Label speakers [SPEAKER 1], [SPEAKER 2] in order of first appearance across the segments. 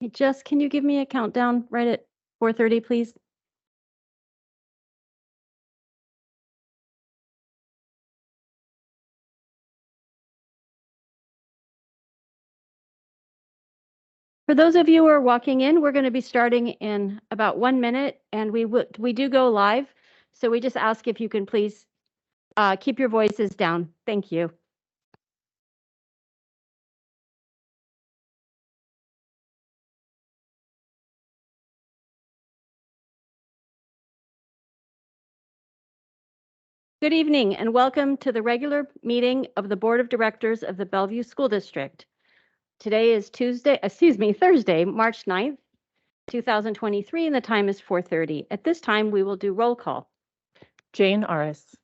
[SPEAKER 1] Hey, Jess, can you give me a countdown right at 4:30, please? For those of you who are walking in, we're going to be starting in about 1 minute, and we do go live. So we just ask if you can please keep your voices down. Thank you. Good evening, and welcome to the regular meeting of the Board of Directors of the Bellevue School District. Today is Thursday, March 9th, 2023, and the time is 4:30. At this time, we will do roll call.
[SPEAKER 2] Jane Aris,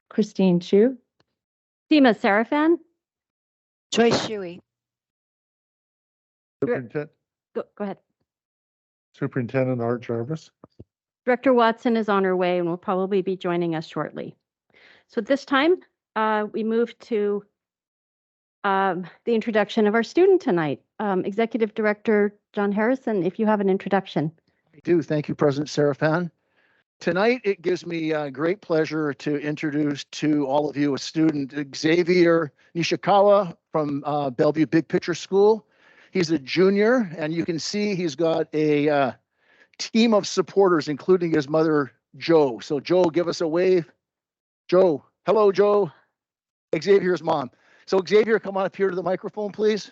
[SPEAKER 2] Christine Chu,
[SPEAKER 1] Seema Sarafan,
[SPEAKER 3] Joyce Shuey.
[SPEAKER 4] Superintendent,
[SPEAKER 1] go ahead.
[SPEAKER 4] Superintendent Art Jarvis.
[SPEAKER 1] Director Watson is on her way and will probably be joining us shortly. So at this time, we move to the introduction of our student tonight. Executive Director John Harrison, if you have an introduction.
[SPEAKER 5] I do. Thank you, President Serafan. Tonight, it gives me great pleasure to introduce to all of you a student, Xavier Nishikawa from Bellevue Big Picture School. He's a junior, and you can see he's got a team of supporters, including his mother, Joe. So Joe, give us a wave. Joe, hello, Joe. Xavier's mom. So Xavier, come on up here to the microphone, please.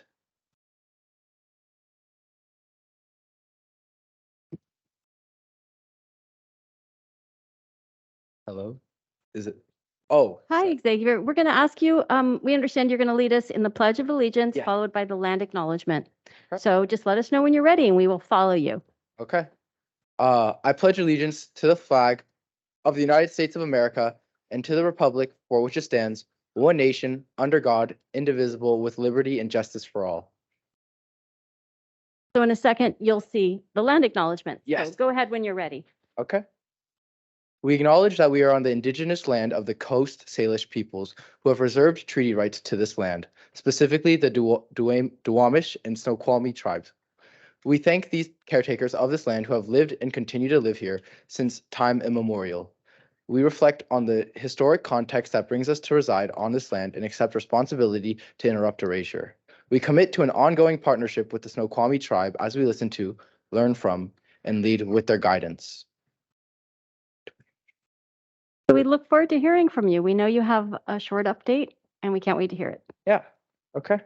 [SPEAKER 6] Hello? Is it? Oh.
[SPEAKER 1] Hi,
[SPEAKER 6] sorry.
[SPEAKER 1] Xavier. We're going to ask you, we understand you're going to lead us in the Pledge of Allegiance,
[SPEAKER 6] Yeah.
[SPEAKER 1] followed by the land acknowledgement.
[SPEAKER 6] Okay.
[SPEAKER 1] So just let us know when you're ready and we will follow you.
[SPEAKER 6] Okay. I pledge allegiance to the flag of the United States of America and to the republic for which it stands, one nation, under God, indivisible, with liberty and justice for all.
[SPEAKER 1] So in a second, you'll see the land acknowledgement.
[SPEAKER 6] Yes.
[SPEAKER 1] So go ahead when you're ready.
[SPEAKER 6] Okay. We acknowledge that we are on the indigenous land of the Coast Salish peoples who have reserved treaty rights to this land, specifically the Duwamish and Snoqualmie tribes. We thank these caretakers of this land who have lived and continue to live here since time immemorial. We reflect on the historic context that brings us to reside on this land and accept responsibility to interrupt erasure. We commit to an ongoing partnership with the Snoqualmie tribe as we listen to, learn from, and lead with their guidance.
[SPEAKER 1] So we look forward to hearing from you. We know you have a short update and we can't wait to hear it.
[SPEAKER 6] Yeah, okay.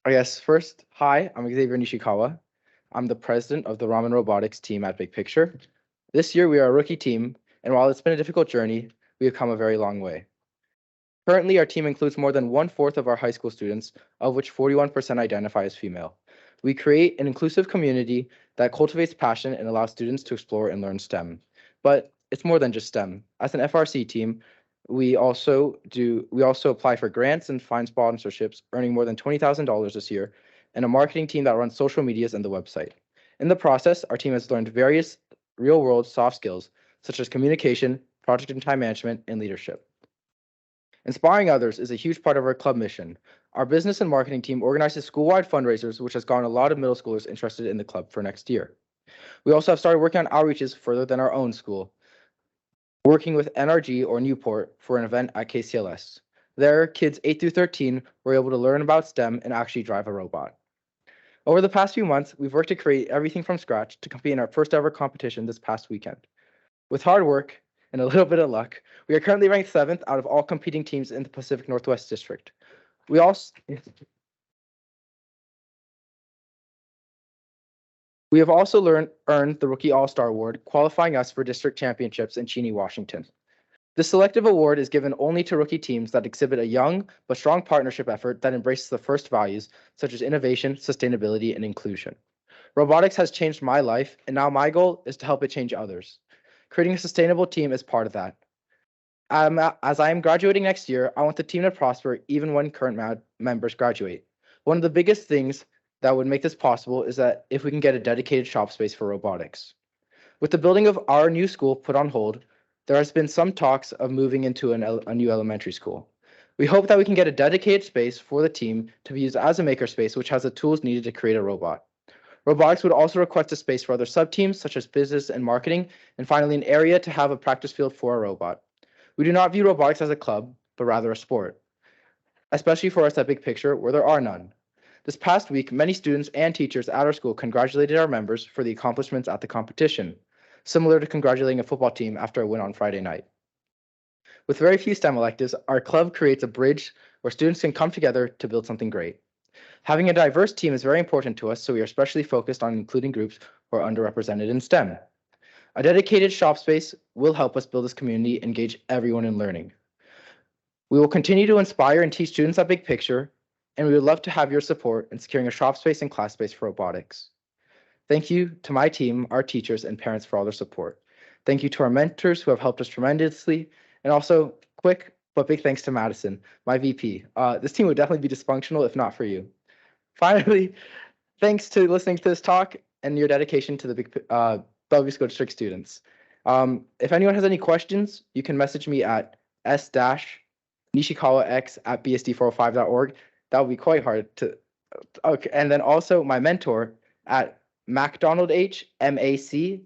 [SPEAKER 6] I guess first, hi, I'm Xavier Nishikawa. I'm the president of the Ramen Robotics team at Big Picture. This year we are a rookie team, and while it's been a difficult journey, we have come a very long way. Currently, our team includes more than 1/4 of our high school students, of which 41% identify as female. We create an inclusive community that cultivates passion and allows students to explore and learn STEM. But it's more than just STEM. As an FRC team, we also apply for grants and find sponsorships, earning more than $20,000 this year, and a marketing team that runs social medias and the website. In the process, our team has learned various real-world soft skills, such as communication, project and time management, and leadership. Inspiring others is a huge part of our club mission. Our business and marketing team organizes school-wide fundraisers, which has gotten a lot of middle schoolers interested in the club for next year. We also have started working on outreaches further than our own school, working with NRG or Newport for an event at KCLS. There, kids 8 through 13 were able to learn about STEM and actually drive a robot. Over the past few months, we've worked to create everything from scratch to compete in our first ever competition this past weekend. With hard work and a little bit of luck, we are currently ranked 7th out of all competing teams in the Pacific Northwest District. We have also earned the Rookie All-Star Award, qualifying us for district championships in Cheney, Washington. This selective award is given only to rookie teams that exhibit a young but strong partnership effort that embraces the first values, such as innovation, sustainability, and inclusion. Robotics has changed my life, and now my goal is to help it change others. Creating a sustainable team is part of that. As I am graduating next year, I want the team to prosper even when current members graduate. One of the biggest things that would make this possible is that if we can get a dedicated shop space for robotics. With the building of our new school put on hold, there has been some talks of moving into a new elementary school. We hope that we can get a dedicated space for the team to be used as a makerspace, which has the tools needed to create a robot. Robotics would also request a space for other sub-teams such as business and marketing, and finally an area to have a practice field for a robot. We do not view robotics as a club, but rather a sport, especially for us at Big Picture, where there are none. This past week, many students and teachers at our school congratulated our members for the accomplishments at the competition, similar to congratulating a football team after a win on Friday night. With very few STEM electives, our club creates a bridge where students can come together to build something great. Having a diverse team is very important to us, so we are especially focused on including groups who are underrepresented in STEM. A dedicated shop space will help us build this community and engage everyone in learning. We will continue to inspire and teach students at Big Picture, and we would love to have your support in securing a shop space and class space for robotics. Thank you to my team, our teachers, and parents for all their support. Thank you to our mentors who have helped us tremendously, and also quick but big thanks to Madison, my VP. This team would definitely be dysfunctional if not for you. Finally, thanks to listening to this talk and your dedication to the Bellevue School District students. If anyone has any questions, you can message me at s-nishikawax@bsd405.org. That would be quite hard to, okay. And then also my mentor at MacDonaldH, MAC,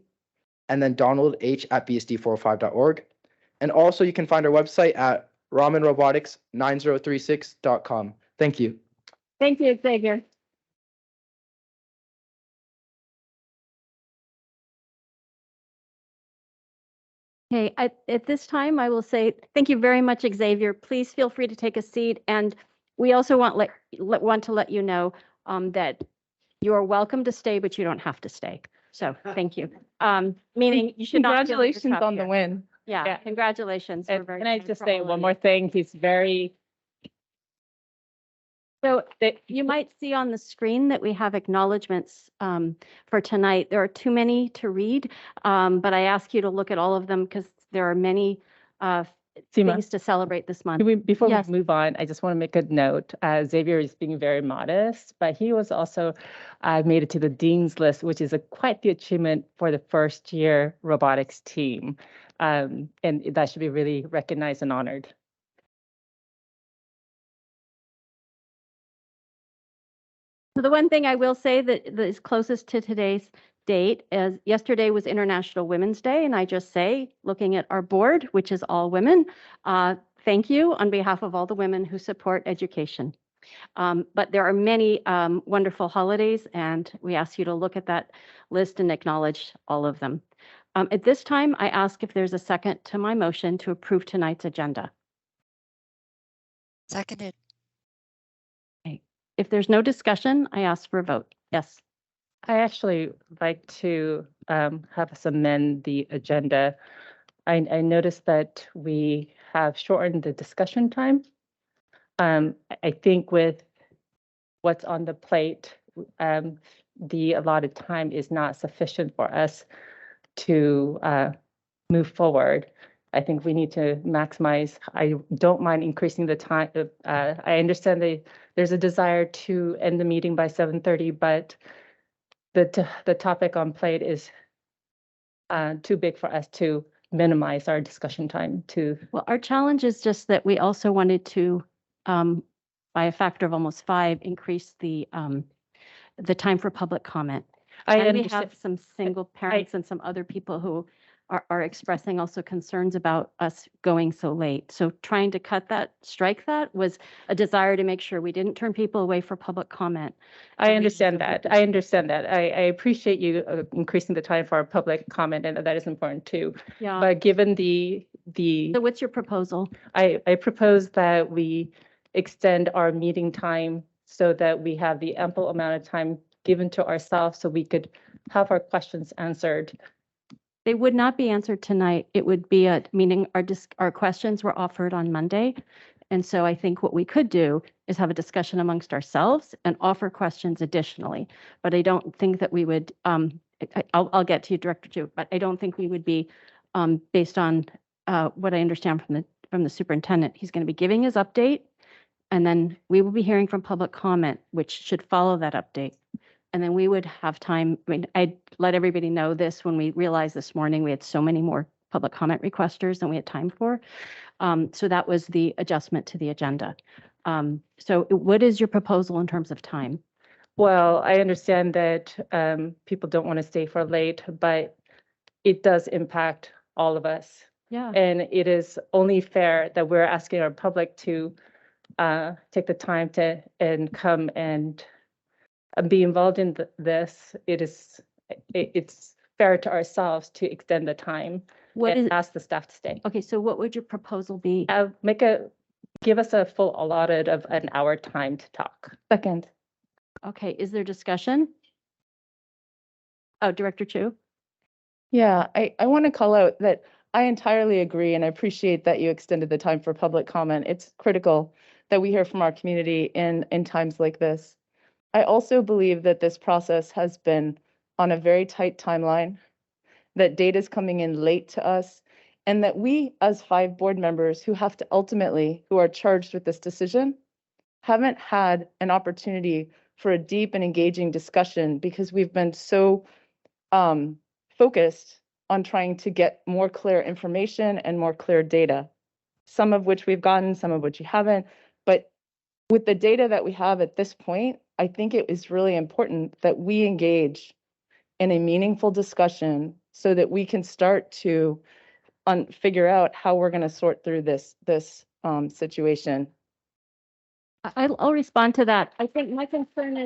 [SPEAKER 6] and then DonaldH@bsd405.org. And also you can find our website at ramenrobotics9036.com. Thank you.
[SPEAKER 1] Thank you, Xavier. Okay, at this time, I will say thank you very much, Xavier. Please feel free to take a seat. And we also want to let you know that you are welcome to stay, but you don't have to stay. So thank you. Meaning you should not feel like you're
[SPEAKER 2] Congratulations
[SPEAKER 1] trapped
[SPEAKER 2] on the
[SPEAKER 1] here.
[SPEAKER 2] win.
[SPEAKER 1] Yeah, congratulations. We're very
[SPEAKER 2] Can I
[SPEAKER 1] proud
[SPEAKER 2] just
[SPEAKER 1] for
[SPEAKER 2] say
[SPEAKER 1] all of
[SPEAKER 2] one
[SPEAKER 1] you.
[SPEAKER 2] more thing? He's very,
[SPEAKER 1] So you might see on the screen that we have acknowledgements for tonight. There are too many to read, but I ask you to look at all of them because there are many
[SPEAKER 2] Seema,
[SPEAKER 1] things to celebrate this month.
[SPEAKER 2] before
[SPEAKER 1] Yes.
[SPEAKER 2] we move on, I just want to make a note. Xavier is being very modest, but he was also made it to the Dean's List, which is quite the achievement for the first year robotics team. And that should be really recognized and honored.
[SPEAKER 1] So the one thing I will say that is closest to today's date is yesterday was International Women's Day, and I just say, looking at our board, which is all women, thank you on behalf of all the women who support education. But there are many wonderful holidays, and we ask you to look at that list and acknowledge all of them. At this time, I ask if there's a second to my motion to approve tonight's agenda.
[SPEAKER 3] Seconded.
[SPEAKER 1] If there's no discussion, I ask for a vote. Yes.
[SPEAKER 2] I actually like to have us amend the agenda. I noticed that we have shortened the discussion time. I think with what's on the plate, the allotted time is not sufficient for us to move forward. I think we need to maximize. I don't mind increasing the time. I understand there's a desire to end the meeting by 7:30, but the topic on plate is too big for us to minimize our discussion time to.
[SPEAKER 1] Well, our challenge is just that we also wanted to, by a factor of almost 5, increase the time for public comment.
[SPEAKER 2] I
[SPEAKER 1] And we
[SPEAKER 2] understand.
[SPEAKER 1] have some single parents and some other people who are expressing also concerns about us going so late. So trying to strike that was a desire to make sure we didn't turn people away for public comment.
[SPEAKER 2] I understand that. I understand that. I appreciate you increasing the time for our public comment, and that is important too.
[SPEAKER 1] Yeah.
[SPEAKER 2] But given
[SPEAKER 1] So what's your proposal?
[SPEAKER 2] I propose that we extend our meeting time so that we have the ample amount of time given to ourselves so we could have our questions answered.
[SPEAKER 1] They would not be answered tonight. It would be meaning our questions were offered on Monday. And so I think what we could do is have a discussion amongst ourselves and offer questions additionally. But I don't think that we would, I'll get to you, Director Chu, but I don't think we would be, based on what I understand from the superintendent, he's going to be giving his update. And then we will be hearing from public comment, which should follow that update. And then we would have time. I mean, I'd let everybody know this when we realized this morning we had so many more public comment requesters than we had time for. So that was the adjustment to the agenda. So what is your proposal in terms of time?
[SPEAKER 2] Well, I understand that people don't want to stay for late, but it does impact all of us.
[SPEAKER 1] Yeah.
[SPEAKER 2] And it is only fair that we're asking our public to take the time to and come and be involved in this. It's fair to ourselves to extend the time
[SPEAKER 1] What
[SPEAKER 2] and
[SPEAKER 1] is,
[SPEAKER 2] ask the staff to stay.
[SPEAKER 1] okay, so what would your proposal be?
[SPEAKER 2] Give us a full allotted of an hour time to talk. Second.
[SPEAKER 1] Okay, is there discussion? Oh, Director Chu?
[SPEAKER 7] Yeah, I want to call out that I entirely agree and I appreciate that you extended the time for public comment. It's critical that we hear from our community in times like this. I also believe that this process has been on a very tight timeline, that data is coming in late to us, and that we as 5 board members who are charged with this decision, haven't had an opportunity for a deep and engaging discussion because we've been so focused on trying to get more clear information and more clear data, some of which we've gotten, some of which you haven't. But with the data that we have at this point, I think it is really important that we engage in a meaningful discussion so that we can start to figure out how we're going to sort through this situation.
[SPEAKER 1] I'll respond to that. I think my concern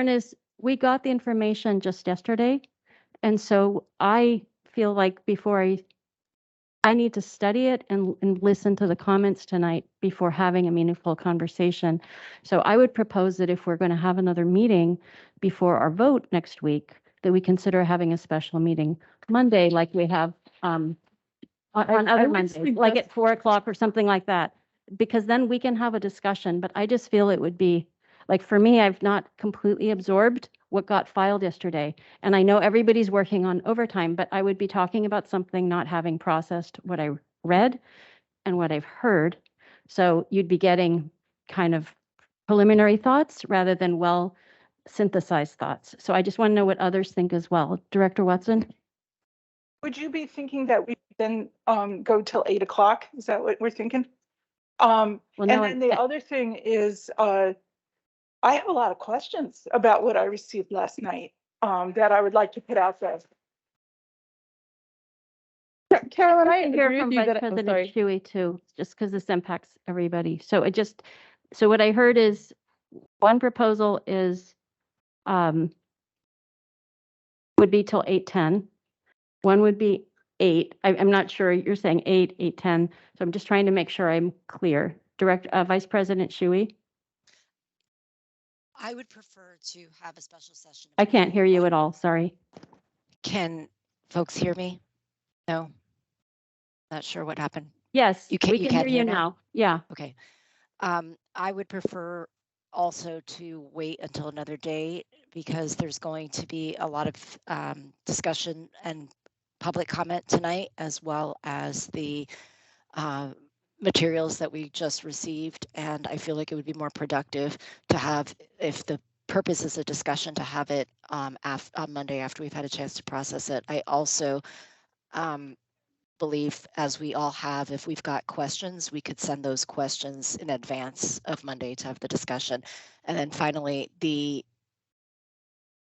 [SPEAKER 1] is, we got the information just yesterday. And so I feel like before I need to study it and listen to the comments tonight before having a meaningful conversation. So I would propose that if we're going to have another meeting before our vote next week, that we consider having a special meeting Monday, like we have on other
[SPEAKER 7] would
[SPEAKER 1] Mondays, like at 4 o'clock or something like that, because then we can have a discussion. But I just feel it would be, like, for me, I've not completely absorbed what got filed yesterday. And I know everybody's working on overtime, but I would be talking about something not having processed what I read and what I've heard. So you'd be getting kind of preliminary thoughts rather than well synthesized thoughts. So I just want to know what others think as well. Director Watson?
[SPEAKER 8] Would you be thinking that we then go till 8 o'clock? Is that what we're thinking?
[SPEAKER 1] Well,
[SPEAKER 8] And
[SPEAKER 1] no,
[SPEAKER 8] then the other thing is, I have a lot of questions about what I received last night that I would like to put out there.
[SPEAKER 7] Carolyn, I
[SPEAKER 1] hear
[SPEAKER 7] agree
[SPEAKER 1] from
[SPEAKER 7] with you
[SPEAKER 1] Vice
[SPEAKER 7] that, I'm
[SPEAKER 1] President
[SPEAKER 7] sorry.
[SPEAKER 1] Shuey too, just because this impacts everybody. So so what I heard is one proposal is would be till 8:10. One would be 8. I'm not sure. You're saying 8, 8:10. So I'm just trying to make sure I'm clear. Vice President Shuey?
[SPEAKER 3] I would prefer to have a special session.
[SPEAKER 1] I can't hear you at all. Sorry.
[SPEAKER 3] Can folks hear me? No? Not sure what happened.
[SPEAKER 1] Yes,
[SPEAKER 3] You can-
[SPEAKER 1] we
[SPEAKER 3] you
[SPEAKER 1] can hear
[SPEAKER 3] can't
[SPEAKER 1] you
[SPEAKER 3] hear now?
[SPEAKER 1] now. Yeah.
[SPEAKER 3] Okay. I would prefer also to wait until another day because there's going to be a lot of discussion and public comment tonight, as well as the materials that we just received. And I feel like it would be more productive to have, if the purpose is a discussion, to have it on Monday after we've had a chance to process it. I also believe, as we all have, if we've got questions, we could send those questions in advance of Monday to have the discussion. And then finally,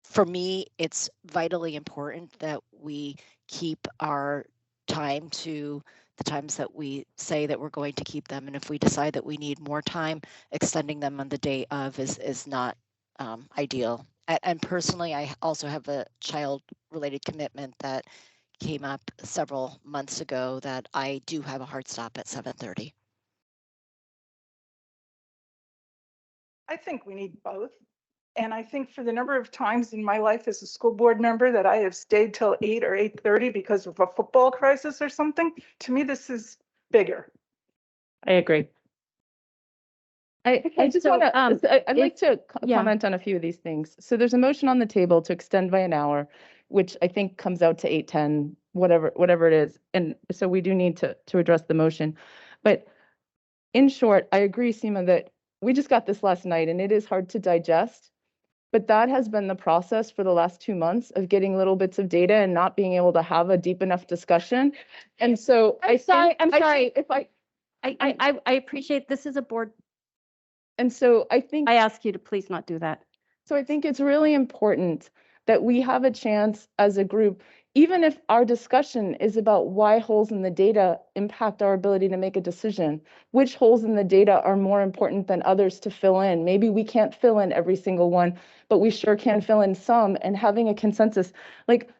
[SPEAKER 3] for me, it's vitally important that we keep our time to the times that we say that we're going to keep them. And if we decide that we need more time, extending them on the day of is not ideal. And personally, I also have a child-related commitment that came up several months ago that I do have a hard stop at 7:30.
[SPEAKER 8] I think we need both. And I think for the number of times in my life as a school board member that I have stayed till 8 or 8:30 because of a football crisis or something, to me, this is bigger.
[SPEAKER 2] I agree.
[SPEAKER 7] I just
[SPEAKER 1] so,
[SPEAKER 7] want to, I'd like to
[SPEAKER 1] yeah.
[SPEAKER 7] comment on a few of these things. So there's a motion on the table to extend by an hour, which I think comes out to 8:10, whatever it is. And so we do need to address the motion. But in short, I agree, Seema, that we just got this last night and it is hard to digest. But that has been the process for the last 2 months of getting little bits of data and not being able to have a deep enough discussion. And so
[SPEAKER 1] I'm sorry,
[SPEAKER 7] I
[SPEAKER 1] sorry.
[SPEAKER 7] if
[SPEAKER 1] I appreciate this is a board.
[SPEAKER 7] and so I think
[SPEAKER 1] I ask you to please not do that.
[SPEAKER 7] So I think it's really important that we have a chance as a group, even if our discussion is about why holes in the data impact our ability to make a decision, which holes in the data are more important than others to fill in. Maybe we can't fill in every single one, but we sure can fill in some, and having a consensus. Like,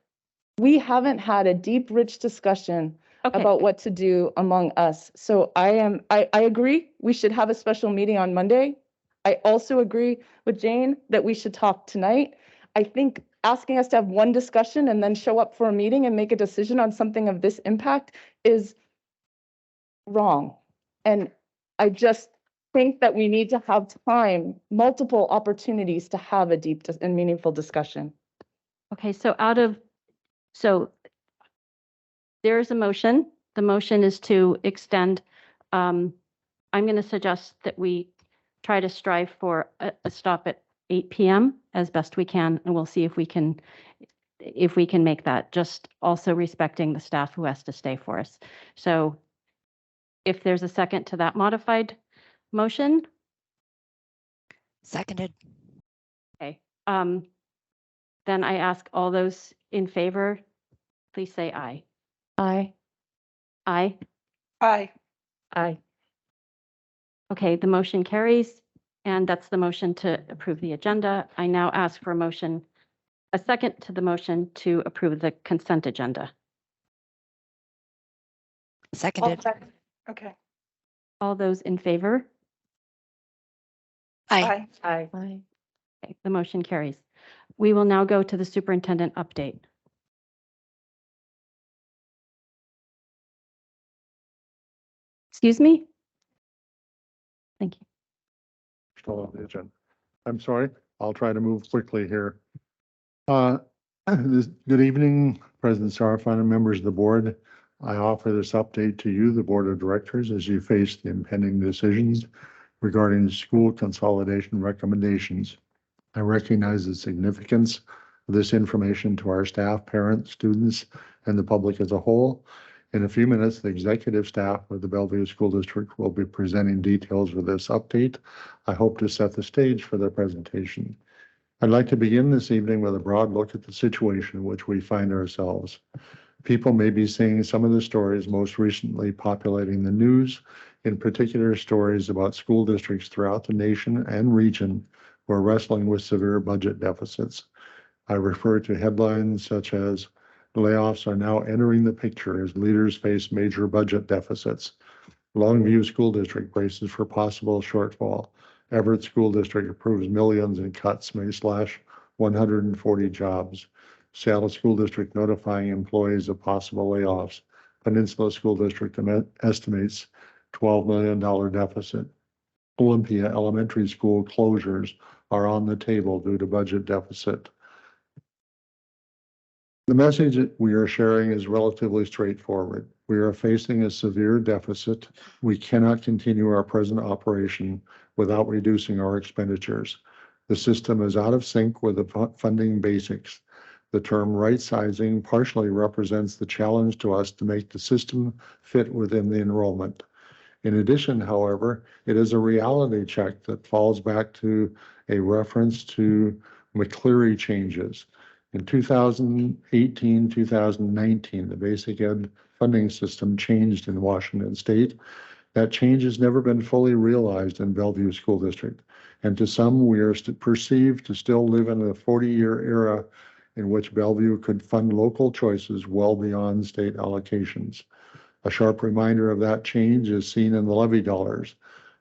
[SPEAKER 7] we haven't had a deep, rich discussion
[SPEAKER 1] Okay.
[SPEAKER 7] about what to do among us. So I agree, we should have a special meeting on Monday. I also agree with Jane that we should talk tonight. I think asking us to have one discussion and then show up for a meeting and make a decision on something of this impact is wrong. And I just think that we need to have time, multiple opportunities to have a deep and meaningful discussion.
[SPEAKER 1] Okay, so there is a motion. The motion is to extend. I'm going to suggest that we try to strive for a stop at 8 p.m. as best we can, and we'll see if we can make that, just also respecting the staff who has to stay for us. So if there's a second to that modified motion,
[SPEAKER 3] Seconded.
[SPEAKER 1] okay. Then I ask all those in favor, please say aye.
[SPEAKER 7] Aye.
[SPEAKER 1] Aye.
[SPEAKER 8] Aye.
[SPEAKER 2] Aye.
[SPEAKER 1] Okay, the motion carries, and that's the motion to approve the agenda. I now ask for a second to the motion to approve the consent agenda.
[SPEAKER 3] Seconded.
[SPEAKER 8] Okay.
[SPEAKER 1] All those in favor?
[SPEAKER 3] Aye.
[SPEAKER 8] Aye.
[SPEAKER 7] Aye.
[SPEAKER 1] Okay, the motion carries. We will now go to the superintendent update. Excuse me? Thank you.
[SPEAKER 4] Still on the agenda. I'm sorry, I'll try to move quickly here. Good evening, President Sarafan and members of the board. I offer this update to you, the board of directors, as you face the impending decisions regarding school consolidation recommendations. I recognize the significance of this information to our staff, parents, students, and the public as a whole. In a few minutes, the executive staff of the Bellevue School District will be presenting details of this update. I hope to set the stage for their presentation. I'd like to begin this evening with a broad look at the situation in which we find ourselves. People may be seeing some of the stories most recently populating the news, in particular stories about school districts throughout the nation and region who are wrestling with severe budget deficits. I refer to headlines such as layoffs are now entering the picture as leaders face major budget deficits. Longview School District braces for possible shortfall. Everett School District approves millions in cuts, may slash 140 jobs. Seattle School District notifying employees of possible layoffs. Peninsula School District estimates $12 million deficit. Olympia Elementary School closures are on the table due to budget deficit. The message that we are sharing is relatively straightforward. We are facing a severe deficit. We cannot continue our present operation without reducing our expenditures. The system is out of sync with the funding basics. The term right sizing partially represents the challenge to us to make the system fit within the enrollment. In addition, however, it is a reality check that falls back to a reference to McCleary changes. In 2018, 2019, the basic ed funding system changed in Washington State. That change has never been fully realized in Bellevue School District. And to some, we are perceived to still live in a 40-year era in which Bellevue could fund local choices well beyond state allocations. A sharp reminder of that change is seen in the levy dollars.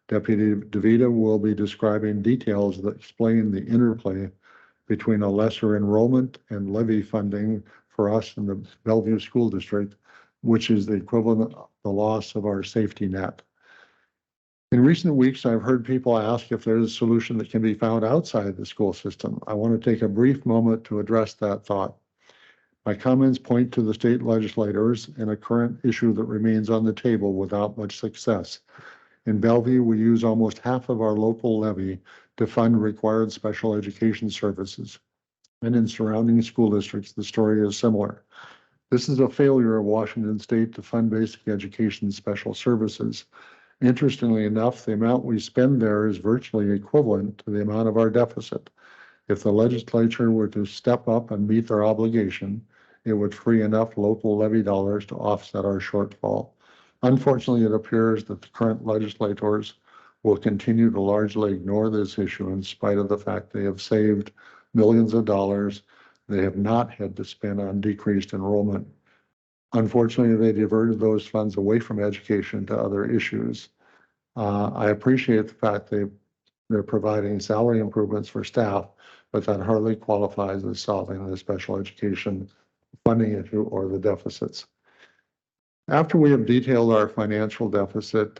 [SPEAKER 4] Deputy DeVita will be describing details that explain the interplay between a lesser enrollment and levy funding for us in the Bellevue School District, which is the equivalent of the loss of our safety net. In recent weeks, I've heard people ask if there's a solution that can be found outside the school system. I want to take a brief moment to address that thought. My comments point to the state legislators and a current issue that remains on the table without much success. In Bellevue, we use almost half of our local levy to fund required special education services. And in surrounding school districts, the story is similar. This is a failure of Washington State to fund basic education special services. Interestingly enough, the amount we spend there is virtually equivalent to the amount of our deficit. If the legislature were to step up and meet their obligation, it would free enough local levy dollars to offset our shortfall. Unfortunately, it appears that the current legislators will continue to largely ignore this issue in spite of the fact they have saved millions of dollars they have not had to spend on decreased enrollment. Unfortunately, they diverted those funds away from education to other issues. I appreciate the fact they're providing salary improvements for staff, but that hardly qualifies as solving the special education funding issue or the deficits. After we have detailed our financial deficit,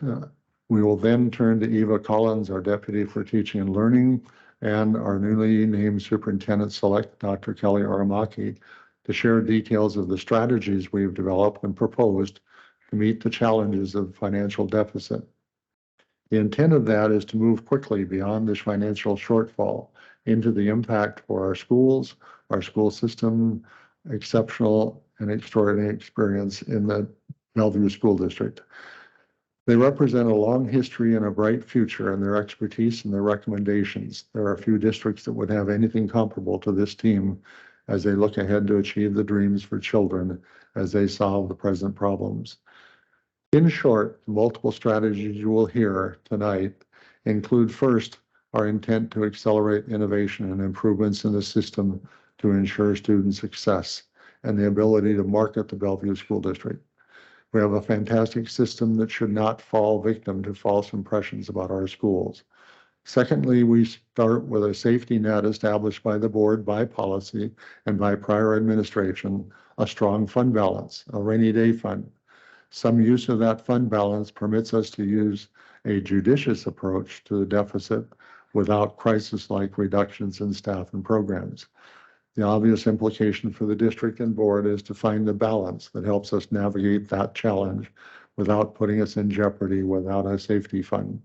[SPEAKER 4] we will then turn to Eva Collins, our Deputy for Teaching and Learning, and our newly named Superintendent-Select, Dr. Kelly Aramaki, to share details of the strategies we've developed and proposed to meet the challenges of financial deficit. The intent of that is to move quickly beyond this financial shortfall into the impact for our schools, our school system, exceptional and extraordinary experience in the Bellevue School District. They represent a long history and a bright future in their expertise and their recommendations. There are few districts that would have anything comparable to this team as they look ahead to achieve the dreams for children as they solve the present problems. In short, the multiple strategies you will hear tonight include first, our intent to accelerate innovation and improvements in the system to ensure student success and the ability to market the Bellevue School District. We have a fantastic system that should not fall victim to false impressions about our schools. Secondly, we start with a safety net established by the board by policy and by prior administration, a strong fund balance, a rainy day fund. Some use of that fund balance permits us to use a judicious approach to the deficit without crisis-like reductions in staff and programs. The obvious implication for the district and board is to find the balance that helps us navigate that challenge without putting us in jeopardy without a safety fund.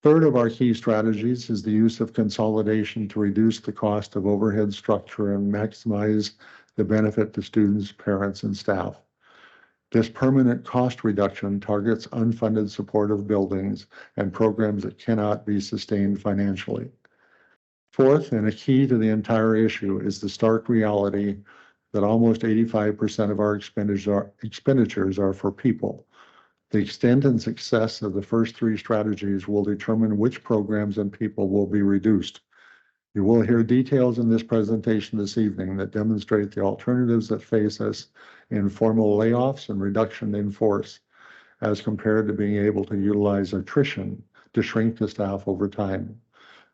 [SPEAKER 4] Third of our key strategies is the use of consolidation to reduce the cost of overhead structure and maximize the benefit to students, parents, and staff. This permanent cost reduction targets unfunded supportive buildings and programs that cannot be sustained financially. Fourth, and a key to the entire issue, is the stark reality that almost 85% of our expenditures are for people. The extent and success of the first three strategies will determine which programs and people will be reduced. You will hear details in this presentation this evening that demonstrate the alternatives that face us in formal layoffs and reduction in force, as compared to being able to utilize attrition to shrink the staff over time.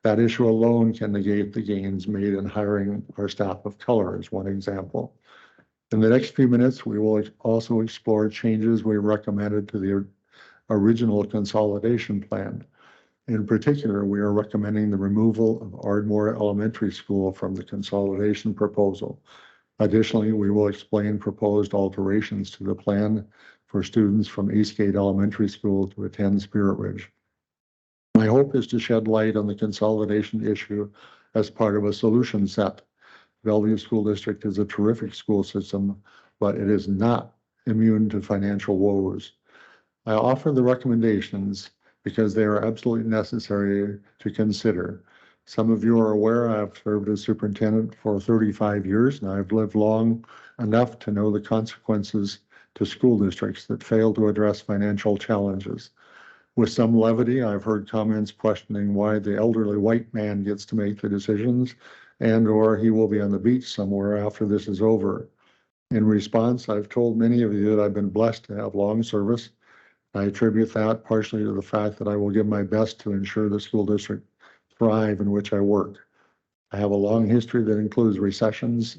[SPEAKER 4] That issue alone can negate the gains made in hiring our staff of color, as one example. In the next few minutes, we will also explore changes we recommended to the original consolidation plan. In particular, we are recommending the removal of Ardmore Elementary School from the consolidation proposal. Additionally, we will explain proposed alterations to the plan for students from Eastgate Elementary School to attend Spirit Ridge. My hope is to shed light on the consolidation issue as part of a solution set. Bellevue School District is a terrific school system, but it is not immune to financial woes. I offer the recommendations because they are absolutely necessary to consider. Some of you are aware I have served as superintendent for 35 years, and I've lived long enough to know the consequences to school districts that fail to address financial challenges. With some levity, I've heard comments questioning why the elderly white man gets to make the decisions and/or he will be on the beach somewhere after this is over. In response, I've told many of you that I've been blessed to have long service. I attribute that partially to the fact that I will give my best to ensure the school district thrive in which I work. I have a long history that includes recessions,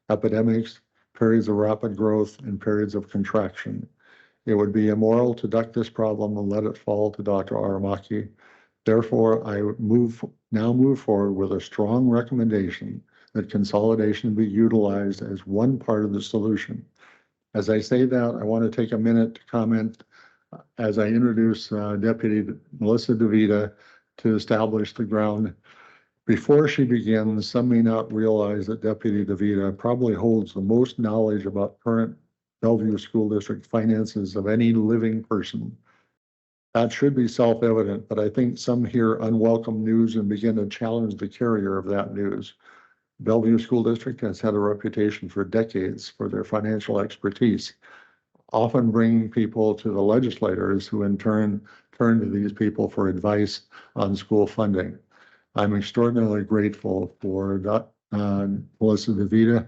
[SPEAKER 4] epidemics, periods of rapid growth, and periods of contraction. It would be immoral to duck this problem and let it fall to Dr. Aramaki. Therefore, I now move forward with a strong recommendation that consolidation be utilized as one part of the solution. As I say that, I want to take a minute to comment As I introduce Deputy Melissa DeVita to establish the ground, before she begins, some may not realize that Deputy DeVita probably holds the most knowledge about current Bellevue School District finances of any living person. That should be self-evident, but I think some hear unwelcome news and begin to challenge the carrier of that news. Bellevue School District has had a reputation for decades for their financial expertise, often bringing people to the legislators who in turn turn to these people for advice on school funding. I'm extraordinarily grateful for Melissa DeVita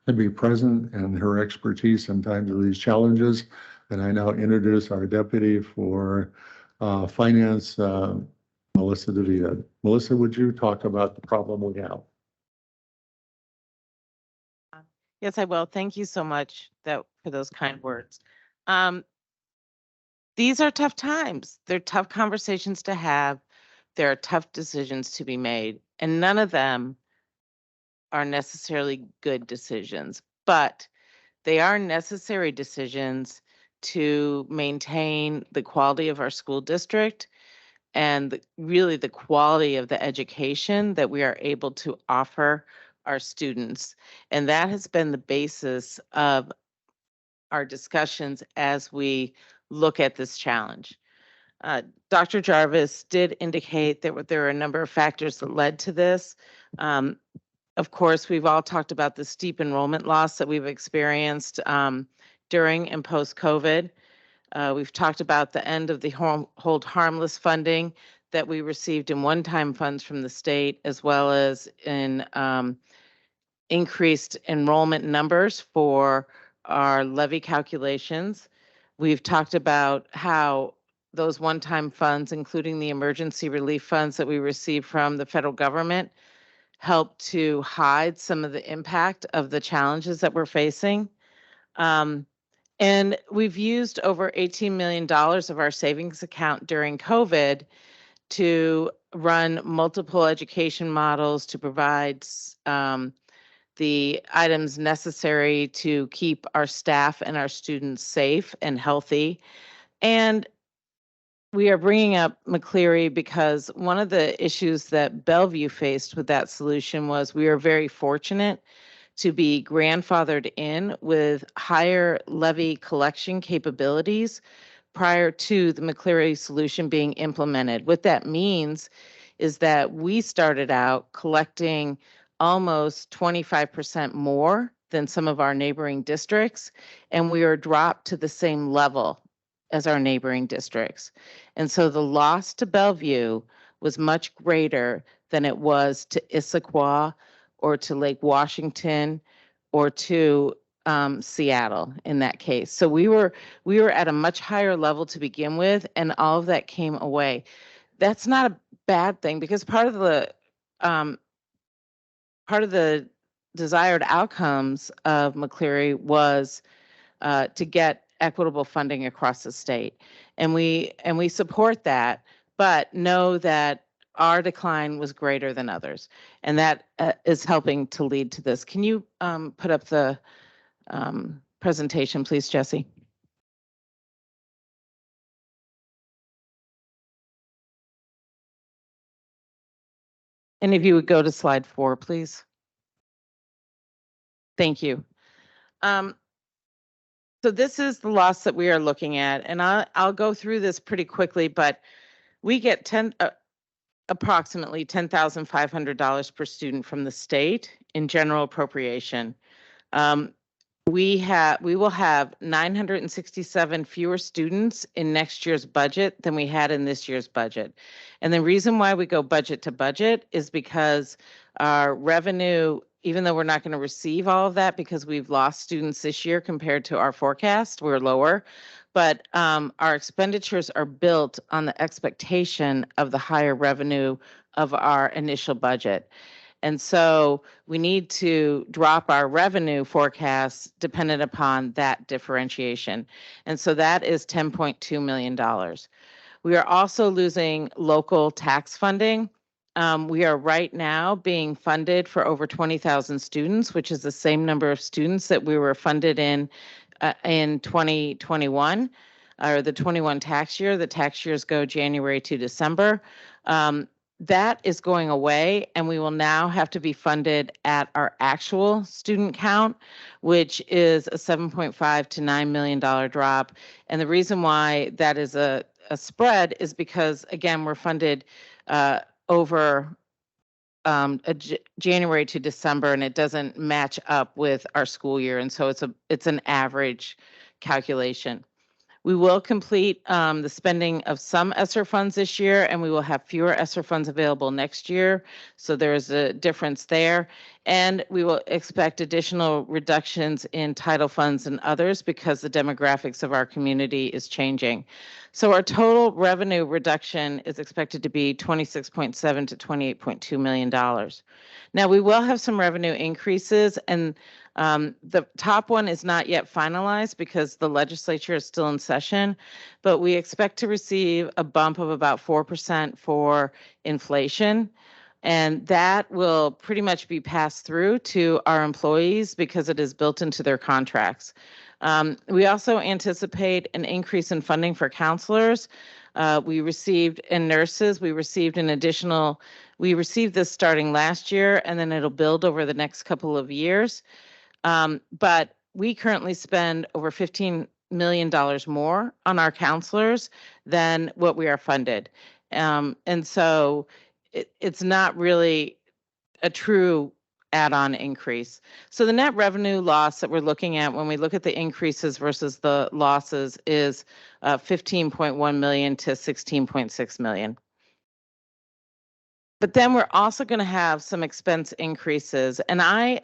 [SPEAKER 4] to be present and her expertise in times of these challenges. And I now introduce our deputy for finance, Melissa DeVita. Melissa, would you talk about the problem we have?
[SPEAKER 9] Yes, I will. Thank you so much for those kind words. These are tough times. They're tough conversations to have. There are tough decisions to be made, and none of them are necessarily good decisions, but they are necessary decisions to maintain the quality of our school district and really the quality of the education that we are able to offer our students. And that has been the basis of our discussions as we look at this challenge. Dr. Jarvis did indicate that there were a number of factors that led to this. Of course, we've all talked about the steep enrollment loss that we've experienced during and post-COVID. We've talked about the end of the hold harmless funding that we received in one-time funds from the state, as well as in increased enrollment numbers for our levy calculations. We've talked about how those one-time funds, including the emergency relief funds that we received from the federal government, help to hide some of the impact of the challenges that we're facing. And we've used over $18 million of our savings account during COVID to run multiple education models to provide the items necessary to keep our staff and our students safe and healthy. And we are bringing up McCleary because one of the issues that Bellevue faced with that solution was we are very fortunate to be grandfathered in with higher levy collection capabilities prior to the McCleary solution being implemented. What that means is that we started out collecting almost 25% more than some of our neighboring districts, and we are dropped to the same level as our neighboring districts. And so the loss to Bellevue was much greater than it was to Issaquah or to Lake Washington or to Seattle in that case. So we were at a much higher level to begin with, and all of that came away. That's not a bad thing because part of the desired outcomes of McCleary was to get equitable funding across the state. And we support that, but know that our decline was greater than others. And that is helping to lead to this. Can you put up the presentation, please, Jesse? And if you would go to slide 4, please. Thank you. So this is the loss that we are looking at, and I'll go through this pretty quickly, but we get approximately $10,500 per student from the state in general appropriation. We will have 967 fewer students in next year's budget than we had in this year's budget. And the reason why we go budget to budget is because our revenue, even though we're not going to receive all of that because we've lost students this year compared to our forecast, we're lower. But our expenditures are built on the expectation of the higher revenue of our initial budget. And so we need to drop our revenue forecast dependent upon that differentiation. And so that is $10.2 million. We are also losing local tax funding. We are right now being funded for over 20,000 students, which is the same number of students that we were funded in 2021. or the 21 tax year. The tax years go January to December. That is going away, and we will now have to be funded at our actual student count, which is a $7.5 to $9 million drop. And the reason why that is a spread is because, again, we're funded over January to December, and it doesn't match up with our school year. And so it's an average calculation. We will complete the spending of some ESSER funds this year, and we will have fewer ESSER funds available next year. So there's a difference there. And we will expect additional reductions in title funds and others because the demographics of our community is changing. So our total revenue reduction is expected to be $26.7 to $28.2 million. Now, we will have some revenue increases, and the top one is not yet finalized because the legislature is still in session, but we expect to receive a bump of about 4% for inflation. And that will pretty much be passed through to our employees because it is built into their contracts. We also anticipate an increase in funding for counselors. And nurses, we received this starting last year, and then it'll build over the next couple of years. But we currently spend over $15 million more on our counselors than what we are funded. And so it's not really a true add-on increase. So the net revenue loss that we're looking at when we look at the increases versus the losses is 15.1 million to 16.6 million. But then we're also going to have some expense increases. And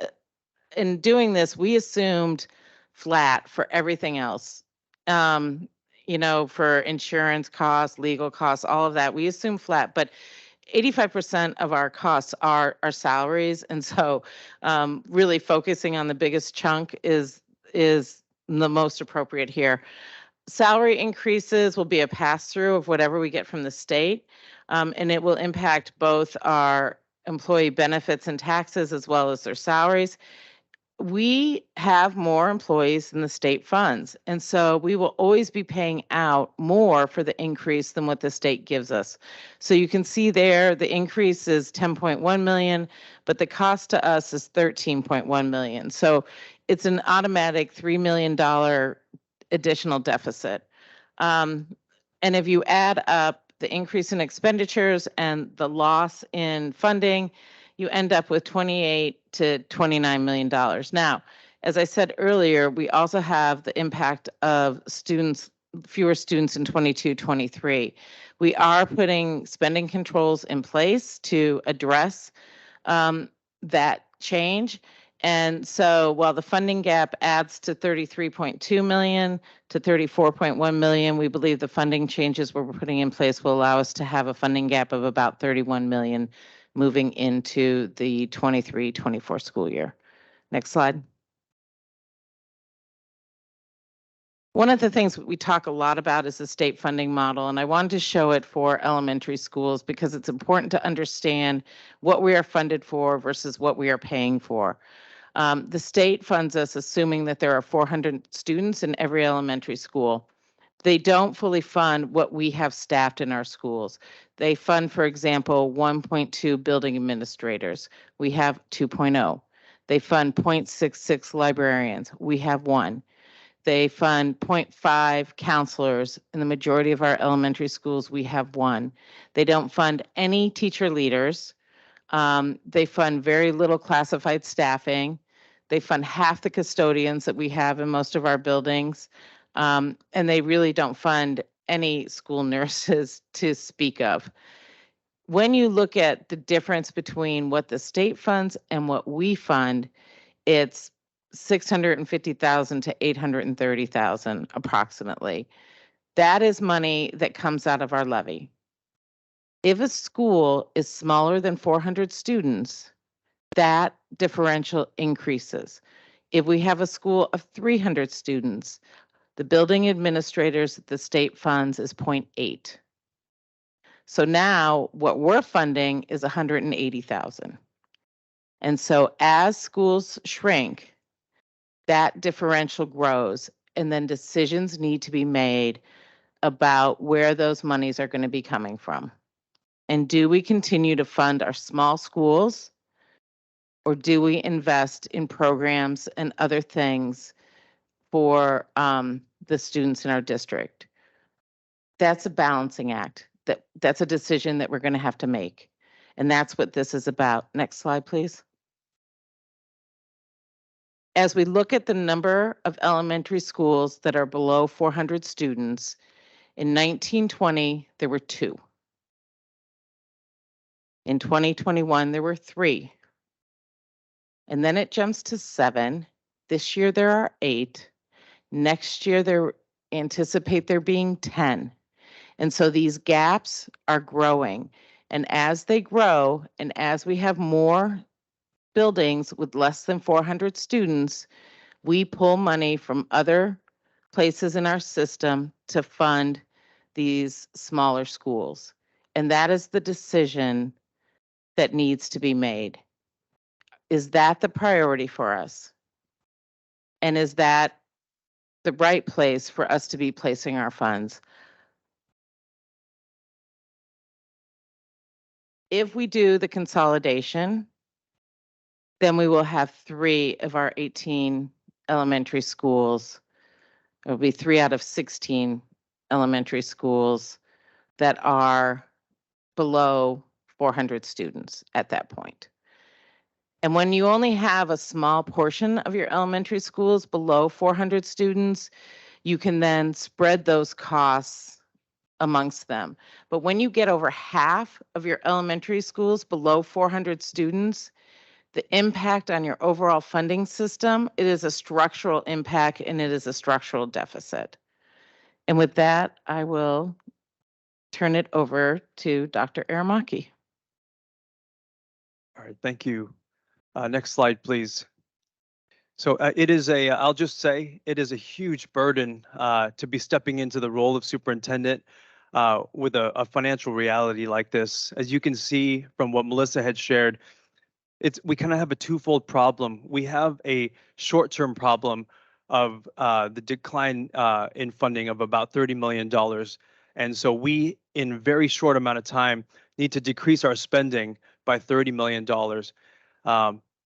[SPEAKER 9] in doing this, we assumed flat for everything else. For insurance costs, legal costs, all of that, we assume flat, but 85% of our costs are salaries. And so really focusing on the biggest chunk is the most appropriate here. Salary increases will be a pass-through of whatever we get from the state, and it will impact both our employee benefits and taxes as well as their salaries. We have more employees than the state funds, and so we will always be paying out more for the increase than what the state gives us. So you can see there the increase is 10.1 million, but the cost to us is 13.1 million. So it's an automatic $3 million additional deficit. And if you add up the increase in expenditures and the loss in funding, you end up with $28 to $29 million. Now, as I said earlier, we also have the impact of fewer students in 22-23. We are putting spending controls in place to address that change. And so while the funding gap adds to 33.2 million to 34.1 million, we believe the funding changes we're putting in place will allow us to have a funding gap of about 31 million moving into the 23-24 school year. Next slide. One of the things we talk a lot about is the state funding model, and I wanted to show it for elementary schools because it's important to understand what we are funded for versus what we are paying for. The state funds us assuming that there are 400 students in every elementary school. They don't fully fund what we have staffed in our schools. They fund, for example, 1.2 building administrators. We have 2.0. They fund 0.66 librarians. We have 1. They fund 0.5 counselors. In the majority of our elementary schools, we have 1. They don't fund any teacher leaders. They fund very little classified staffing. They fund half the custodians that we have in most of our buildings. And they really don't fund any school nurses to speak of. When you look at the difference between what the state funds and what we fund, it's $650,000 to $830,000 approximately. That is money that comes out of our levy. If a school is smaller than 400 students, that differential increases. If we have a school of 300 students, the building administrators that the state funds is 0.8. So now what we're funding is $180,000. And so as schools shrink, that differential grows, and then decisions need to be made about where those monies are going to be coming from. And do we continue to fund our small schools? Or do we invest in programs and other things for the students in our district? That's a balancing act. That's a decision that we're going to have to make. And that's what this is about. Next slide, please. As we look at the number of elementary schools that are below 400 students, in 1920, there were 2. In 2021, there were 3. And then it jumps to 7. This year, there are 8. Next year, they anticipate there being 10. And so these gaps are growing. And as they grow, and as we have more buildings with less than 400 students, we pull money from other places in our system to fund these smaller schools. And that is the decision that needs to be made. Is that the priority for us? And is that the right place for us to be placing our funds? If we do the consolidation, then we will have 3 of our 18 elementary schools. It will be 3 out of 16 elementary schools that are below 400 students at that point. And when you only have a small portion of your elementary schools below 400 students, you can then spread those costs amongst them. But when you get over half of your elementary schools below 400 students, the impact on your overall funding system, it is a structural impact and it is a structural deficit. And with that, I will turn it over to Dr. Aramaki.
[SPEAKER 10] All right, thank you. Next slide, please. So it is I'll just say, it is a huge burden to be stepping into the role of superintendent with a financial reality like this. As you can see from what Melissa had shared, we kind of have a twofold problem. We have a short-term problem of the decline in funding of about $30 million. And so we, in a very short amount of time, need to decrease our spending by $30 million.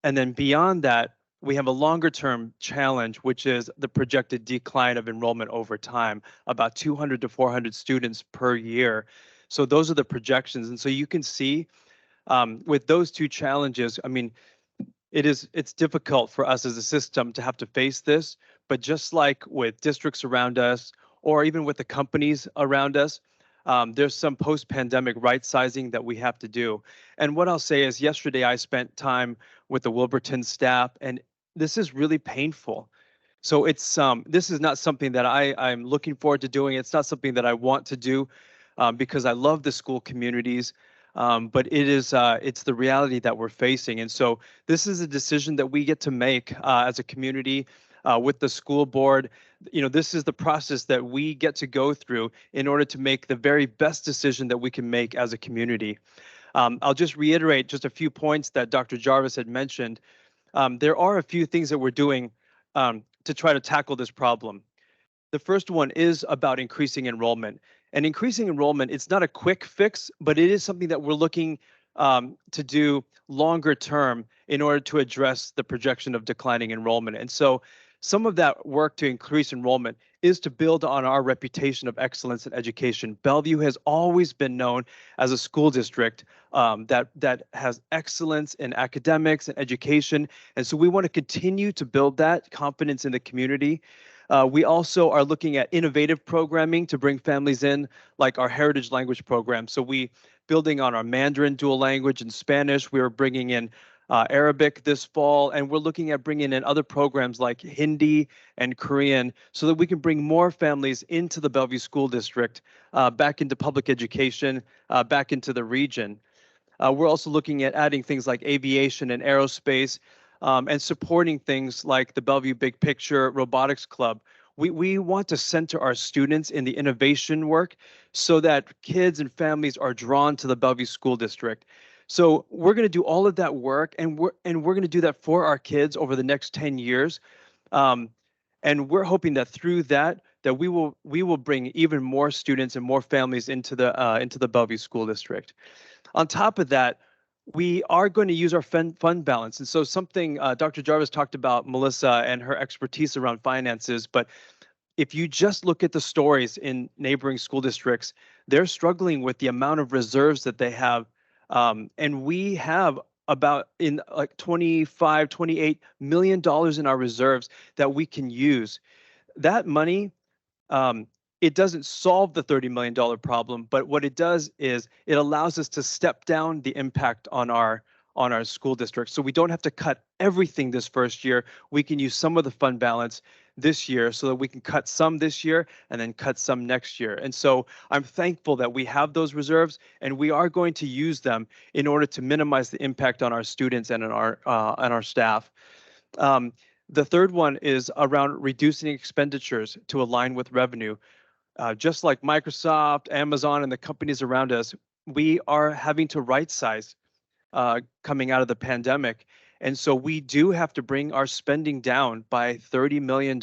[SPEAKER 10] And then beyond that, we have a longer term challenge, which is the projected decline of enrollment over time, about 200 to 400 students per year. So those are the projections. And so you can see with those two challenges, I mean, it's difficult for us as a system to have to face this, but just like with districts around us, or even with the companies around us, there's some post-pandemic right sizing that we have to do. And what I'll say is yesterday I spent time with the Wilburton staff, and this is really painful. So it's this is not something that I'm looking forward to doing. It's not something that I want to do because I love the school communities. But it's the reality that we're facing. And so this is a decision that we get to make as a community with the school board. You know, this is the process that we get to go through in order to make the very best decision that we can make as a community. I'll just reiterate just a few points that Dr. Jarvis had mentioned. There are a few things that we're doing to try to tackle this problem. The first one is about increasing enrollment. And increasing enrollment, it's not a quick fix, but it is something that we're looking to do longer term in order to address the projection of declining enrollment. And so some of that work to increase enrollment is to build on our reputation of excellence in education. Bellevue has always been known as a school district that has excellence in academics and education. And so we want to continue to build that confidence in the community. We also are looking at innovative programming to bring families in, like our heritage language program. So building on our Mandarin dual language and Spanish, we are bringing in Arabic this fall, and we're looking at bringing in other programs like Hindi and Korean so that we can bring more families into the Bellevue School District, back into public education, back into the region. We're also looking at adding things like aviation and aerospace, and supporting things like the Bellevue Big Picture Robotics Club. We want to center our students in the innovation work so that kids and families are drawn to the Bellevue School District. So we're going to do all of that work, and we're going to do that for our kids over the next 10 years. And we're hoping that through that, that we will bring even more students and more families into the Bellevue School District. On top of that, we are going to use our fund balance. And so something Dr. Jarvis talked about, Melissa, and her expertise around finances, but if you just look at the stories in neighboring school districts, they're struggling with the amount of reserves that they have. And we have about in like $25, $28 million in our reserves that we can use. That money, it doesn't solve the $30 million problem, but what it does is it allows us to step down the impact on our school district. So we don't have to cut everything this first year. We can use some of the fund balance this year so that we can cut some this year and then cut some next year. And so I'm thankful that we have those reserves, and we are going to use them in order to minimize the impact on our students and on our staff. The third one is around reducing expenditures to align with revenue. Just like Microsoft, Amazon, and the companies around us, we are having to right size coming out of the pandemic. And so we do have to bring our spending down by $30 million.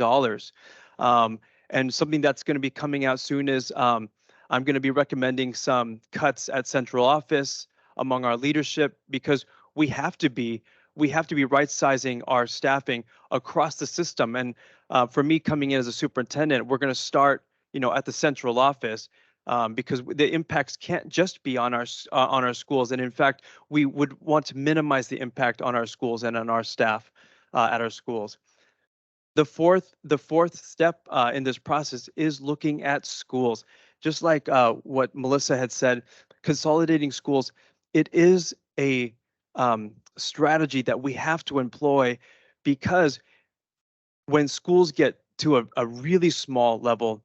[SPEAKER 10] And something that's going to be coming out soon is I'm going to be recommending some cuts at central office among our leadership, because we have to be right sizing our staffing across the system. And for me coming in as a superintendent, we're going to start at the central office, because the impacts can't just be on our schools. And in fact, we would want to minimize the impact on our schools and on our staff at our schools. The fourth step in this process is looking at schools. Just like what Melissa had said, consolidating schools, it is a strategy that we have to employ, because when schools get to a really small level,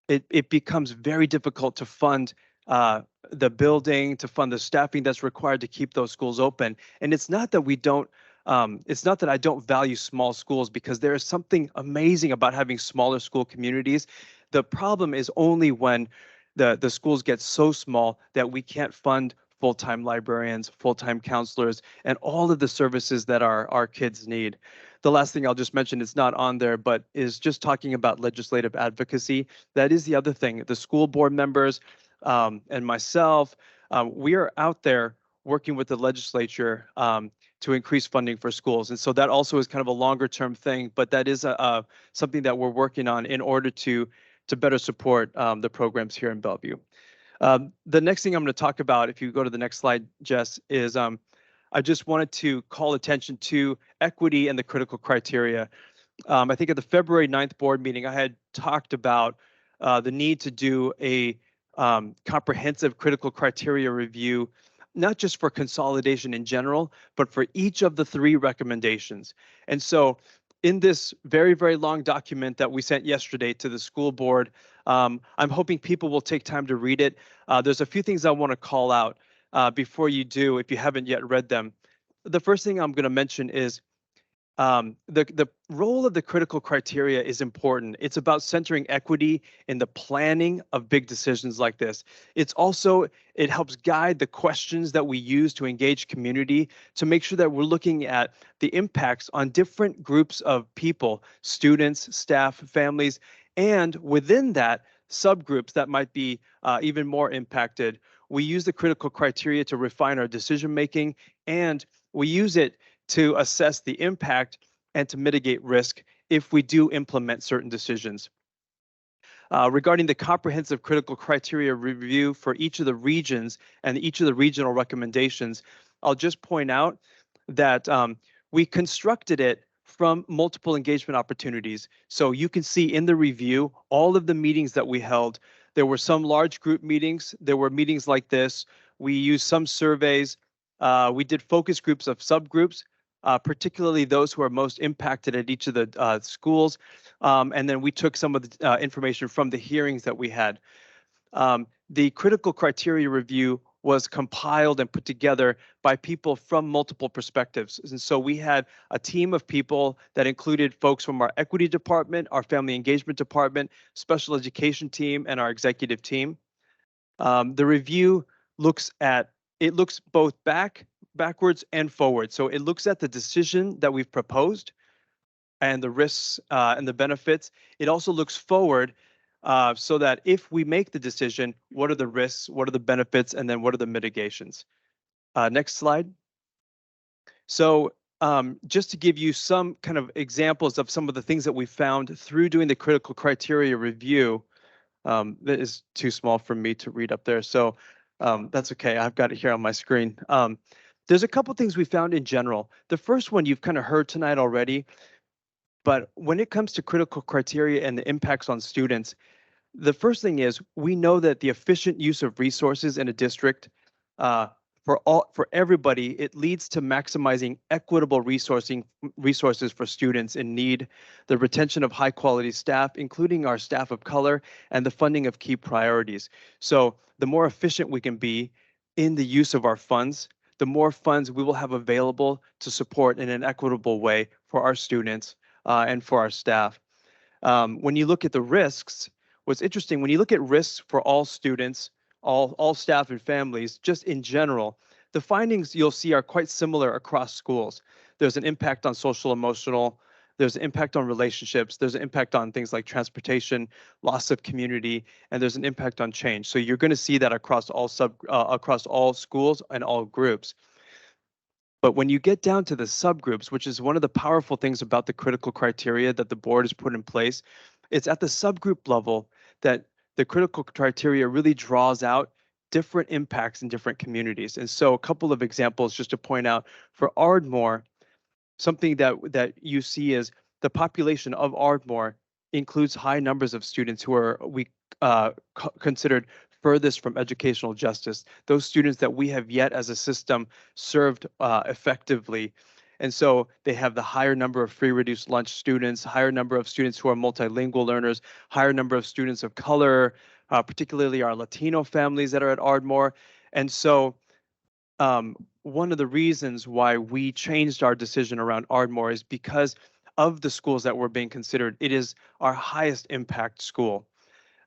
[SPEAKER 10] it becomes very difficult to fund the building, to fund the staffing that's required to keep those schools open. And it's not that I don't value small schools, because there is something amazing about having smaller school communities. The problem is only when the schools get so small that we can't fund full-time librarians, full-time counselors, and all of the services that our kids need. The last thing I'll just mention, it's not on there, but is just talking about legislative advocacy. That is the other thing. The school board members and myself, we are out there working with the legislature to increase funding for schools. And so that also is kind of a longer term thing, but that is something that we're working on in order to better support the programs here in Bellevue. The next thing I'm going to talk about, if you go to the next slide, Jess, is I just wanted to call attention to equity and the critical criteria. I think at the February 9th board meeting, I had talked about the need to do a comprehensive critical criteria review, not just for consolidation in general, but for each of the 3 recommendations. And so in this very, very long document that we sent yesterday to the school board, I'm hoping people will take time to read it. There's a few things I want to call out before you do, if you haven't yet read them. The first thing I'm going to mention is the role of the critical criteria is important. It's about centering equity in the planning of big decisions like this. It helps guide the questions that we use to engage community, to make sure that we're looking at the impacts on different groups of people, students, staff, families, and within that, subgroups that might be even more impacted. We use the critical criteria to refine our decision making, and we use it to assess the impact and to mitigate risk if we do implement certain decisions. Regarding the comprehensive critical criteria review for each of the regions and each of the regional recommendations, I'll just point out that we constructed it from multiple engagement opportunities. So you can see in the review, all of the meetings that we held. There were some large group meetings. There were meetings like this. We used some surveys. We did focus groups of subgroups, particularly those who are most impacted at each of the schools. And then we took some of the information from the hearings that we had. The critical criteria review was compiled and put together by people from multiple perspectives. And so we had a team of people that included folks from our equity department, our family engagement department, special education team, and our executive team. The review looks both backwards and forward. So it looks at the decision that we've proposed and the risks and the benefits. It also looks forward so that if we make the decision, what are the risks, what are the benefits, and then what are the mitigations? Next slide. So just to give you some kind of examples of some of the things that we found through doing the critical criteria review, that is too small for me to read up there. So that's okay. I've got it here on my screen. There's a couple things we found in general. The first one you've kind of heard tonight already, but when it comes to critical criteria and the impacts on students, the first thing is we know that the efficient use of resources in a district for everybody, it leads to maximizing equitable resources for students in need, the retention of high quality staff, including our staff of color, and the funding of key priorities. So the more efficient we can be in the use of our funds, the more funds we will have available to support in an equitable way for our students and for our staff. When you look at the risks, what's interesting, when you look at risks for all students, all staff and families, just in general, the findings you'll see are quite similar across schools. There's an impact on social emotional, there's an impact on relationships, there's an impact on things like transportation, loss of community, and there's an impact on change. So you're going to see that across all schools and all groups. But when you get down to the subgroups, which is one of the powerful things about the critical criteria that the board has put in place, it's at the subgroup level that the critical criteria really draws out different impacts in different communities. And so a couple of examples just to point out for Ardmore, something that you see is the population of Ardmore includes high numbers of students who are considered furthest from educational justice, those students that we have yet as a system served effectively. And so they have the higher number of free reduced lunch students, higher number of students who are multilingual learners, higher number of students of color, particularly our Latino families that are at Ardmore. And so one of the reasons why we changed our decision around Ardmore is because of the schools that were being considered. It is our highest impact school.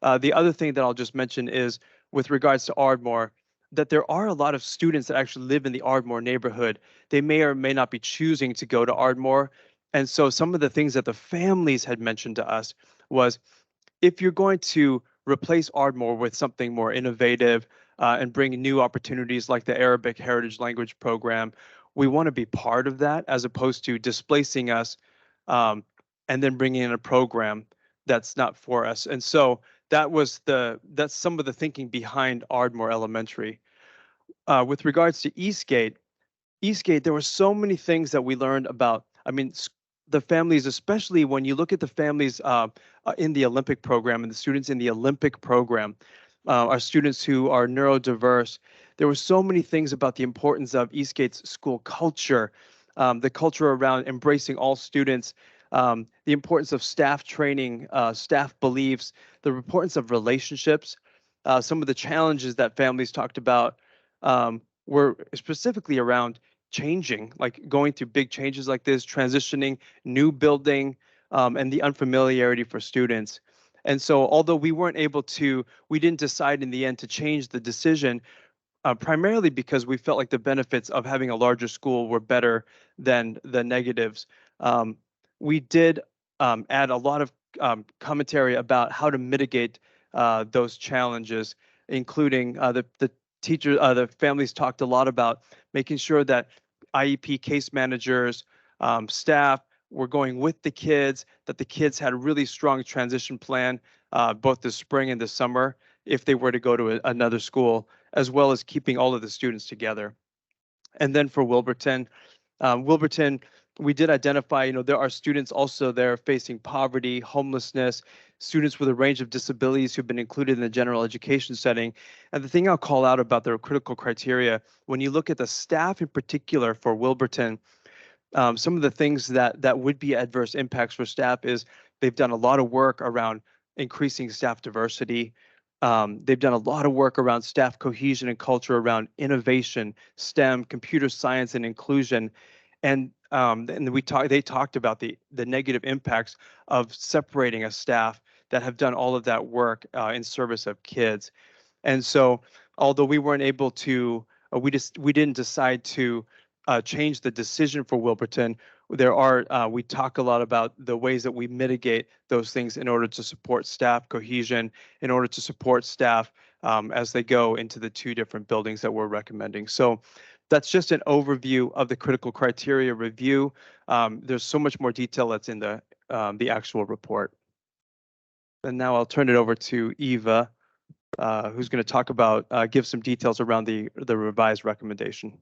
[SPEAKER 10] The other thing that I'll just mention is with regards to Ardmore, that there are a lot of students that actually live in the Ardmore neighborhood. They may or may not be choosing to go to Ardmore. And so some of the things that the families had mentioned to us was, if you're going to replace Ardmore with something more innovative and bring new opportunities like the Arabic Heritage Language Program, we want to be part of that as opposed to displacing us and then bringing in a program that's not for us. And so that's some of the thinking behind Ardmore Elementary. With regards to Eastgate, there were so many things that we learned about. I mean, the families, especially when you look at the families in the Olympic program and the students in the Olympic program, our students who are neurodiverse, there were so many things about the importance of Eastgate's school culture, the culture around embracing all students, the importance of staff training, staff beliefs, the importance of relationships. Some of the challenges that families talked about were specifically around changing, like going through big changes like this, transitioning, new building, and the unfamiliarity for students. And so although we didn't decide in the end to change the decision, primarily because we felt like the benefits of having a larger school were better than the negatives. We did add a lot of commentary about how to mitigate those challenges, including the families talked a lot about making sure that IEP case managers, staff were going with the kids, that the kids had a really strong transition plan, both the spring and the summer, if they were to go to another school, as well as keeping all of the students together. And then for Wilburton, we did identify, there are students also there facing poverty, homelessness, students with a range of disabilities who've been included in the general education setting. And the thing I'll call out about their critical criteria, when you look at the staff in particular for Wilburton, some of the things that would be adverse impacts for staff is they've done a lot of work around increasing staff diversity. They've done a lot of work around staff cohesion and culture around innovation, STEM, computer science, and inclusion. And they talked about the negative impacts of separating a staff that have done all of that work in service of kids. And so, although we weren't able to, we didn't decide to change the decision for Wilburton, there are, we talk a lot about the ways that we mitigate those things in order to support staff cohesion, in order to support staff as they go into the two different buildings that we're recommending. So that's just an overview of the critical criteria review. There's so much more detail that's in the actual report. And now I'll turn it over to Eva, who's going to talk about, give some details around the revised recommendation.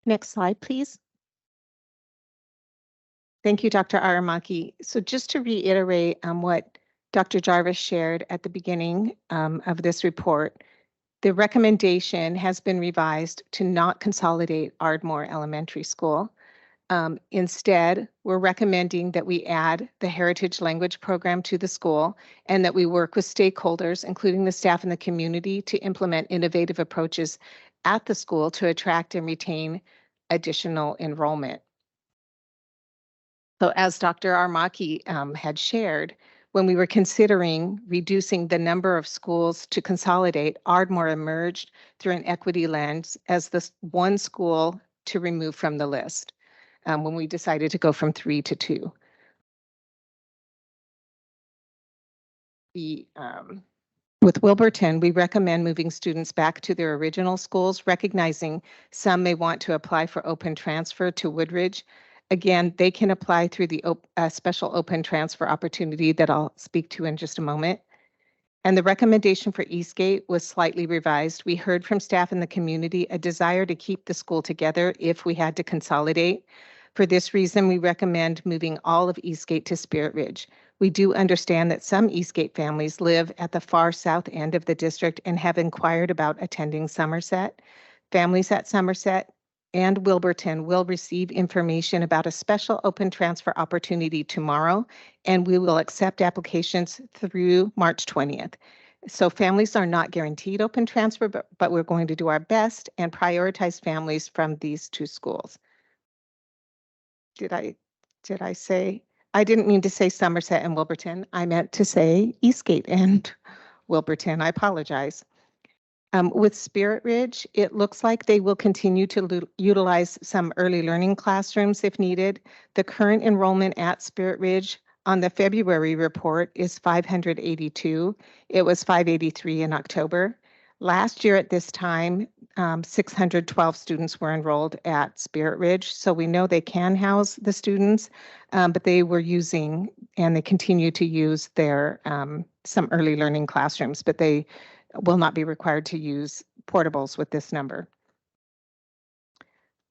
[SPEAKER 11] Next slide, please. Thank you, Dr. Aramaki. So just to reiterate what Dr. Jarvis shared at the beginning of this report, the recommendation has been revised to not consolidate Ardmore Elementary School. Instead, we're recommending that we add the Heritage Language Program to the school and that we work with stakeholders, including the staff and the community, to implement innovative approaches at the school to attract and retain additional enrollment. So as Dr. Armaki had shared, when we were considering reducing the number of schools to consolidate, Ardmore emerged through an equity lens as the one school to remove from the list when we decided to go from 3 to 2. With Wilburton, we recommend moving students back to their original schools, recognizing some may want to apply for open transfer to Woodridge. Again, they can apply through the special open transfer opportunity that I'll speak to in just a moment. And the recommendation for Eastgate was slightly revised. We heard from staff in the community a desire to keep the school together if we had to consolidate. For this reason, we recommend moving all of Eastgate to Spirit Ridge. We do understand that some Eastgate families live at the far south end of the district and have inquired about attending Somerset. Families at Somerset and Wilburton will receive information about a special open transfer opportunity tomorrow, and we will accept applications through March 20th. So families are not guaranteed open transfer, but we're going to do our best and prioritize families from these two schools. Did I say? I didn't mean to say Somerset and Wilburton. I meant to say Eastgate and Wilburton. I apologize. With Spirit Ridge, it looks like they will continue to utilize some early learning classrooms if needed. The current enrollment at Spirit Ridge on the February report is 582. It was 583 in October. Last year at this time, 612 students were enrolled at Spirit Ridge. So we know they can house the students, but they were using and they continue to use their some early learning classrooms, but they will not be required to use portables with this number.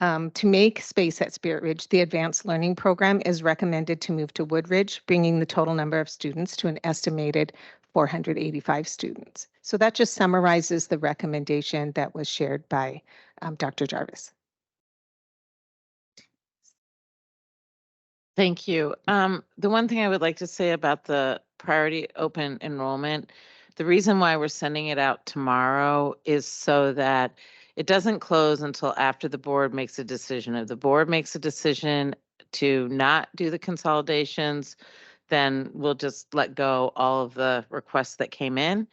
[SPEAKER 11] To make space at Spirit Ridge, the Advanced Learning Program is recommended to move to Woodridge, bringing the total number of students to an estimated 485 students. So that just summarizes the recommendation that was shared by Dr. Jarvis.
[SPEAKER 9] Thank you. The one thing I would like to say about the priority open enrollment, the reason why we're sending it out tomorrow is so that it doesn't close until after the board makes a decision. If the board makes a decision to not do the consolidations, then we'll just let go all of the requests that came in.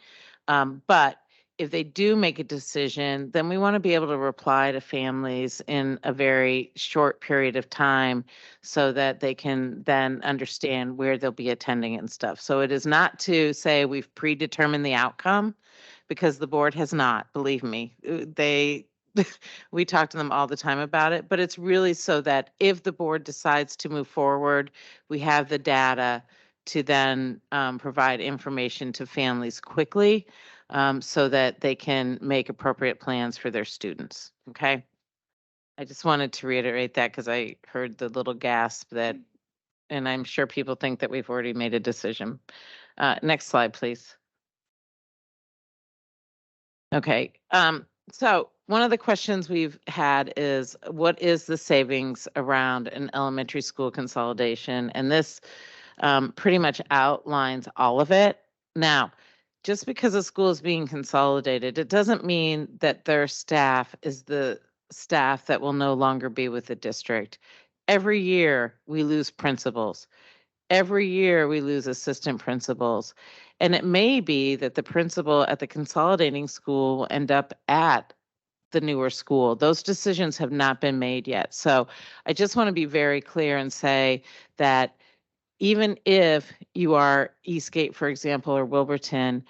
[SPEAKER 9] But if they do make a decision, then we want to be able to reply to families in a very short period of time so that they can then understand where they'll be attending and stuff. So it is not to say we've predetermined the outcome, because the board has not, believe me. We talk to them all the time about it, but it's really so that if the board decides to move forward, we have the data to then provide information to families quickly so that they can make appropriate plans for their students, okay? I just wanted to reiterate that because I heard the little gasp that, and I'm sure people think that we've already made a decision. Next slide, please. Okay, so one of the questions we've had is, what is the savings around an elementary school consolidation? And this pretty much outlines all of it. Now, just because a school is being consolidated, it doesn't mean that their staff is the staff that will no longer be with the district. Every year we lose principals. Every year we lose assistant principals. And it may be that the principal at the consolidating school will end up at the newer school. Those decisions have not been made yet. So I just want to be very clear and say that even if you are Eastgate, for example, or Wilburton,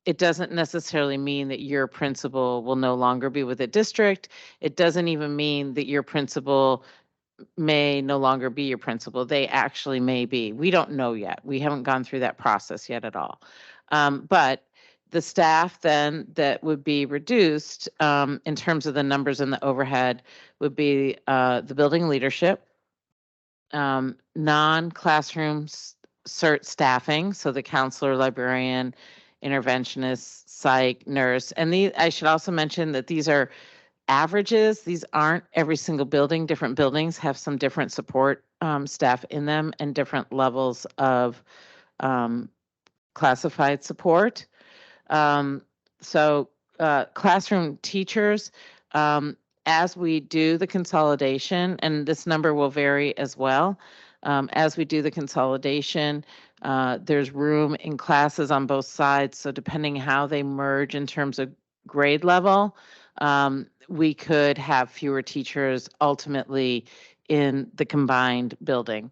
[SPEAKER 9] it doesn't necessarily mean that your principal will no longer be with the district. It doesn't even mean that your principal may no longer be your principal. They actually may be. We don't know yet. We haven't gone through that process yet at all. But the staff then that would be reduced in terms of the numbers and the overhead would be the building leadership, non-classroom CERT staffing, so the counselor, librarian, interventionist, psych, nurse. And I should also mention that these are averages. These aren't every single building. Different buildings have some different support staff in them and different levels of classified support. So classroom teachers, as we do the consolidation, and this number will vary as well, as we do the consolidation, there's room in classes on both sides. So depending how they merge in terms of grade level, we could have fewer teachers ultimately in the combined building.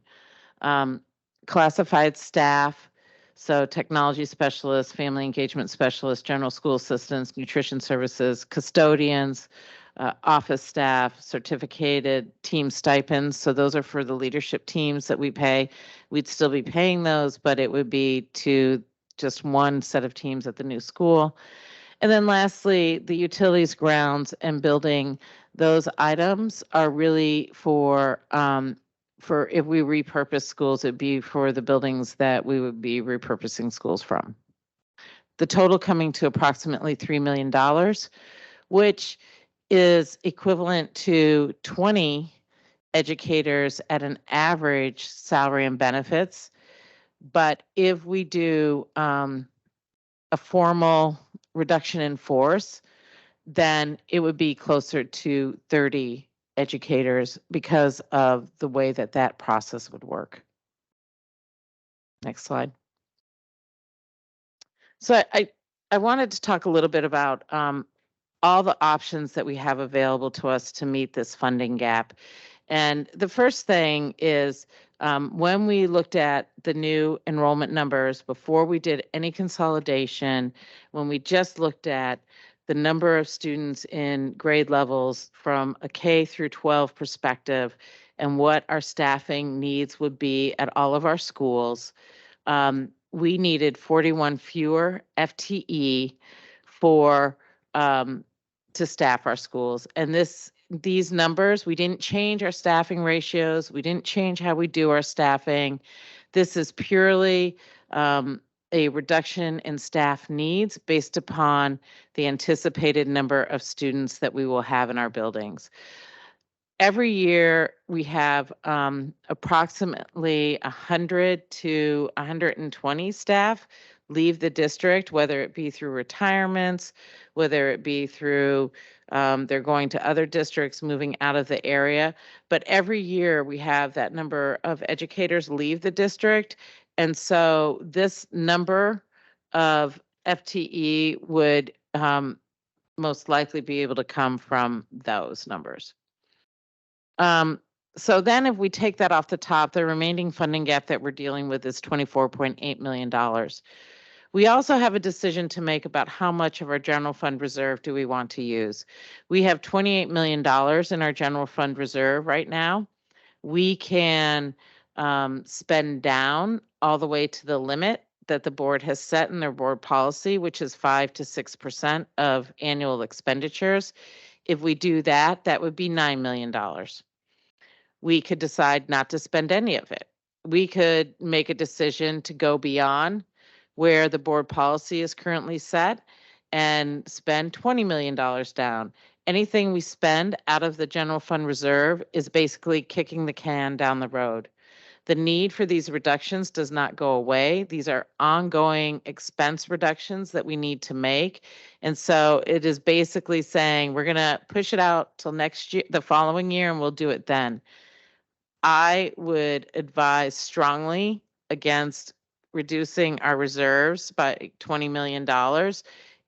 [SPEAKER 9] Classified staff, so technology specialists, family engagement specialists, general school assistants, nutrition services, custodians, office staff, certificated team stipends. So those are for the leadership teams that we pay. We'd still be paying those, but it would be to just one set of teams at the new school. And then lastly, the utilities, grounds, and building, those items are really for if we repurpose schools, it'd be for the buildings that we would be repurposing schools from. The total coming to approximately $3 million, which is equivalent to 20 educators at an average salary and benefits. But if we do a formal reduction in force, then it would be closer to 30 educators because of the way that that process would work. Next slide. So I wanted to talk a little bit about all the options that we have available to us to meet this funding gap. And the first thing is when we looked at the new enrollment numbers before we did any consolidation, when we just looked at the number of students in grade levels from a K through 12 perspective and what our staffing needs would be at all of our schools, we needed 41 fewer FTE for to staff our schools. And these numbers, we didn't change our staffing ratios. We didn't change how we do our staffing. This is purely a reduction in staff needs based upon the anticipated number of students that we will have in our buildings. Every year we have approximately 100 to 120 staff leave the district, whether it be through retirements, whether it be through they're going to other districts, moving out of the area. But every year we have that number of educators leave the district. And so this number of FTE would most likely be able to come from those numbers. So then if we take that off the top, the remaining funding gap that we're dealing with is $24.8 million. We also have a decision to make about how much of our general fund reserve do we want to use. We have $28 million in our general fund reserve right now. We can spend down all the way to the limit that the board has set in their board policy, which is 5 to 6% of annual expenditures. If we do that, that would be $9 million. We could decide not to spend any of it. We could make a decision to go beyond where the board policy is currently set and spend $20 million down. Anything we spend out of the general fund reserve is basically kicking the can down the road. The need for these reductions does not go away. These are ongoing expense reductions that we need to make. And so it is basically saying we're going to push it out till next year, the following year, and we'll do it then. I would advise strongly against reducing our reserves by $20 million.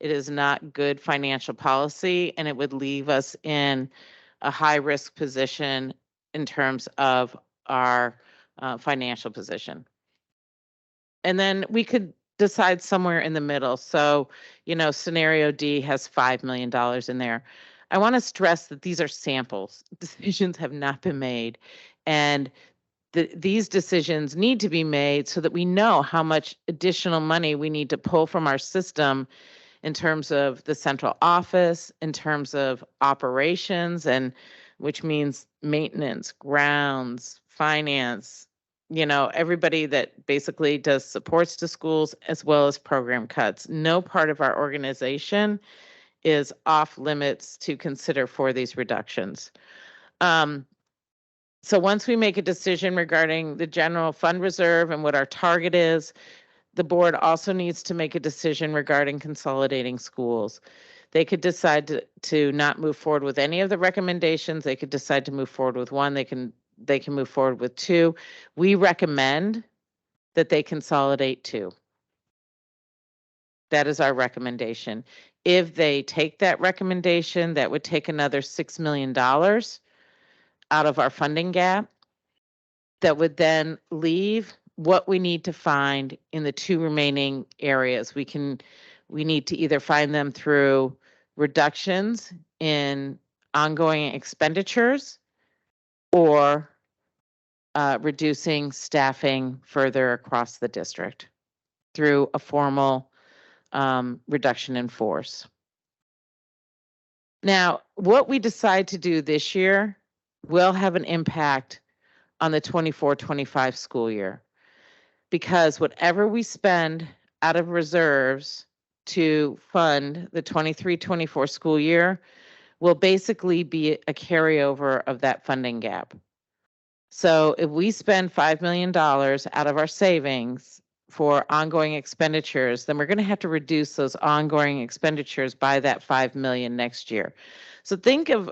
[SPEAKER 9] It is not good financial policy, and it would leave us in a high-risk position in terms of our financial position. And then we could decide somewhere in the middle. So, scenario D has $5 million in there. I want to stress that these are samples. Decisions have not been made. And these decisions need to be made so that we know how much additional money we need to pull from our system in terms of the central office, in terms of operations, and which means maintenance, grounds, finance, everybody that basically does supports to schools as well as program cuts. No part of our organization is off limits to consider for these reductions. So once we make a decision regarding the general fund reserve and what our target is, the board also needs to make a decision regarding consolidating schools. They could decide to not move forward with any of the recommendations. They could decide to move forward with one. They can move forward with two. We recommend that they consolidate two. That is our recommendation. If they take that recommendation, that would take another $6 million out of our funding gap. That would then leave what we need to find in the two remaining areas. We need to either find them through reductions in ongoing expenditures or reducing staffing further across the district through a formal reduction in force. Now, what we decide to do this year will have an impact on the 24-25 school year, because whatever we spend out of reserves to fund the 23-24 school year will basically be a carryover of that funding gap. So if we spend $5 million out of our savings for ongoing expenditures, then we're going to have to reduce those ongoing expenditures by that $5 million next year. So think of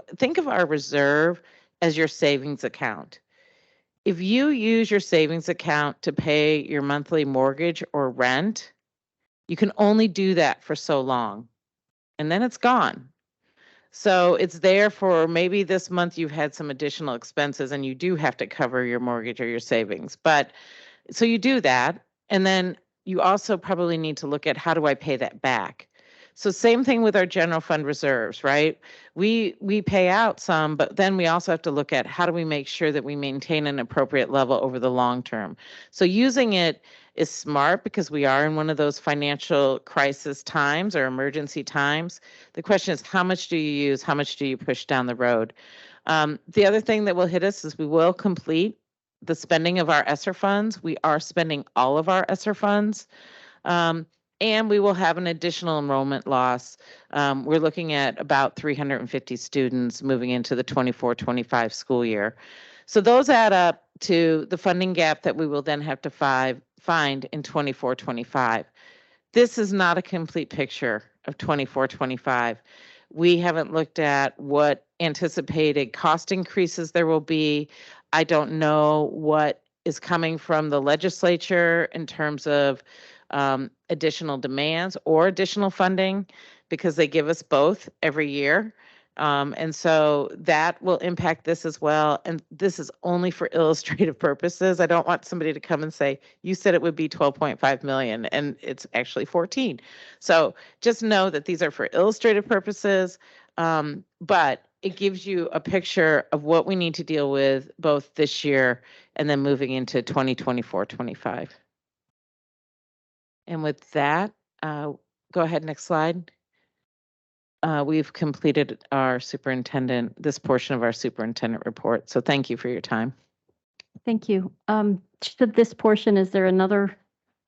[SPEAKER 9] our reserve as your savings account. If you use your savings account to pay your monthly mortgage or rent, you can only do that for so long, and then it's gone. So it's there for maybe this month you've had some additional expenses and you do have to cover your mortgage or your savings. But so you do that, and then you also probably need to look at, how do I pay that back? So same thing with our general fund reserves, right? We pay out some, but then we also have to look at, how do we make sure that we maintain an appropriate level over the long term? So using it is smart because we are in one of those financial crisis times or emergency times. The question is, how much do you use? How much do you push down the road? The other thing that will hit us is we will complete the spending of our ESSER funds. We are spending all of our ESSER funds. And we will have an additional enrollment loss. We're looking at about 350 students moving into the 24-25 school year. So those add up to the funding gap that we will then have to find in 24-25. This is not a complete picture of 24-25. We haven't looked at what anticipated cost increases there will be. I don't know what is coming from the legislature in terms of additional demands or additional funding, because they give us both every year. And so that will impact this as well. And this is only for illustrative purposes. I don't want somebody to come and say, you said it would be 12.5 million and it's actually 14. So just know that these are for illustrative purposes, but it gives you a picture of what we need to deal with both this year and then moving into 2024-25. And with that, go ahead, next slide. We've completed our this portion of our superintendent report. So thank you for your time.
[SPEAKER 1] Thank you. To this portion, is there another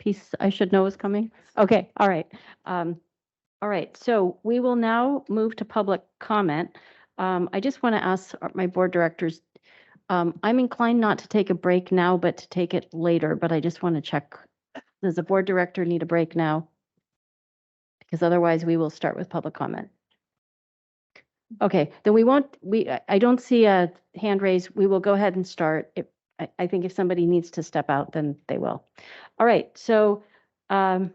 [SPEAKER 1] piece I should know is coming? Okay, all right. All right, so we will now move to public comment. I just want to ask my board directors, I'm inclined not to take a break now, but to take it later, but I just want to check. Does the board director need a break now? Because otherwise we will start with public comment. Okay, then I don't see a hand raised. We will go ahead and start. I think if somebody needs to step out, then they will. All right, so I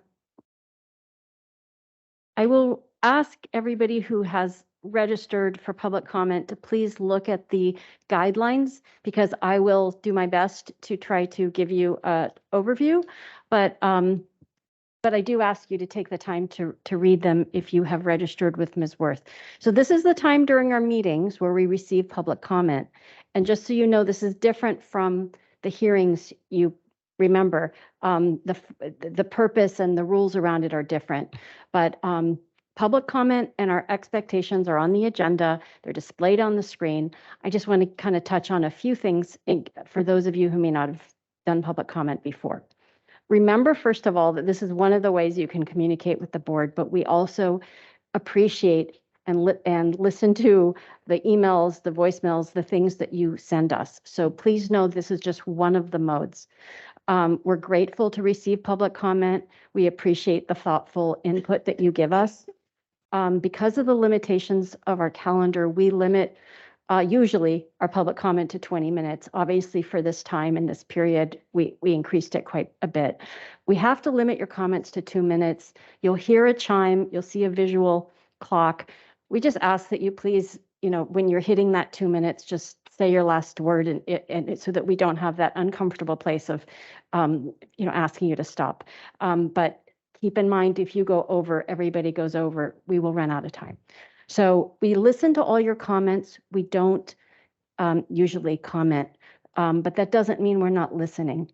[SPEAKER 1] I will ask everybody who has registered for public comment to please look at the guidelines, because I will do my best to try to give you an overview. But I do ask you to take the time to read them if you have registered with Ms. Worth. So this is the time during our meetings where we receive public comment. And just so you know, this is different from the hearings. You remember, the purpose and the rules around it are different. But public comment and our expectations are on the agenda. They're displayed on the screen. I just want to kind of touch on a few things for those of you who may not have done public comment before. Remember, first of all, that this is one of the ways you can communicate with the board, but we also appreciate and listen to the emails, the voicemails, the things that you send us. So please know this is just one of the modes. We're grateful to receive public comment. We appreciate the thoughtful input that you give us. Because of the limitations of our calendar, we limit usually our public comment to 20 minutes. Obviously, for this time and this period, we increased it quite a bit. We have to limit your comments to 2 minutes. You'll hear a chime, you'll see a visual clock. We just ask that you please, when you're hitting that 2 minutes, just say your last word, and so that we don't have that uncomfortable place of, asking you to stop. But keep in mind, if you go over, everybody goes over, we will run out of time. So we listen to all your comments. We don't usually comment, but that doesn't mean we're not listening.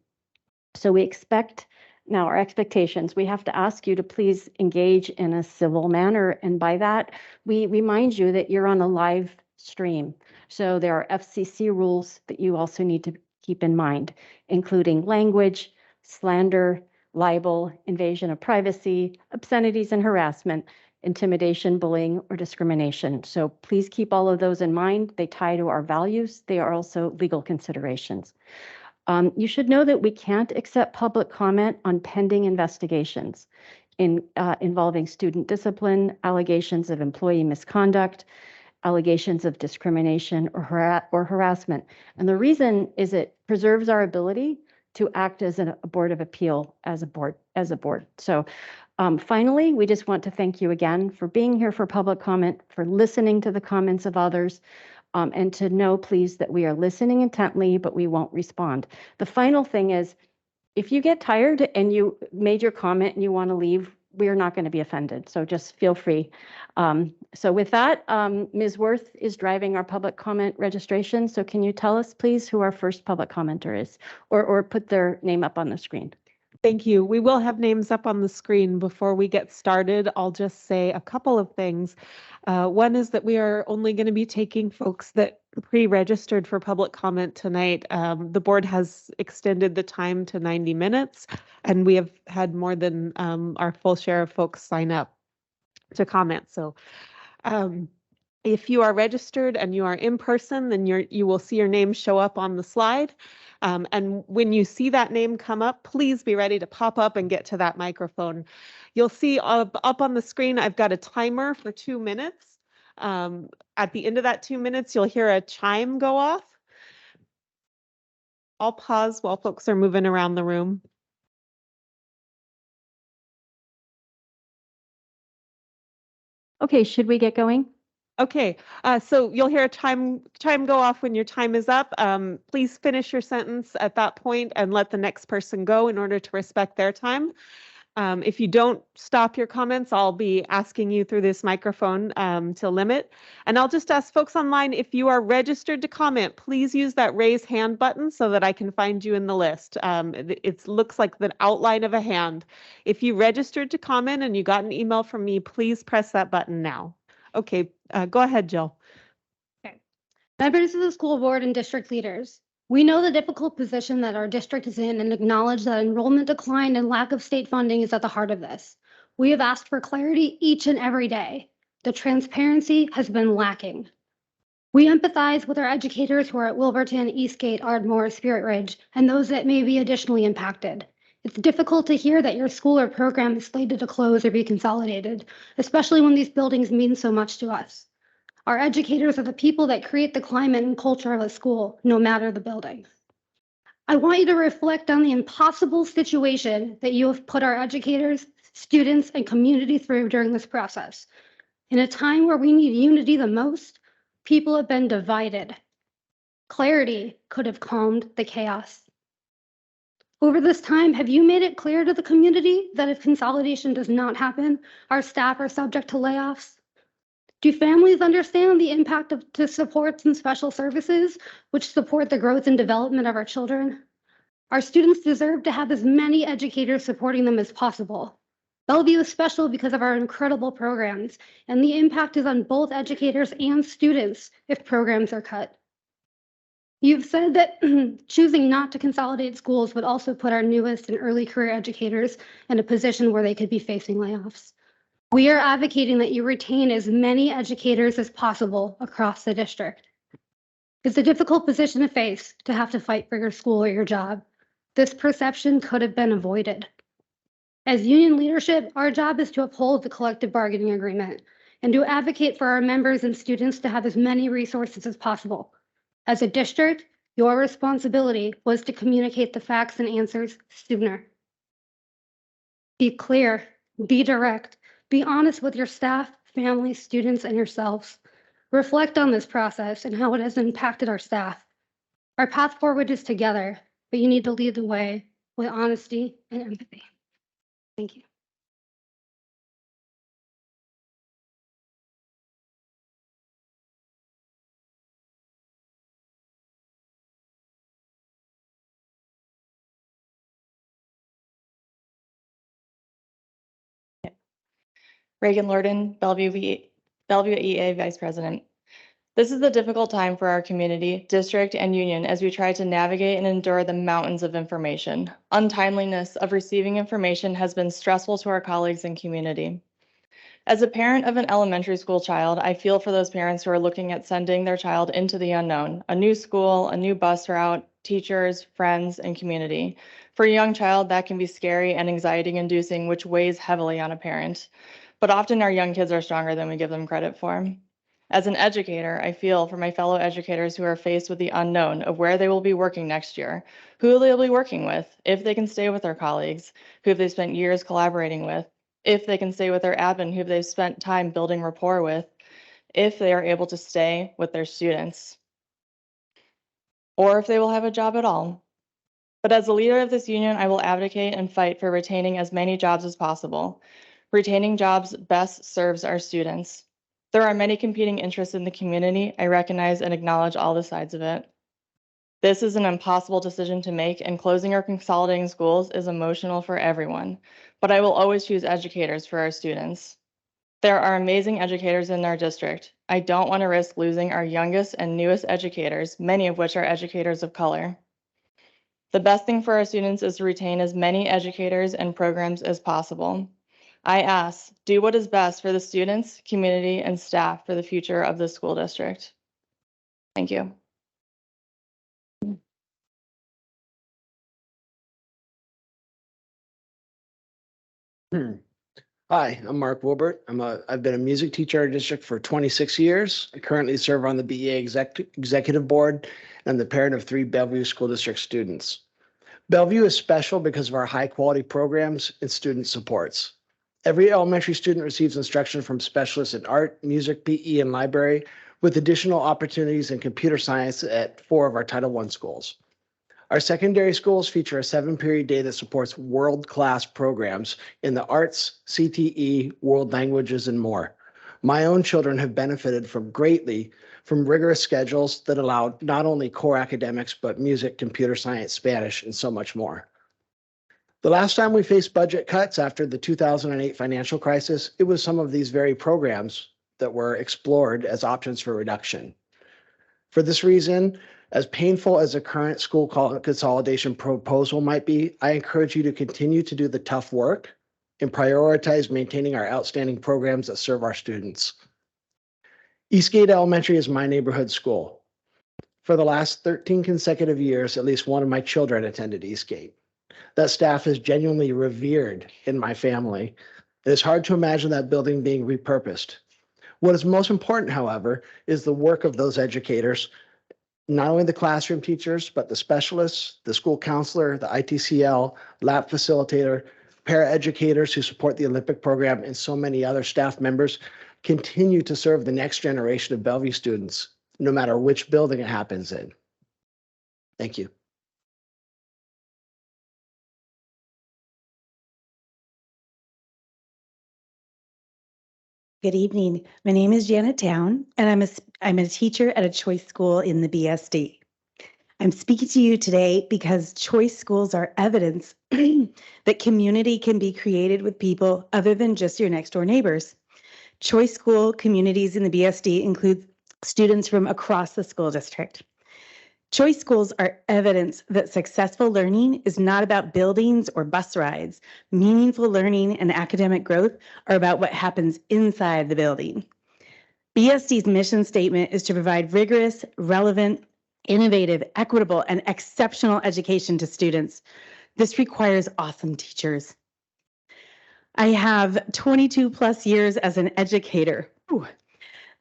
[SPEAKER 1] So we expect, now our expectations, we have to ask you to please engage in a civil manner. And by that, we remind you that you're on a live stream. So there are FCC rules that you also need to keep in mind, including language, slander, libel, invasion of privacy, obscenities and harassment, intimidation, bullying, or discrimination. So please keep all of those in mind. They tie to our values. They are also legal considerations. You should know that we can't accept public comment on pending investigations involving student discipline, allegations of employee misconduct, allegations of discrimination or harassment. And the reason is it preserves our ability to act as a board of appeal as a board. So finally, we just want to thank you again for being here for public comment, for listening to the comments of others, and to know, please, that we are listening intently, but we won't respond. The final thing is, if you get tired and you made your comment and you want to leave, we are not going to be offended. So just feel free. So with that, Ms. Worth is driving our public comment registration. So can you tell us, please, who our first public commenter is, or put their name up on the screen?
[SPEAKER 12] Thank you. We will have names up on the screen. Before we get started, I'll just say a couple of things. One is that we are only going to be taking folks that pre-registered for public comment tonight. The board has extended the time to 90 minutes, and we have had more than our full share of folks sign up to comment. So if you are registered and you are in person, then you will see your name show up on the slide. And when you see that name come up, please be ready to pop up and get to that microphone. You'll see up on the screen, I've got a timer for 2 minutes. At the end of that 2 minutes, you'll hear a chime go off. I'll pause while folks are moving around the room.
[SPEAKER 1] Okay, should we get going?
[SPEAKER 12] Okay, so you'll hear a chime go off when your time is up. Please finish your sentence at that point and let the next person go in order to respect their time. If you don't stop your comments, I'll be asking you through this microphone to limit. And I'll just ask folks online, if you are registered to comment, please use that raise hand button so that I can find you in the list. It looks like the outline of a hand. If you registered to comment and you got an email from me, please press that button now. Okay, go ahead, Jill.
[SPEAKER 13] Okay. Members of the school board and district leaders, we know the difficult position that our district is in and acknowledge that enrollment decline and lack of state funding is at the heart of this. We have asked for clarity each and every day. The transparency has been lacking. We empathize with our educators who are at Wilburton, Eastgate, Ardmore, Spirit Ridge, and those that may be additionally impacted. It's difficult to hear that your school or program is slated to close or be consolidated, especially when these buildings mean so much to us. Our educators are the people that create the climate and culture of a school, no matter the building. I want you to reflect on the impossible situation that you have put our educators, students, and community through during this process. In a time where we need unity the most, people have been divided. Clarity could have calmed the chaos. Over this time, have you made it clear to the community that if consolidation does not happen, our staff are subject to layoffs? Do families understand the impact of the supports and special services which support the growth and development of our children? Our students deserve to have as many educators supporting them as possible. Bellevue is special because of our incredible programs, and the impact is on both educators and students if programs are cut. You've said that choosing not to consolidate schools would also put our newest and early career educators in a position where they could be facing layoffs. We are advocating that you retain as many educators as possible across the district. It's a difficult position to face, to have to fight for your school or your job. This perception could have been avoided. As union leadership, our job is to uphold the collective bargaining agreement and to advocate for our members and students to have as many resources as possible. As a district, your responsibility was to communicate the facts and answers sooner. Be clear, be direct, be honest with your staff, families, students, and yourselves. Reflect on this process and how it has impacted our staff. Our path forward is together, but you need to lead the way with honesty and empathy. Thank you.
[SPEAKER 14] Reagan Lorden, Bellevue EA Vice President. This is a difficult time for our community, district, and union as we try to navigate and endure the mountains of information. Untimeliness of receiving information has been stressful to our colleagues and community. As a parent of an elementary school child, I feel for those parents who are looking at sending their child into the unknown, a new school, a new bus route, teachers, friends, and community. For a young child, that can be scary and anxiety-inducing, which weighs heavily on a parent. But often our young kids are stronger than we give them credit for. As an educator, I feel for my fellow educators who are faced with the unknown of where they will be working next year, who they'll be working with, if they can stay with their colleagues, who they've spent years collaborating with, if they can stay with their admin, who they've spent time building rapport with, if they are able to stay with their students, or if they will have a job at all. But as a leader of this union, I will advocate and fight for retaining as many jobs as possible. Retaining jobs best serves our students. There are many competing interests in the community. I recognize and acknowledge all the sides of it. This is an impossible decision to make, and closing or consolidating schools is emotional for everyone, but I will always choose educators for our students. There are amazing educators in our district. I don't want to risk losing our youngest and newest educators, many of which are educators of color. The best thing for our students is to retain as many educators and programs as possible. I ask, do what is best for the students, community, and staff for the future of the school district. Thank you.
[SPEAKER 15] Hi, I'm Mark Wilbert. I've been a music teacher at our district for 26 years. I currently serve on the BEA executive board, and I'm the parent of 3 Bellevue School District students. Bellevue is special because of our high quality programs and student supports. Every elementary student receives instruction from specialists in art, music, PE, and library, with additional opportunities in computer science at 4 of our Title I schools. Our secondary schools feature a 7-period day that supports world-class programs in the arts, CTE, world languages, and more. My own children have benefited greatly from rigorous schedules that allow not only core academics, but music, computer science, Spanish, and so much more. The last time we faced budget cuts after the 2008 financial crisis, it was some of these very programs that were explored as options for reduction. For this reason, as painful as the current school consolidation proposal might be, I encourage you to continue to do the tough work and prioritize maintaining our outstanding programs that serve our students. Eastgate Elementary is my neighborhood school. For the last 13 consecutive years, at least one of my children attended Eastgate. That staff is genuinely revered in my family. It is hard to imagine that building being repurposed. What is most important, however, is the work of those educators, not only the classroom teachers, but the specialists, the school counselor, the ITCL, lab facilitator, paraeducators who support the Olympic program, and so many other staff members continue to serve the next generation of Bellevue students, no matter which building it happens in. Thank you.
[SPEAKER 16] Good evening. My name is Janet Town, and I'm a teacher at a choice school in the BSD. I'm speaking to you today because choice schools are evidence that community can be created with people other than just your next door neighbors. Choice school communities in the BSD include students from across the school district. Choice schools are evidence that successful learning is not about buildings or bus rides. Meaningful learning and academic growth are about what happens inside the building. BSD's mission statement is to provide rigorous, relevant, innovative, equitable, and exceptional education to students. This requires awesome teachers. I have 22 plus years as an educator. Ooh.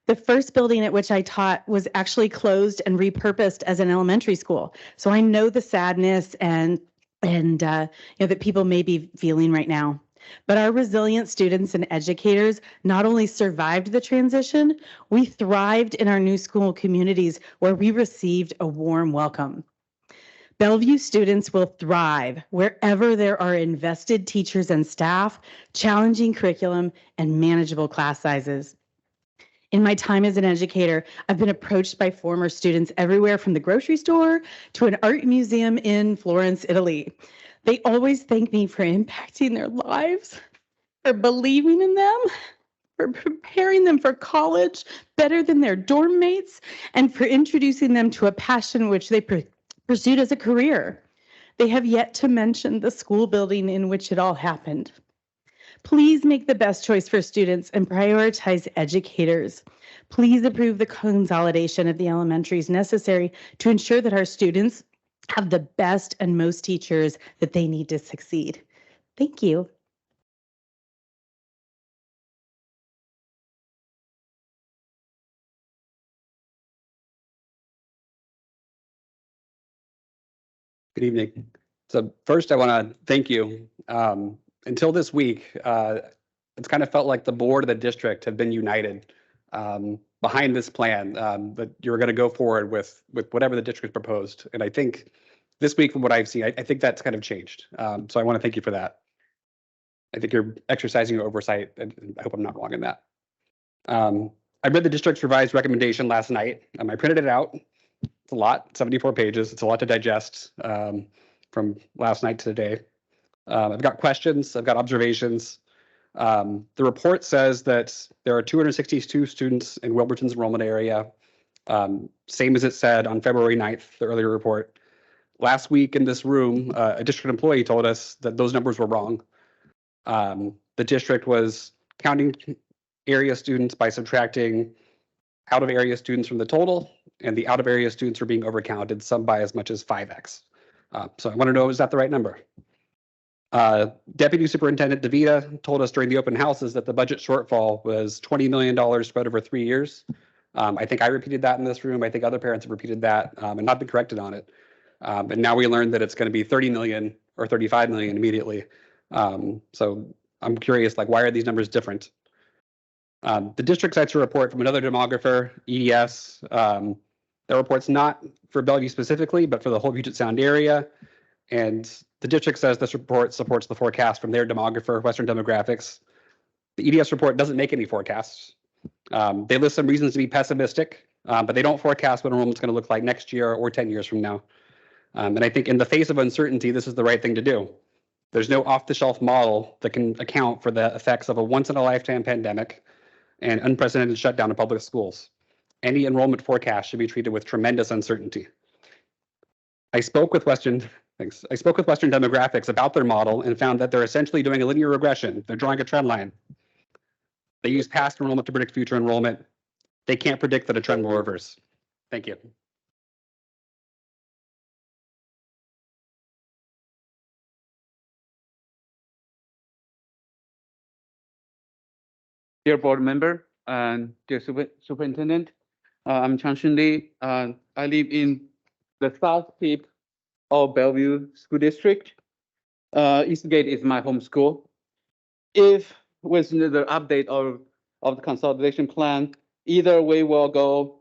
[SPEAKER 16] The first building at which I taught was actually closed and repurposed as an elementary school. So I know the sadness and that people may be feeling right now. But our resilient students and educators not only survived the transition, we thrived in our new school communities where we received a warm welcome. Bellevue students will thrive wherever there are invested teachers and staff, challenging curriculum, and manageable class sizes. In my time as an educator, I've been approached by former students everywhere from the grocery store to an art museum in Florence, Italy. They always thank me for impacting their lives, for believing in them, for preparing them for college better than their dorm mates, and for introducing them to a passion which they pursued as a career. They have yet to mention the school building in which it all happened. Please make the best choice for students and prioritize educators. Please approve the consolidation of the elementaries necessary to ensure that our students have the best and most teachers that they need to succeed. Thank you.
[SPEAKER 17] Good evening. So first, I want to thank you. Until this week, it's kind of felt like the board of the district have been united behind this plan that you're going to go forward with whatever the district proposed. And I think this week, from what I've seen, I think that's kind of changed. So I want to thank you for that. I think you're exercising your oversight, and I hope I'm not wrong in that. I read the district's revised recommendation last night. I printed it out. It's a lot, 74 pages. It's a lot to digest from last night to today. I've got questions. I've got observations. The report says that there are 262 students in Wilburton's enrollment area, same as it said on February 9th, the earlier report. Last week in this room, a district employee told us that those numbers were wrong. The district was counting area students by subtracting out of area students from the total, and the out of area students are being overcounted, some by as much as 5x. So I want to know, is that the right number? Deputy Superintendent DeVita told us during the open houses that the budget shortfall was $20 million spread over 3 years. I think I repeated that in this room. I think other parents have repeated that and not been corrected on it. And now we learned that it's going to be 30 million or 35 million immediately. So I'm curious, like, why are these numbers different? The district cites a report from another demographer, EDS. The report's not for Bellevue specifically, but for the whole Puget Sound area. And the district says this report supports the forecast from their demographer, Western Demographics. The EDS report doesn't make any forecasts. They list some reasons to be pessimistic, but they don't forecast what enrollment's going to look like next year or 10 years from now. And I think in the face of uncertainty, this is the right thing to do. There's no off-the-shelf model that can account for the effects of a once-in-a-lifetime pandemic and unprecedented shutdown of public schools. Any enrollment forecast should be treated with tremendous uncertainty. I spoke with Western Demographics about their model and found that they're essentially doing a linear regression. They're drawing a trend line. They use past enrollment to predict future enrollment. They can't predict that a trend will reverse. Thank you.
[SPEAKER 18] Dear board member and dear superintendent, I'm Chanshin Lee. I live in the south tip of Bellevue School District. Eastgate is my home school. If with the update of the consolidation plan, either we will go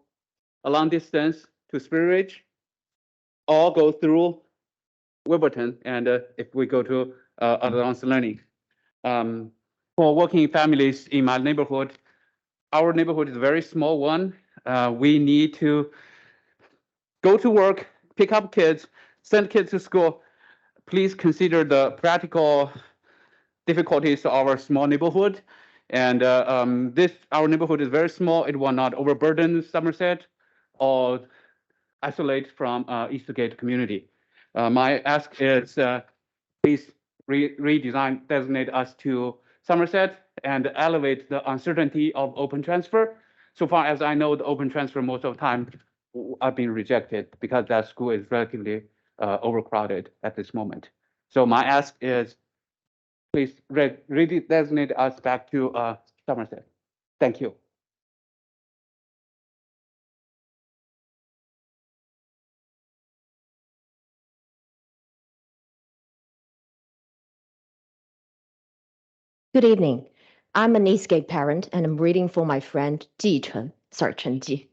[SPEAKER 18] a long distance to Spirit Ridge or go through Wilburton, and if we go to advanced learning. For working families in my neighborhood, our neighborhood is a very small one. We need to go to work, pick up kids, send kids to school. Please consider the practical difficulties of our small neighborhood. And our neighborhood is very small. It will not overburden Somerset or isolate from Eastgate community. My ask is please redesign, designate us to Somerset and elevate the uncertainty of open transfer. So far as I know, the open transfer most of the time are being rejected because that school is relatively overcrowded at this moment. So my ask is please redesignate us back to Somerset. Thank you.
[SPEAKER 19] Good evening. I'm an Eastgate parent and I'm reading for my friend Ji Chen, sorry, Chen Ji.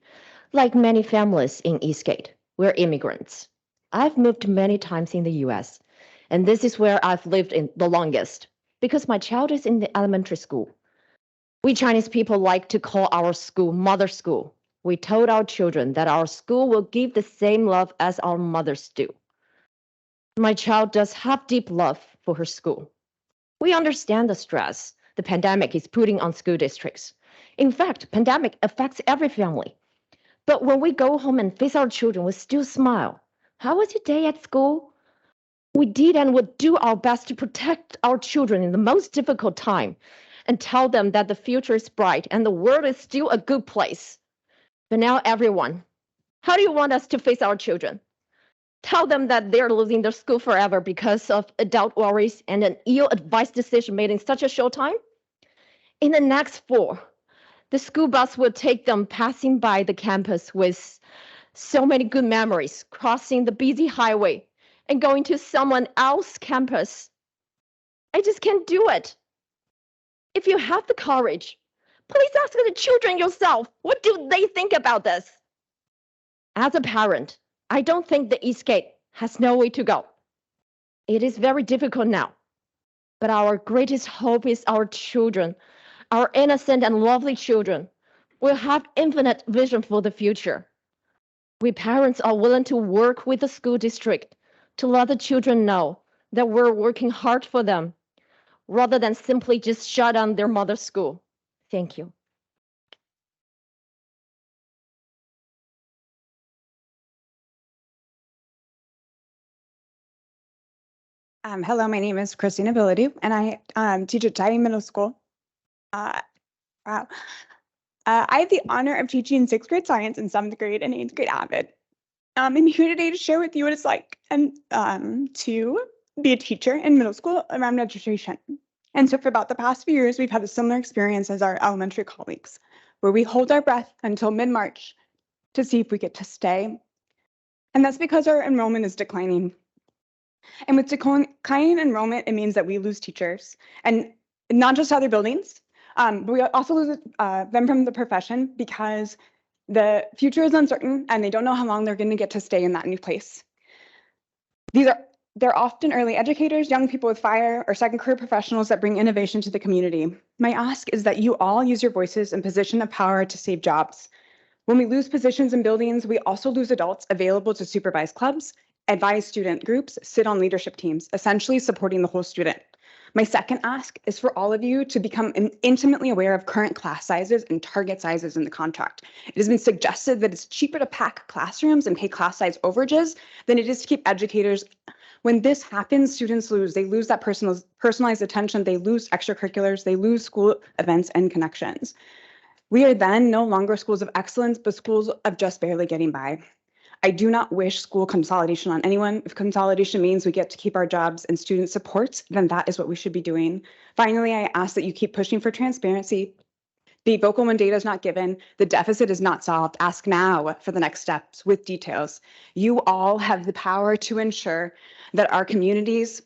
[SPEAKER 19] Like many families in Eastgate, we're immigrants. I've moved many times in the US, and this is where I've lived in the longest because my child is in the elementary school. We Chinese people like to call our school mother school. We told our children that our school will give the same love as our mothers do. My child does have deep love for her school. We understand the stress the pandemic is putting on school districts. In fact, pandemic affects every family. But when we go home and face our children, we still smile. How was your day at school? We did and would do our best to protect our children in the most difficult time and tell them that the future is bright and the world is still a good place. But now everyone, how do you want us to face our children? Tell them that they're losing their school forever because of adult worries and an ill-advised decision made in such a short time? In the next fall, the school bus will take them passing by the campus with so many good memories, crossing the busy highway and going to someone else's campus. I just can't do it. If you have the courage, please ask the children yourself, what do they think about this? As a parent, I don't think the Eastgate has no way to go. It is very difficult now, but our greatest hope is our children, our innocent and lovely children, will have infinite vision for the future. We parents are willing to work with the school district to let the children know that we're working hard for them, rather than simply just shut down their mother's school. Thank you.
[SPEAKER 20] Hello, my name is Christina Bellevue, and I teach at Tidy Middle School. Wow. I have the honor of teaching 6th grade science and 7th grade and 8th grade Avid. I'm here today to share with you what it's like to be a teacher in middle school around education. And so for about the past few years, we've had a similar experience as our elementary colleagues, where we hold our breath until mid-March to see if we get to stay. And that's because our enrollment is declining. And with declining enrollment, it means that we lose teachers, and not just other buildings, but we also lose them from the profession because the future is uncertain and they don't know how long they're going to get to stay in that new place. They're often early educators, young people with fire or second career professionals that bring innovation to the community. My ask is that you all use your voices in position of power to save jobs. When we lose positions in buildings, we also lose adults available to supervise clubs, advise student groups, sit on leadership teams, essentially supporting the whole student. My second ask is for all of you to become intimately aware of current class sizes and target sizes in the contract. It has been suggested that it's cheaper to pack classrooms and pay class size overages than it is to keep educators. When this happens, students lose. They lose that personalized attention. They lose extracurriculars. They lose school events and connections. We are then no longer schools of excellence, but schools of just barely getting by. I do not wish school consolidation on anyone. If consolidation means we get to keep our jobs and student support, then that is what we should be doing. Finally, I ask that you keep pushing for transparency. Be vocal when data is not given. The deficit is not solved. Ask now for the next steps with details. You all have the power to ensure that our communities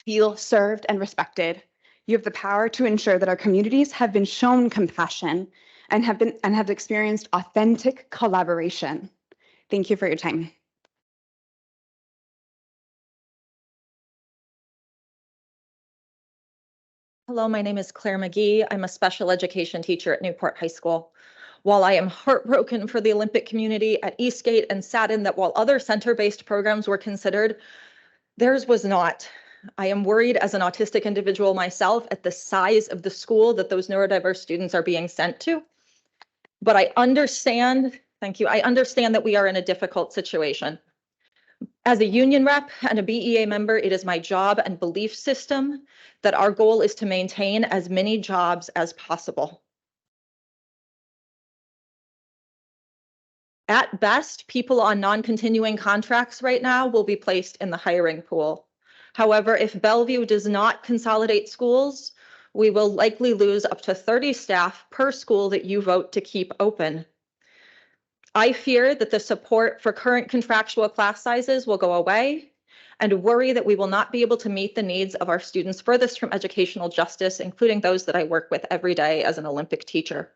[SPEAKER 20] feel served and respected. You have the power to ensure that our communities have been shown compassion and have experienced authentic collaboration. Thank you for your time.
[SPEAKER 21] Hello, my name is Claire McGee. I'm a special education teacher at Newport High School. While I am heartbroken for the Olympic community at Eastgate and saddened that while other center-based programs were considered, theirs was not. I am worried as an autistic individual myself at the size of the school that those neurodiverse students are being sent to. But I understand, thank you, I understand that we are in a difficult situation. As a union rep and a BEA member, it is my job and belief system that our goal is to maintain as many jobs as possible. At best, people on non-continuing contracts right now will be placed in the hiring pool. However, if Bellevue does not consolidate schools, we will likely lose up to 30 staff per school that you vote to keep open. I fear that the support for current contractual class sizes will go away and worry that we will not be able to meet the needs of our students furthest from educational justice, including those that I work with every day as an Olympic teacher.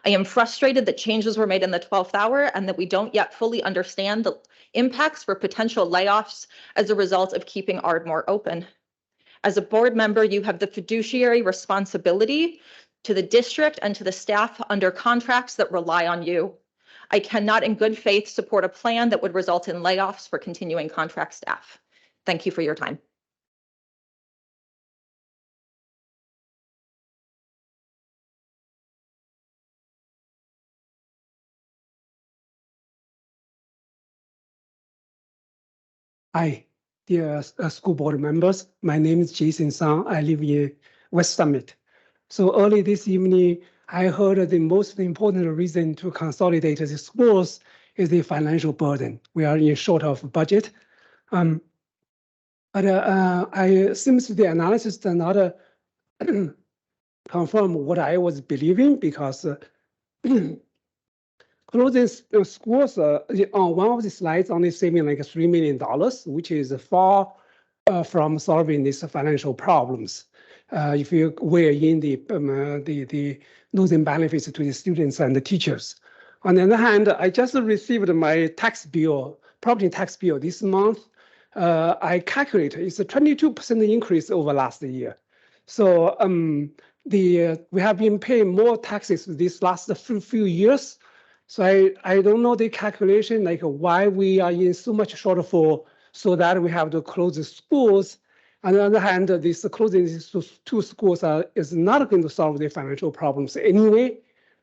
[SPEAKER 21] I am frustrated that changes were made in the 12th hour and that we don't yet fully understand the impacts for potential layoffs as a result of keeping Ardmore open. As a board member, you have the fiduciary responsibility to the district and to the staff under contracts that rely on you. I cannot in good faith support a plan that would result in layoffs for continuing contract staff. Thank you for your time.
[SPEAKER 22] Hi, dear school board members. My name is Jason Sang. I live in West Summit. So early this evening, I heard the most important reason to consolidate the schools is the financial burden. We are in short of budget. But I seems the analysis does not confirm what I was believing because closing schools on one of the slides only saving like $3 million, which is far from solving these financial problems. If you weigh in the losing benefits to the students and the teachers. On the other hand, I just received my tax bill, property tax bill this month. I calculate it's a 22% increase over last year. So we have been paying more taxes this last few years. So I don't know the calculation, like why we are in so much shortfall so that we have to close the schools. On the other hand, this closing these two schools is not going to solve the financial problems anyway.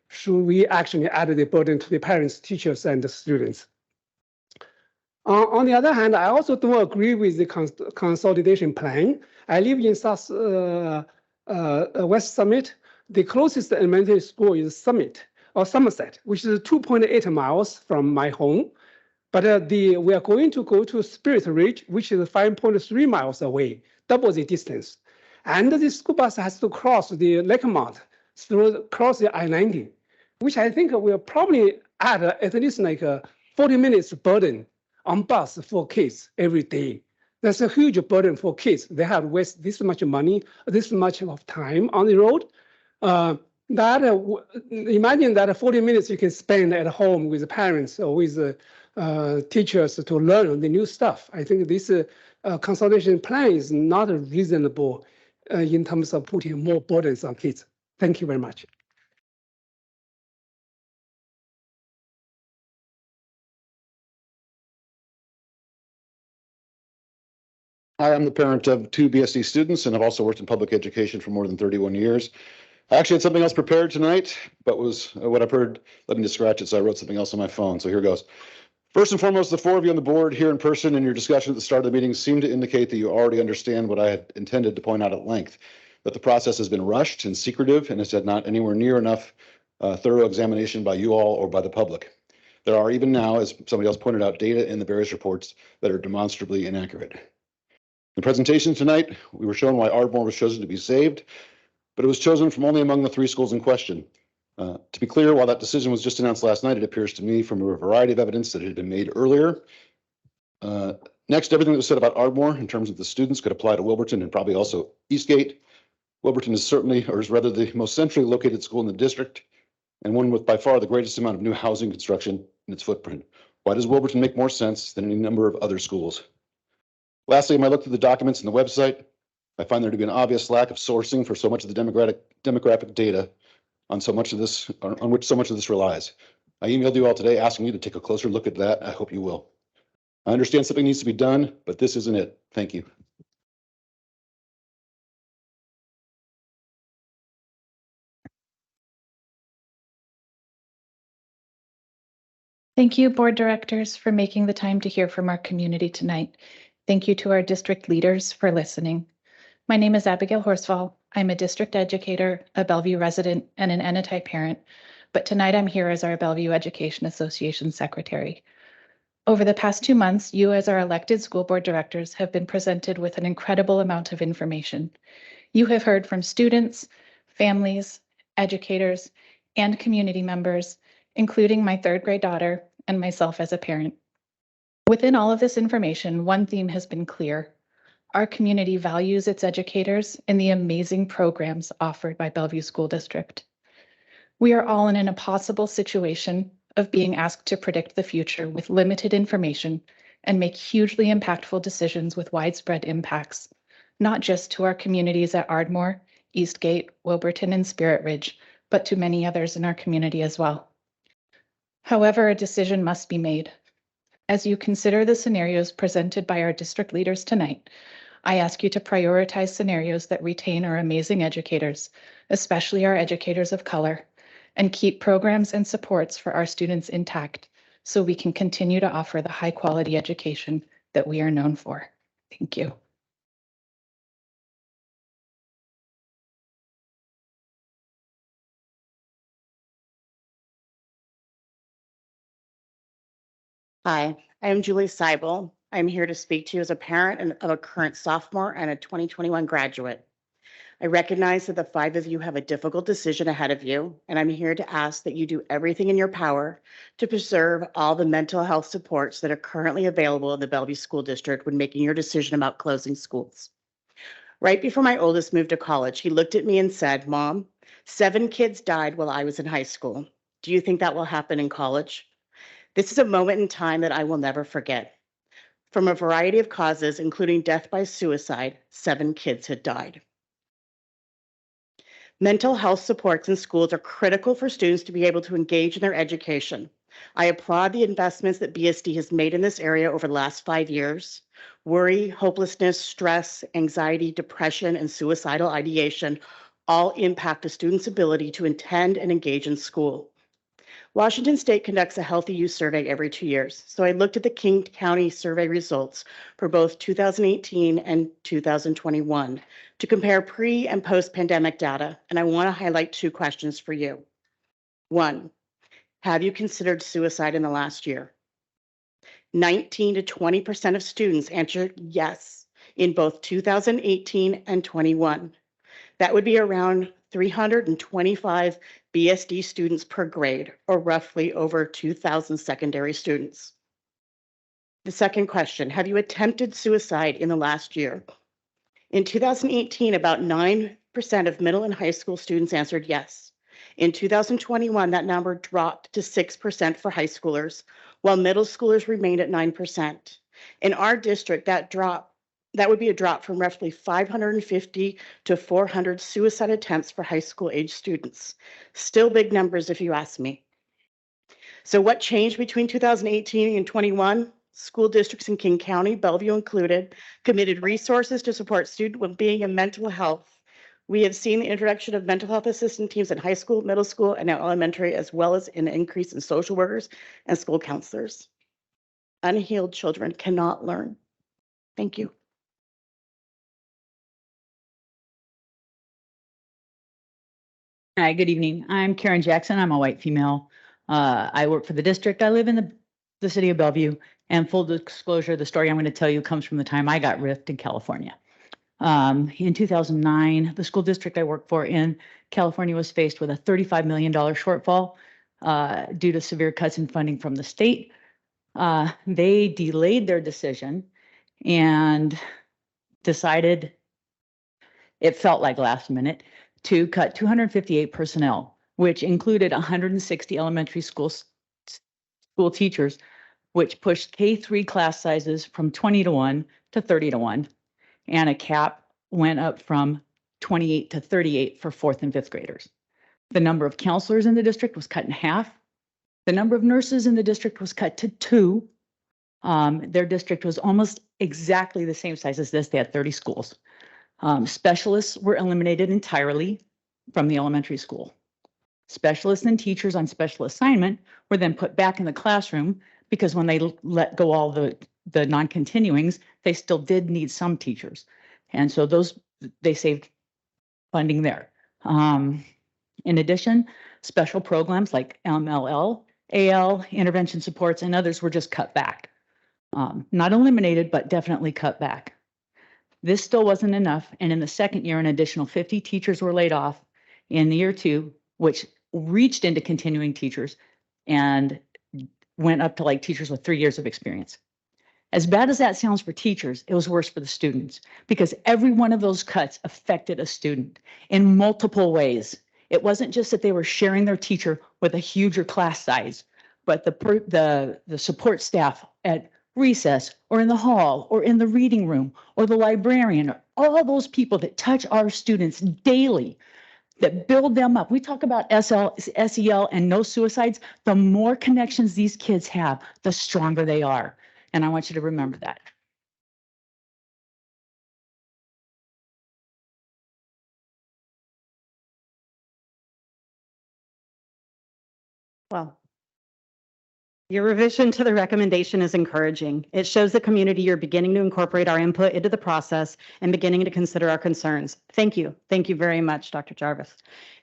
[SPEAKER 22] Should we actually add the burden to the parents, teachers, and the students? On the other hand, I also don't agree with the consolidation plan. I live in South West Summit. The closest elementary school is Somerset, which is 2.8 miles from my home. But we are going to go to Spirit Ridge, which is 5.3 miles away, double the distance. And the school bus has to cross the Lakemont, cross the I-90, which I think will probably add at least like 40 minutes burden on bus for kids every day. That's a huge burden for kids. They have to waste this much money, this much of time on the road. Imagine that 40 minutes you can spend at home with the parents or with teachers to learn the new stuff. I think this consolidation plan is not reasonable in terms of putting more burdens on kids. Thank you very much.
[SPEAKER 23] Hi, I'm the parent of 2 BSD students, and I've also worked in public education for more than 31 years. I actually had something else prepared tonight, but was what I've heard led me to scratch it, so I wrote something else on my phone. So here goes. First and foremost, the 4 of you on the board here in person and your discussion at the start of the meeting seem to indicate that you already understand what I had intended to point out at length, that the process has been rushed and secretive and has had not anywhere near enough thorough examination by you all or by the public. There are even now, as somebody else pointed out, data in the various reports that are demonstrably inaccurate. In the presentation tonight, we were shown why Ardmore was chosen to be saved, but it was chosen from only among the 3 schools in question. To be clear, while that decision was just announced last night, it appears to me from a variety of evidence that it had been made earlier. Next, everything that was said about Ardmore in terms of the students could apply to Wilburton and probably also Eastgate. Wilburton is certainly, or is rather, the most centrally located school in the district and one with by far the greatest amount of new housing construction in its footprint. Why does Wilburton make more sense than any number of other schools? Lastly, when I look through the documents and the website, I find there to be an obvious lack of sourcing for so much of the demographic data on which so much of this relies. I emailed you all today asking you to take a closer look at that. I hope you will. I understand something needs to be done, but this isn't it. Thank you.
[SPEAKER 2] Thank you, board directors, for making the time to hear from our community tonight. Thank you to our district leaders for listening. My name is Abigail Horsfall. I'm a district educator, a Bellevue resident, and an Enotype parent, but tonight I'm here as our Bellevue Education Association secretary. Over the past 2 months, you as our elected school board directors have been presented with an incredible amount of information. You have heard from students, families, educators, and community members, including my 3rd grade daughter and myself as a parent. Within all of this information, one theme has been clear. Our community values its educators and the amazing programs offered by Bellevue School District. We are all in an impossible situation of being asked to predict the future with limited information and make hugely impactful decisions with widespread impacts, not just to our communities at Ardmore, Eastgate, Wilburton, and Spirit Ridge, but to many others in our community as well. However, a decision must be made. As you consider the scenarios presented by our district leaders tonight, I ask you to prioritize scenarios that retain our amazing educators, especially our educators of color, and keep programs and supports for our students intact so we can continue to offer the high-quality education that we are known for. Thank you.
[SPEAKER 5] Hi, I am Julie Seibel. I'm here to speak to you as a parent of a current sophomore and a 2021 graduate. I recognize that the 5 of you have a difficult decision ahead of you, and I'm here to ask that you do everything in your power to preserve all the mental health supports that are currently available in the Bellevue School District when making your decision about closing schools. Right before my oldest moved to college, he looked at me and said, "Mom, 7 kids died while I was in high school. Do you think that will happen in college?" This is a moment in time that I will never forget. From a variety of causes, including death by suicide, 7 kids had died. Mental health supports in schools are critical for students to be able to engage in their education. I applaud the investments that BSD has made in this area over the last 5 years. Worry, hopelessness, stress, anxiety, depression, and suicidal ideation all impact a student's ability to attend and engage in school. Washington State conducts a healthy youth survey every 2 years, so I looked at the King County survey results for both 2018 and 2021 to compare pre- and post-pandemic data, and I want to highlight 2 questions for you. 1, have you considered suicide in the last year? 19 to 20% of students answered yes in both 2018 and 21. That would be around 325 BSD students per grade, or roughly over 2,000 secondary students. The second question, have you attempted suicide in the last year? In 2018, about 9% of middle and high school students answered yes. In 2021, that number dropped to 6% for high schoolers, while middle schoolers remained at 9%. In our district, that would be a drop from roughly 550 to 400 suicide attempts for high school age students. Still big numbers if you ask me. So what changed between 2018 and 21? School districts in King County, Bellevue included, committed resources to support student well-being and mental health. We have seen the introduction of mental health assistant teams in high school, middle school, and now elementary, as well as an increase in social workers and school counselors. Unhealed children cannot learn. Thank you.
[SPEAKER 6] Hi, good evening. I'm Karen Jackson. I'm a white female. I work for the district. I live in the city of Bellevue. And full disclosure, the story I'm going to tell you comes from the time I got ripped in California. In 2009, the school district I work for in California was faced with a $35 million shortfall due to severe cuts in funding from the state. They delayed their decision and decided, it felt like last minute, to cut 258 personnel, which included 160 elementary school teachers, which pushed K-3 class sizes from 20-1 to 30-1, and a cap went up from 28 to 38 for 4th and 5th graders. The number of counselors in the district was cut in half. The number of nurses in the district was cut to 2. Their district was almost exactly the same size as this. They had 30 schools. Specialists were eliminated entirely from the elementary school. Specialists and teachers on special assignment were then put back in the classroom because when they let go all the non-continuings, they still did need some teachers. And so they saved funding there. In addition, special programs like MLL, AL, intervention supports, and others were just cut back. Not eliminated, but definitely cut back. This still wasn't enough. And in the second year, an additional 50 teachers were laid off in year 2, which reached into continuing teachers and went up to like teachers with 3 years of experience. As bad as that sounds for teachers, it was worse for the students because every one of those cuts affected a student in multiple ways. It wasn't just that they were sharing their teacher with a huger class size, but the support staff at recess or in the hall or in the reading room or the librarian, or all those people that touch our students daily, that build them up. We talk about SEL and no suicides. The more connections these kids have, the stronger they are. And I want you to remember that.
[SPEAKER 5] Well, your revision to the recommendation is encouraging. It shows the community you're beginning to incorporate our input into the process and beginning to consider our concerns. Thank you. Thank you very much, Dr. Jarvis.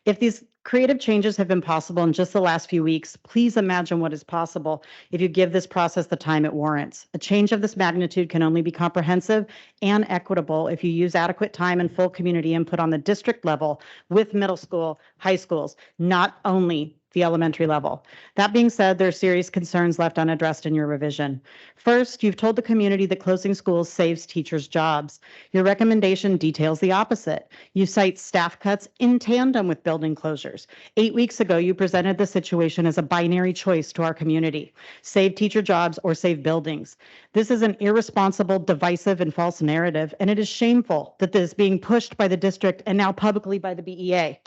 [SPEAKER 5] If these creative changes have been possible in just the last few weeks, please imagine what is possible if you give this process the time it warrants. A change of this magnitude can only be comprehensive and equitable if you use adequate time and full community input on the district level with middle school, high schools, not only the elementary level. That being said, there are serious concerns left unaddressed in your revision. First, you've told the community that closing schools saves teachers' jobs. Your recommendation details the opposite. You cite staff cuts in tandem with building closures. 8 weeks ago, you presented the situation as a binary choice to our community: save teacher jobs or save buildings. This is an irresponsible, divisive, and false narrative, and it is shameful that this is being pushed by the district and now publicly by the BEA.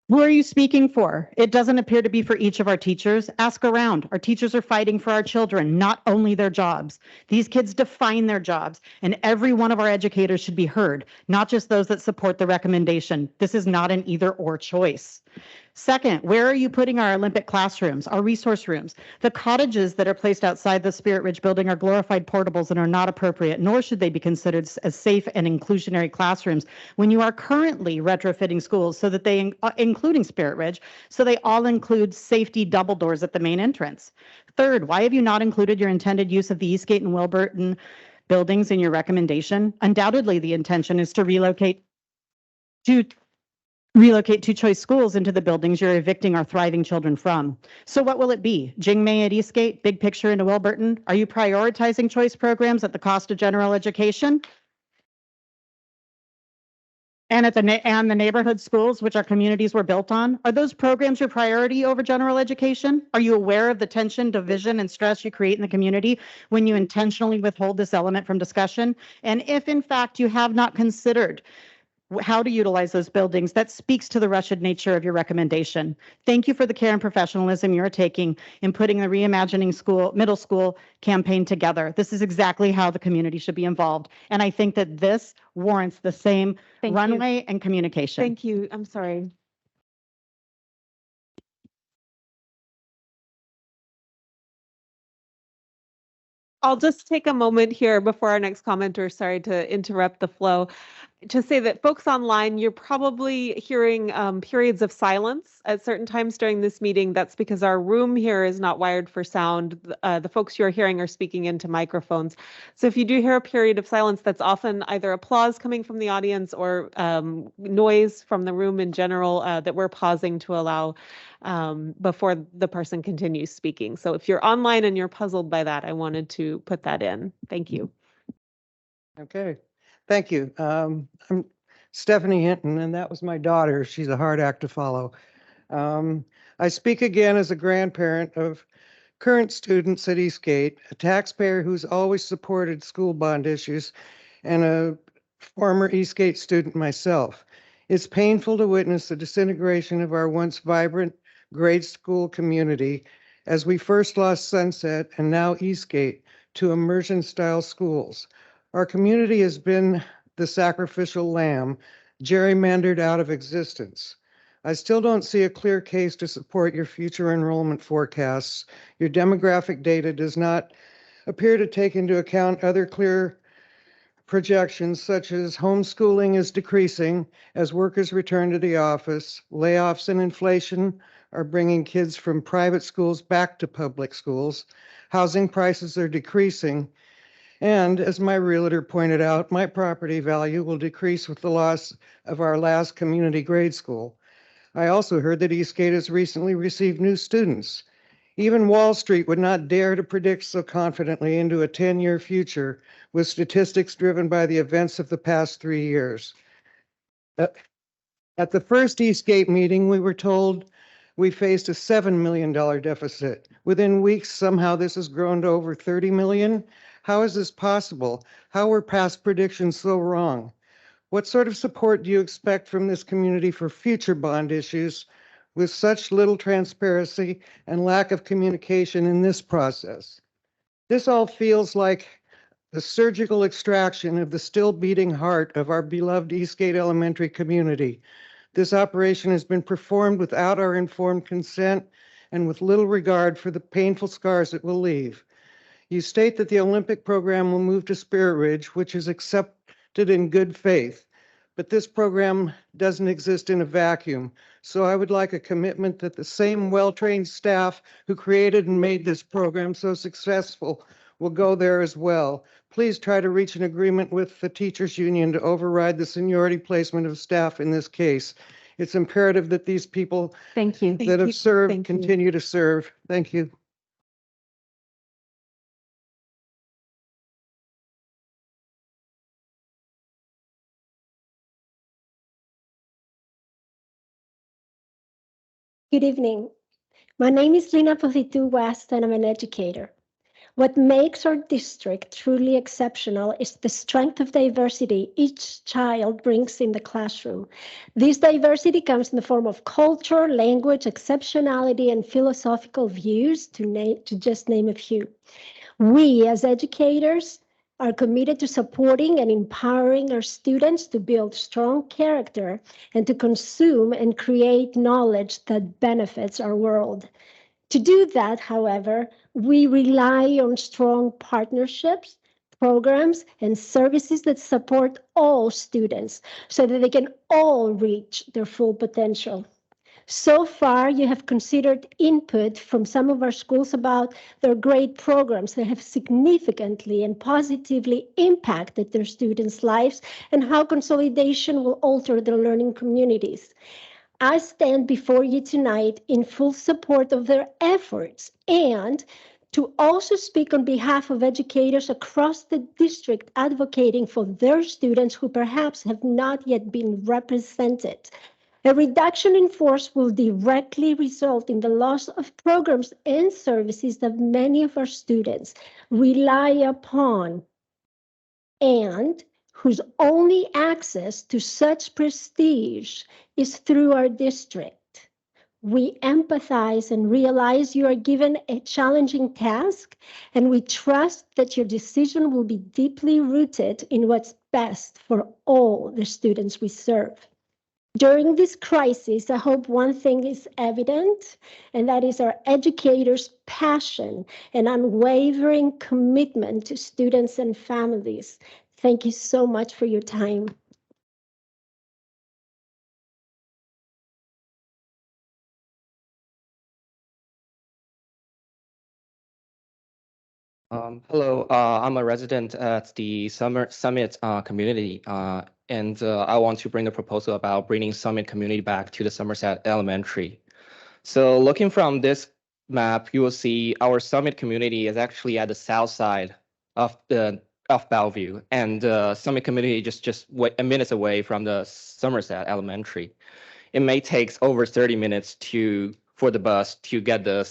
[SPEAKER 5] Who are you speaking for? It doesn't appear to be for each of our teachers. Ask around. Our teachers are fighting for our children, not only their jobs. These kids define their jobs, and every one of our educators should be heard, not just those that support the recommendation. This is not an either-or choice. Second, where are you putting our Olympic classrooms, our resource rooms? The cottages that are placed outside the Spirit Ridge building are glorified portables and are not appropriate, nor should they be considered as safe and inclusionary classrooms when you are currently retrofitting schools so that they, including Spirit Ridge, so they all include safety double doors at the main entrance. Third, why have you not included your intended use of the Eastgate and Wilburton buildings in your recommendation? Undoubtedly, the intention is to relocate two-choice schools into the buildings you're evicting our thriving children from. So what will it be? Jingmei at Eastgate, big picture into Wilburton? Are you prioritizing choice programs at the cost of general education? And at the neighborhood schools, which our communities were built on? Are those programs your priority over general education? Are you aware of the tension, division, and stress you create in the community when you intentionally withhold this element from discussion? And if in fact you have not considered how to utilize those buildings, that speaks to the rushed nature of your recommendation. Thank you for the care and professionalism you're taking in putting the Reimagining School, Middle School campaign together. This is exactly how the community should be involved. And I think that this warrants the same runway and communication.
[SPEAKER 12] Thank you. I'm sorry. I'll just take a moment here before our next commenter, sorry to interrupt the flow, to say that folks online, you're probably hearing periods of silence at certain times during this meeting. That's because our room here is not wired for sound. The folks you're hearing are speaking into microphones. So if you do hear a period of silence, that's often either applause coming from the audience or noise from the room in general that we're pausing to allow before the person continues speaking. So if you're online and you're puzzled by that, I wanted to put that in. Thank you.
[SPEAKER 3] Okay, thank you. I'm Stephanie Hinton, and that was my daughter. She's a hard act to follow. I speak again as a grandparent of current students at Eastgate, a taxpayer who's always supported school bond issues, and a former Eastgate student myself. It's painful to witness the disintegration of our once vibrant grade school community as we first lost Sunset and now Eastgate to immersion-style schools. Our community has been the sacrificial lamb, gerrymandered out of existence. I still don't see a clear case to support your future enrollment forecasts. Your demographic data does not appear to take into account other clear projections such as homeschooling is decreasing as workers return to the office, layoffs and inflation are bringing kids from private schools back to public schools, housing prices are decreasing, and as my realtor pointed out, my property value will decrease with the loss of our last community grade school. I also heard that Eastgate has recently received new students. Even Wall Street would not dare to predict so confidently into a 10-year future with statistics driven by the events of the past 3 years. At the first Eastgate meeting, we were told we faced a $7 million deficit. Within weeks, somehow this has grown to over 30 million. How is this possible? How were past predictions so wrong? What sort of support do you expect from this community for future bond issues with such little transparency and lack of communication in this process? This all feels like the surgical extraction of the still beating heart of our beloved Eastgate Elementary community. This operation has been performed without our informed consent and with little regard for the painful scars it will leave. You state that the Olympic program will move to Spirit Ridge, which is accepted in good faith, but this program doesn't exist in a vacuum. So I would like a commitment that the same well-trained staff who created and made this program so successful will go there as well. Please try to reach an agreement with the teachers union to override the seniority placement of staff in this case. It's imperative that these people
[SPEAKER 1] Thank you.
[SPEAKER 3] that have served continue to serve. Thank you.
[SPEAKER 7] Good evening. My name is Lina Positu West, and I'm an educator. What makes our district truly exceptional is the strength of diversity each child brings in the classroom. This diversity comes in the form of culture, language, exceptionality, and philosophical views, to just name a few. We, as educators, are committed to supporting and empowering our students to build strong character and to consume and create knowledge that benefits our world. To do that, however, we rely on strong partnerships, programs, and services that support all students so that they can all reach their full potential. So far, you have considered input from some of our schools about their great programs that have significantly and positively impacted their students' lives and how consolidation will alter their learning communities. I stand before you tonight in full support of their efforts and to also speak on behalf of educators across the district advocating for their students who perhaps have not yet been represented. A reduction in force will directly result in the loss of programs and services that many of our students rely upon and whose only access to such prestige is through our district. We empathize and realize you are given a challenging task, and we trust that your decision will be deeply rooted in what's best for all the students we serve. During this crisis, I hope one thing is evident, and that is our educators' passion and unwavering commitment to students and families. Thank you so much for your time.
[SPEAKER 8] Hello, I'm a resident at the Summit community, and I want to bring a proposal about bringing Summit community back to the Somerset Elementary. So looking from this map, you will see our Summit community is actually at the south side of Bellevue, and Summit community just a minutes away from the Somerset Elementary. It may take over 30 minutes for the bus to get the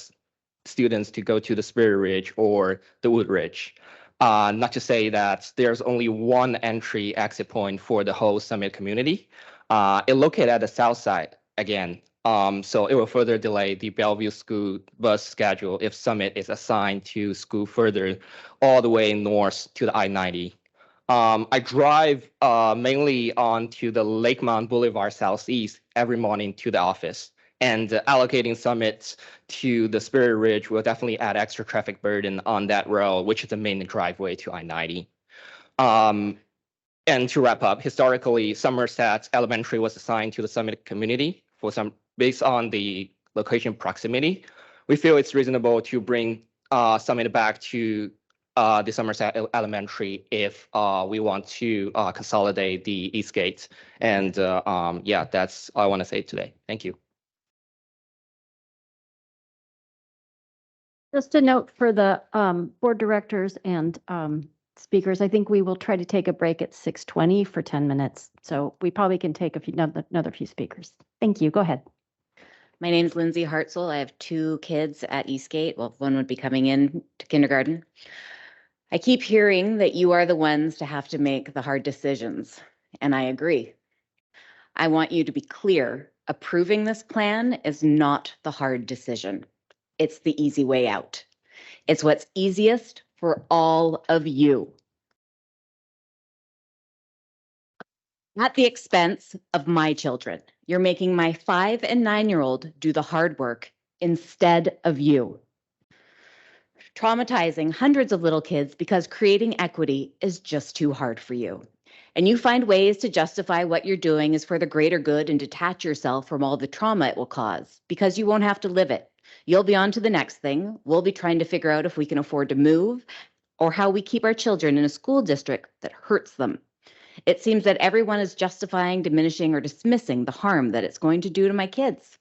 [SPEAKER 8] students to go to the Spirit Ridge or the Wood Ridge. Not to say that there's only one entry exit point for the whole Summit community. It's located at the south side again. So it will further delay the Bellevue school bus schedule if Summit is assigned to school further all the way north to the I-90. I drive mainly onto the Lakemont Boulevard Southeast every morning to the office, and allocating Summit to the Spirit Ridge will definitely add extra traffic burden on that road, which is the main driveway to I-90. And to wrap up, historically, Somerset Elementary was assigned to the Summit community based on the location proximity. We feel it's reasonable to bring Summit back to the Somerset Elementary if we want to consolidate the Eastgate. And yeah, that's all I want to say today. Thank you.
[SPEAKER 1] Just a note for the board directors and speakers, I think we will try to take a break at 6:20 for 10 minutes. So we probably can take another few speakers. Thank you. Go ahead.
[SPEAKER 4] My name is Lindsay Hartzell. I have 2 kids at Eastgate. Well, one would be coming in to kindergarten. I keep hearing that you are the ones to have to make the hard decisions, and I agree. I want you to be clear. Approving this plan is not the hard decision. It's the easy way out. It's what's easiest for all of you. At the expense of my children. You're making my 5- and 9-year-old do the hard work instead of you. Traumatizing hundreds of little kids because creating equity is just too hard for you. And you find ways to justify what you're doing is for the greater good and detach yourself from all the trauma it will cause because you won't have to live it. You'll be on to the next thing. We'll be trying to figure out if we can afford to move or how we keep our children in a school district that hurts them. It seems that everyone is justifying, diminishing, or dismissing the harm that it's going to do to my kids.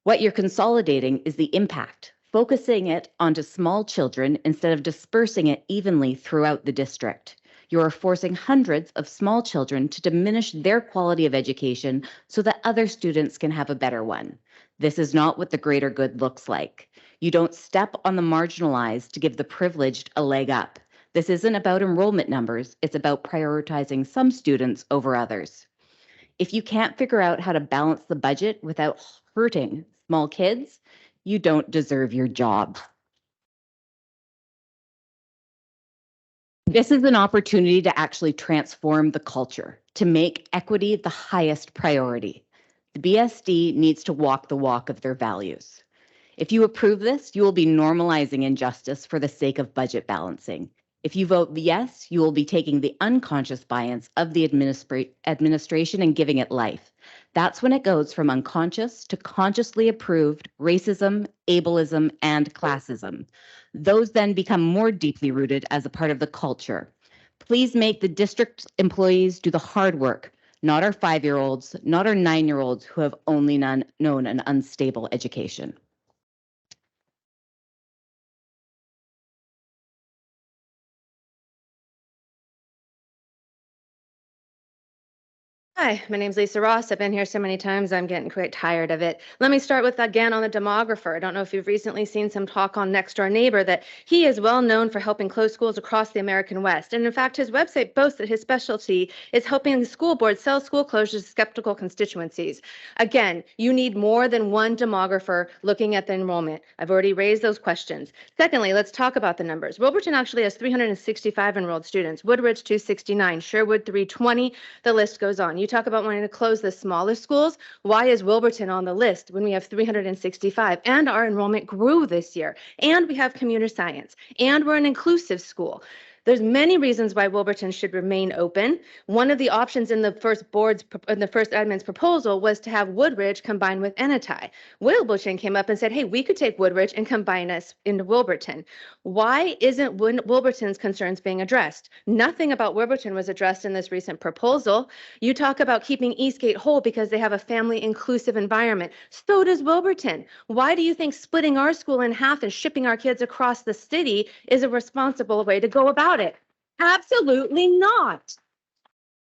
[SPEAKER 4] What you're consolidating is the impact, focusing it onto small children instead of dispersing it evenly throughout the district. You are forcing hundreds of small children to diminish their quality of education so that other students can have a better one. This is not what the greater good looks like. You don't step on the marginalized to give the privileged a leg up. This isn't about enrollment numbers, it's about prioritizing some students over others. If you can't figure out how to balance the budget without hurting small kids, you don't deserve your job. This is an opportunity to actually transform the culture, to make equity the highest priority. The BSD needs to walk the walk of their values. If you approve this, you will be normalizing injustice for the sake of budget balancing. If you vote yes, you will be taking the unconscious bias of the administration and giving it life. That's when it goes from unconscious to consciously approved racism, ableism, and classism. Those then become more deeply rooted as a part of the culture. Please make the district employees do the hard work, not our 5-year-olds, not our 9-year-olds who have only known an unstable education.
[SPEAKER 10] Hi, my name's Lisa Ross. I've been here so many times, I'm getting quite tired of it. Let me start with, again, on the demographer. I don't know if you've recently seen some talk on Next Door Neighbor that he is well known for helping close schools across the American West. And in fact, his website boasts that his specialty is helping the school board sell school closures to skeptical constituencies. Again, you need more than one demographer looking at the enrollment. I've already raised those questions. Secondly, let's talk about the numbers. Wilburton actually has 365 enrolled students, Woodridge 269, Sherwood 320, the list goes on. You talk about wanting to close the smallest schools. Why is Wilburton on the list when we have 365? And our enrollment grew this year. And we have commuter science. And we're an inclusive school. There's many reasons why Wilburton should remain open. One of the options in the first admin's proposal was to have Woodridge combined with Ennetai. Wilburton came up and said, hey, we could take Woodridge and combine us into Wilburton. Why isn't Wilburton's concerns being addressed? Nothing about Wilburton was addressed in this recent proposal. You talk about keeping Eastgate whole because they have a family inclusive environment. So does Wilburton. Why do you think splitting our school in half and shipping our kids across the city is a responsible way to go about it? Absolutely not.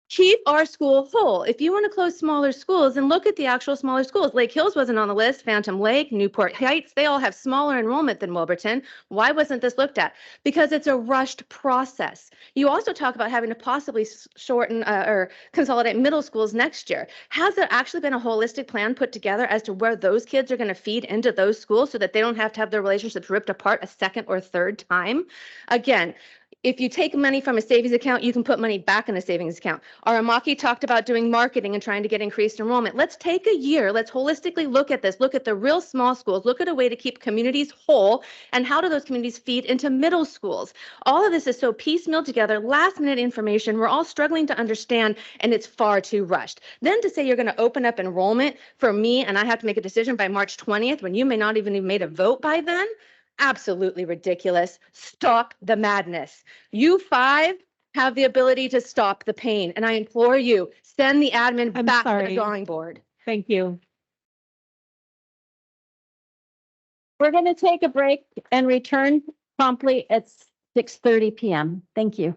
[SPEAKER 10] Keep our school whole. If you want to close smaller schools, then look at the actual smaller schools. Lake Hills wasn't on the list, Phantom Lake, Newport Heights, they all have smaller enrollment than Wilburton. Why wasn't this looked at? Because it's a rushed process. You also talk about having to possibly shorten or consolidate middle schools next year. Has there actually been a holistic plan put together as to where those kids are going to feed into those schools so that they don't have to have their relationships ripped apart a second or third time? Again, if you take money from a savings account, you can put money back in a savings account. Aramaki talked about doing marketing and trying to get increased enrollment. Let's take a year. Let's holistically look at this. Look at the real small schools. Look at a way to keep communities whole. And how do those communities feed into middle schools? All of this is so piecemeal together, last minute information. We're all struggling to understand, and it's far too rushed. Then to say you're going to open up enrollment for me, and I have to make a decision by March 20th when you may not even have made a vote by then. Absolutely ridiculous. Stop the madness. You five have the ability to stop the pain. And I implore you, send the admin back to the drawing board.
[SPEAKER 12] Thank you.
[SPEAKER 1] We're going to take a break and return promptly at 6:30 p.m. Thank you.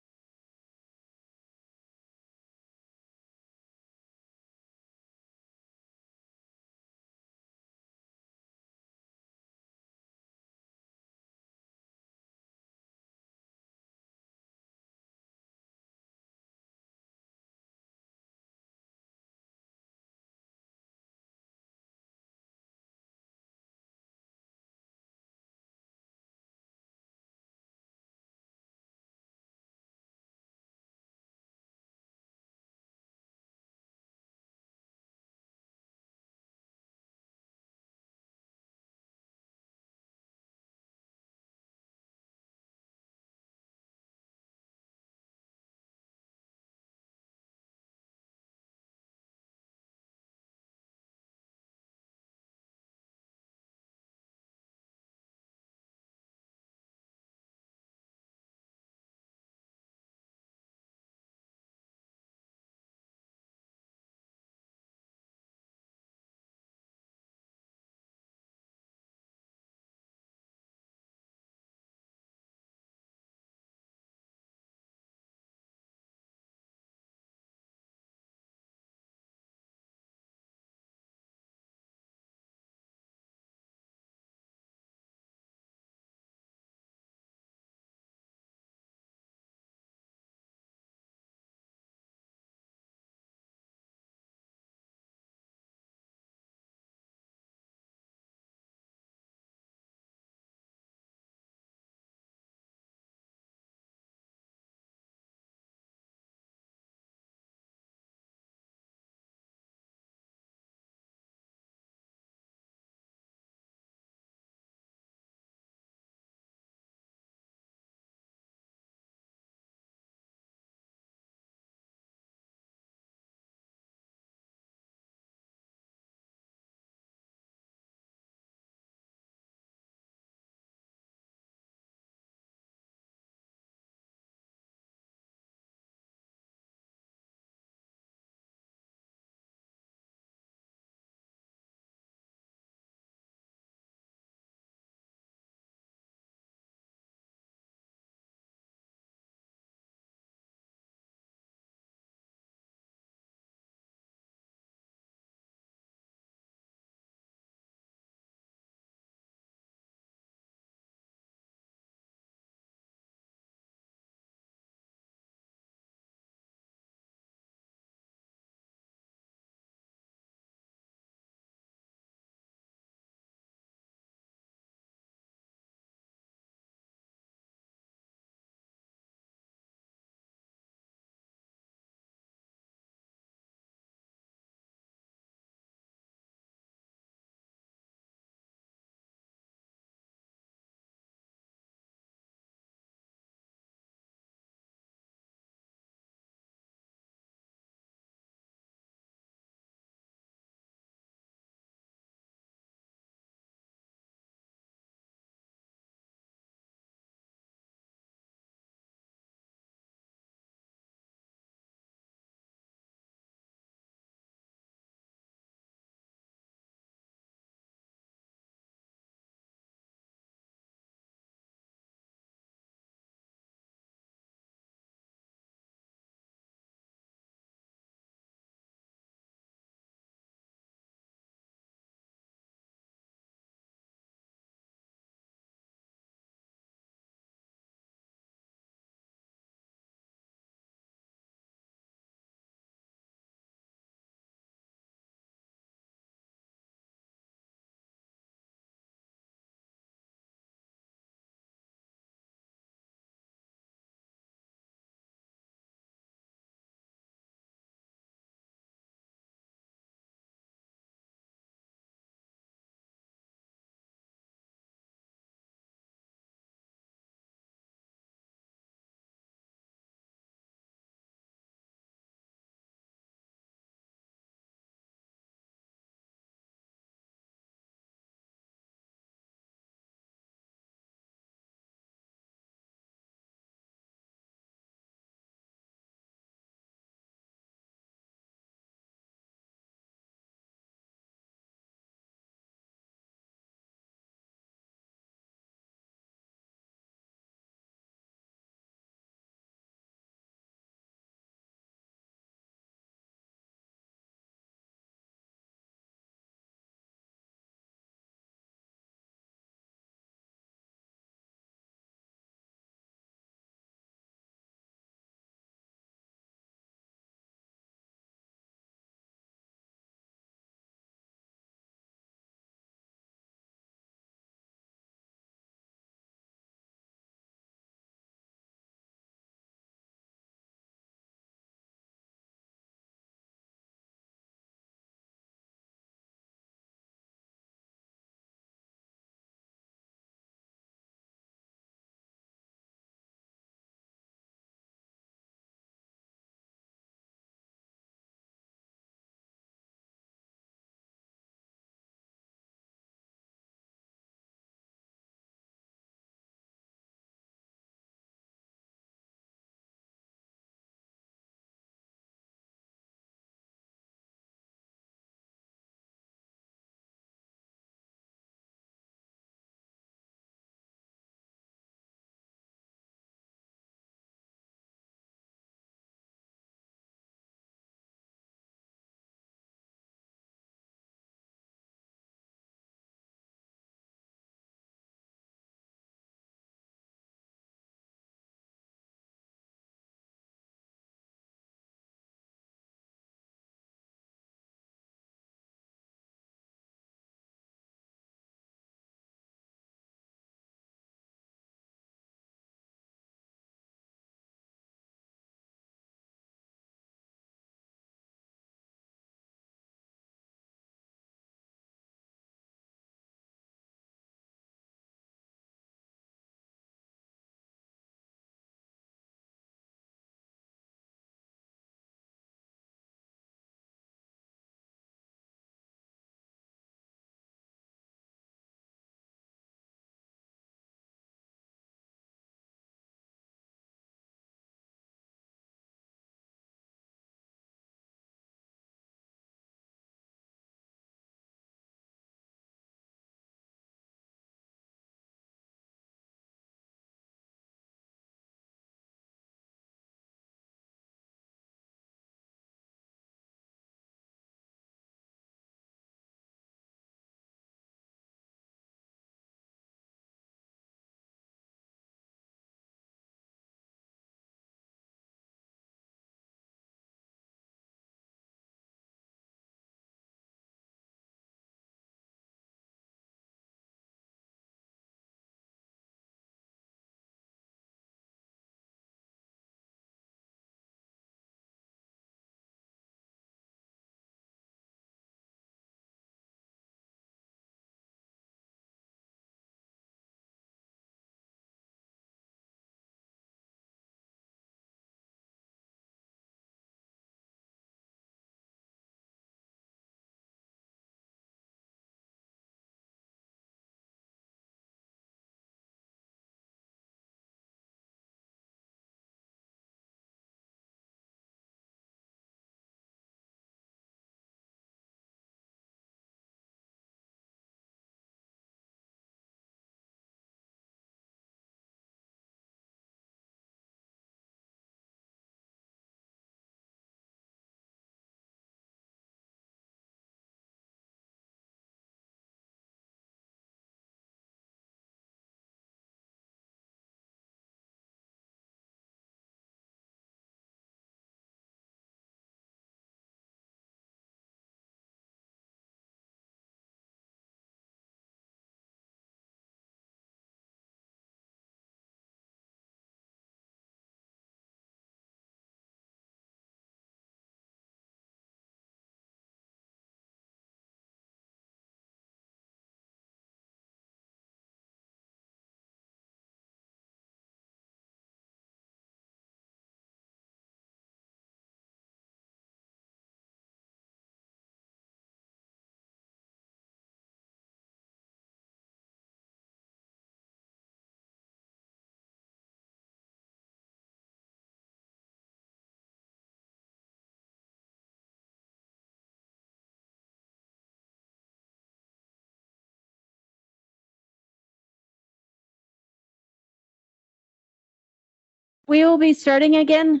[SPEAKER 1] We will be starting again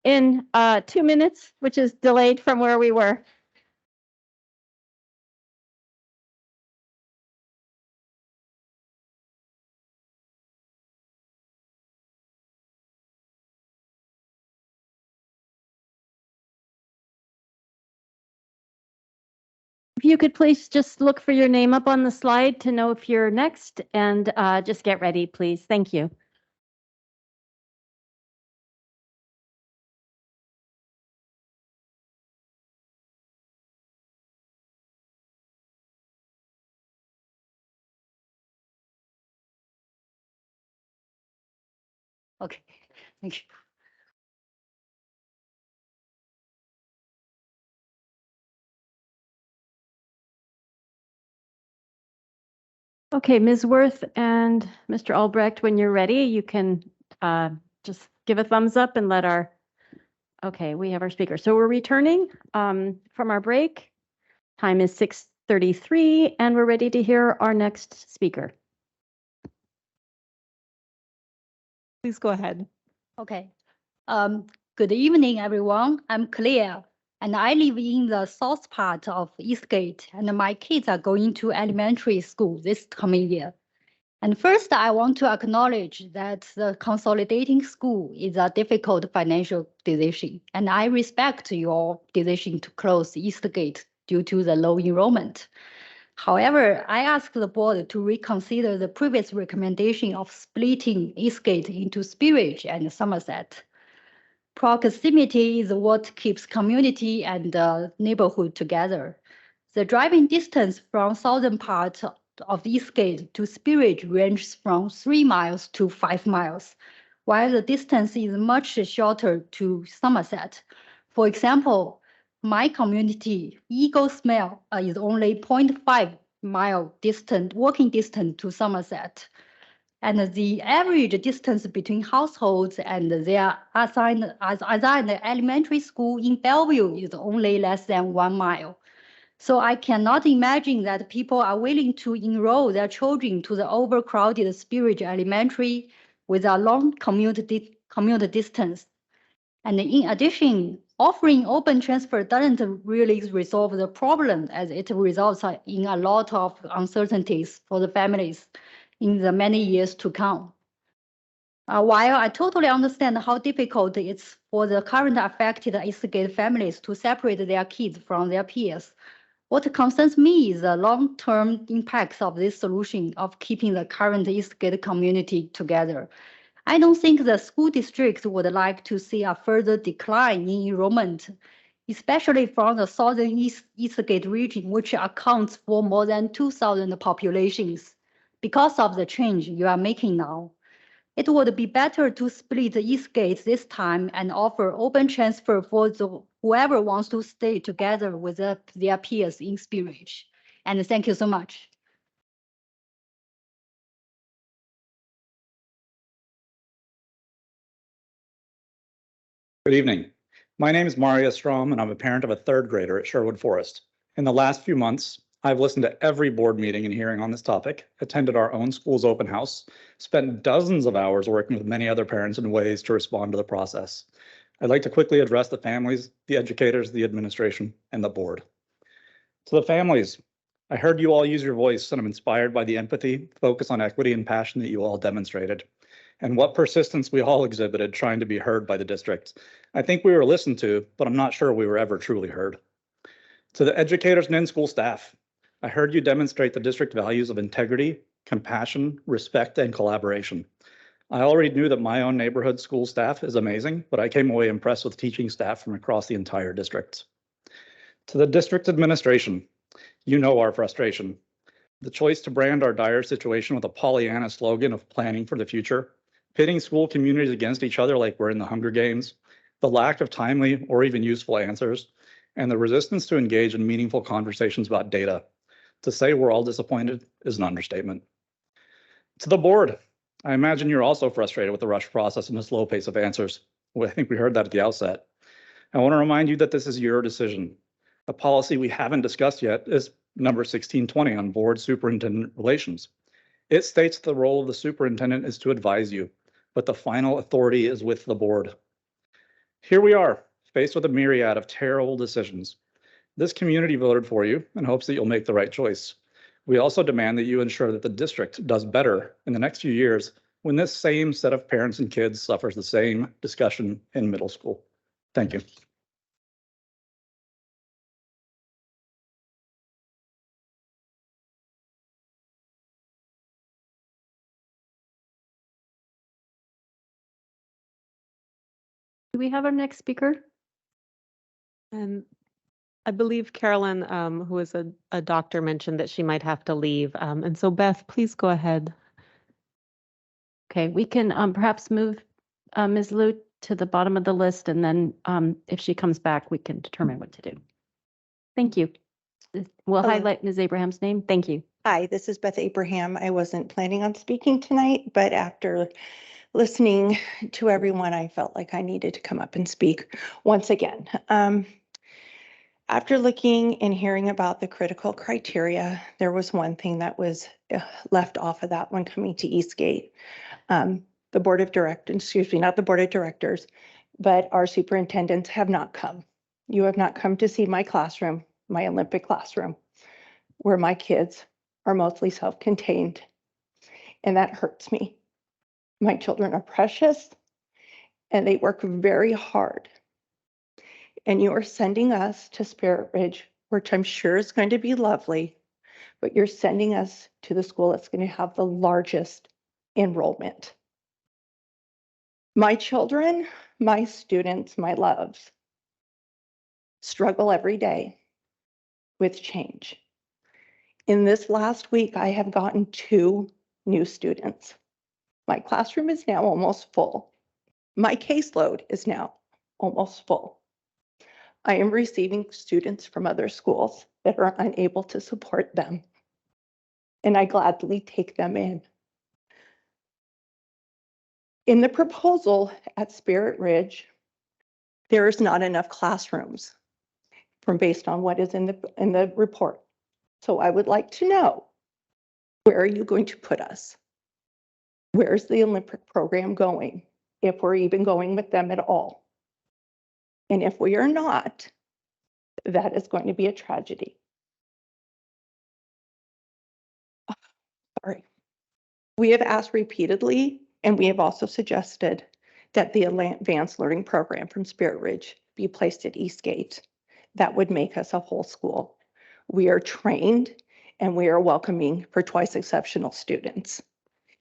[SPEAKER 1] in 2 minutes, which is delayed from where we were. If you could please just look for your name up on the slide to know if you're next, and just get ready, please. Thank you.
[SPEAKER 9] Okay, thank you.
[SPEAKER 1] Okay, Ms. Worth and Mr. Albrecht, when you're ready, you can just give a thumbs up and let our, okay, we have our speaker. So we're returning from our break. Time is 6:33, and we're ready to hear our next speaker.
[SPEAKER 12] Please go ahead.
[SPEAKER 9] Okay. Good evening, everyone. I'm Claire, and I live in the south part of Eastgate, and my kids are going to elementary school this coming year. And first, I want to acknowledge that the consolidating school is a difficult financial decision, and I respect your decision to close Eastgate due to the low enrollment. However, I ask the board to reconsider the previous recommendation of splitting Eastgate into Spearridge and Somerset. Proximity is what keeps community and the neighborhood together. The driving distance from southern part of Eastgate to Spearridge ranges from 3 miles to 5 miles, while the distance is much shorter to Somerset. For example, my community, Eagles Mill, is only 0.5 mile walking distance to Somerset. And the average distance between households and their assigned elementary school in Bellevue is only less than 1 mile. So I cannot imagine that people are willing to enroll their children to the overcrowded Spearridge Elementary with a long commute distance. And in addition, offering open transfer doesn't really resolve the problem, as it results in a lot of uncertainties for the families in the many years to come. While I totally understand how difficult it is for the current affected Eastgate families to separate their kids from their peers, what concerns me is the long-term impacts of this solution of keeping the current Eastgate community together. I don't think the school district would like to see a further decline in enrollment, especially from the southern Eastgate region, which accounts for more than 2,000 populations, because of the change you are making now. It would be better to split Eastgate this time and offer open transfer for whoever wants to stay together with their peers in Spearridge. And thank you so much.
[SPEAKER 11] Good evening. My name is Maria Strom, and I'm a parent of a third grader at Sherwood Forest. In the last few months, I've listened to every board meeting and hearing on this topic, attended our own school's open house, spent dozens of hours working with many other parents in ways to respond to the process. I'd like to quickly address the families, the educators, the administration, and the board. To the families, I heard you all use your voice, and I'm inspired by the empathy, focus on equity, and passion that you all demonstrated, and what persistence we all exhibited trying to be heard by the district. I think we were listened to, but I'm not sure we were ever truly heard. To the educators and in-school staff, I heard you demonstrate the district values of integrity, compassion, respect, and collaboration. I already knew that my own neighborhood school staff is amazing, but I came away impressed with teaching staff from across the entire district. To the district administration, you know our frustration. The choice to brand our dire situation with a Pollyanna slogan of planning for the future, pitting school communities against each other like we're in the Hunger Games, the lack of timely or even useful answers, and the resistance to engage in meaningful conversations about data. To say we're all disappointed is an understatement. To the board, I imagine you're also frustrated with the rush process and the slow pace of answers. Well, I think we heard that at the outset. I want to remind you that this is your decision. A policy we haven't discussed yet is number 1620 on board superintendent relations. It states the role of the superintendent is to advise you, but the final authority is with the board. Here we are, faced with a myriad of terrible decisions. This community voted for you in hopes that you'll make the right choice. We also demand that you ensure that the district does better in the next few years when this same set of parents and kids suffers the same discussion in middle school. Thank you.
[SPEAKER 1] Do we have our next speaker?
[SPEAKER 12] And I believe Carolyn, who is a doctor, mentioned that she might have to leave. And so Beth, please go ahead.
[SPEAKER 1] Okay, we can perhaps move Ms. Liu to the bottom of the list, and then if she comes back, we can determine what to do. Thank you. We'll
[SPEAKER 13] Hello.
[SPEAKER 1] highlight Ms. Abraham's name. Thank you.
[SPEAKER 13] Hi, this is Beth Abraham. I wasn't planning on speaking tonight, but after listening to everyone, I felt like I needed to come up and speak once again. After looking and hearing about the critical criteria, there was one thing that was left off of that when coming to Eastgate. The board of directors, excuse me, not the board of directors, but our superintendents have not come. You have not come to see my classroom, my Olympic classroom, where my kids are mostly self-contained, and that hurts me. My children are precious, and they work very hard. And you are sending us to Spirit Ridge, which I'm sure is going to be lovely, but you're sending us to the school that's going to have the largest enrollment. My children, my students, my loves struggle every day with change. In this last week, I have gotten 2 new students. My classroom is now almost full. My caseload is now almost full. I am receiving students from other schools that are unable to support them, and I gladly take them in. In the proposal at Spirit Ridge, there is not enough classrooms based on what is in the report. So I would like to know, where are you going to put us? Where's the Olympic program going, if we're even going with them at all? And if we are not, that is going to be a tragedy. Sorry. We have asked repeatedly, and we have also suggested that the advanced learning program from Spirit Ridge be placed at Eastgate. That would make us a whole school. We are trained and we are welcoming for twice exceptional students.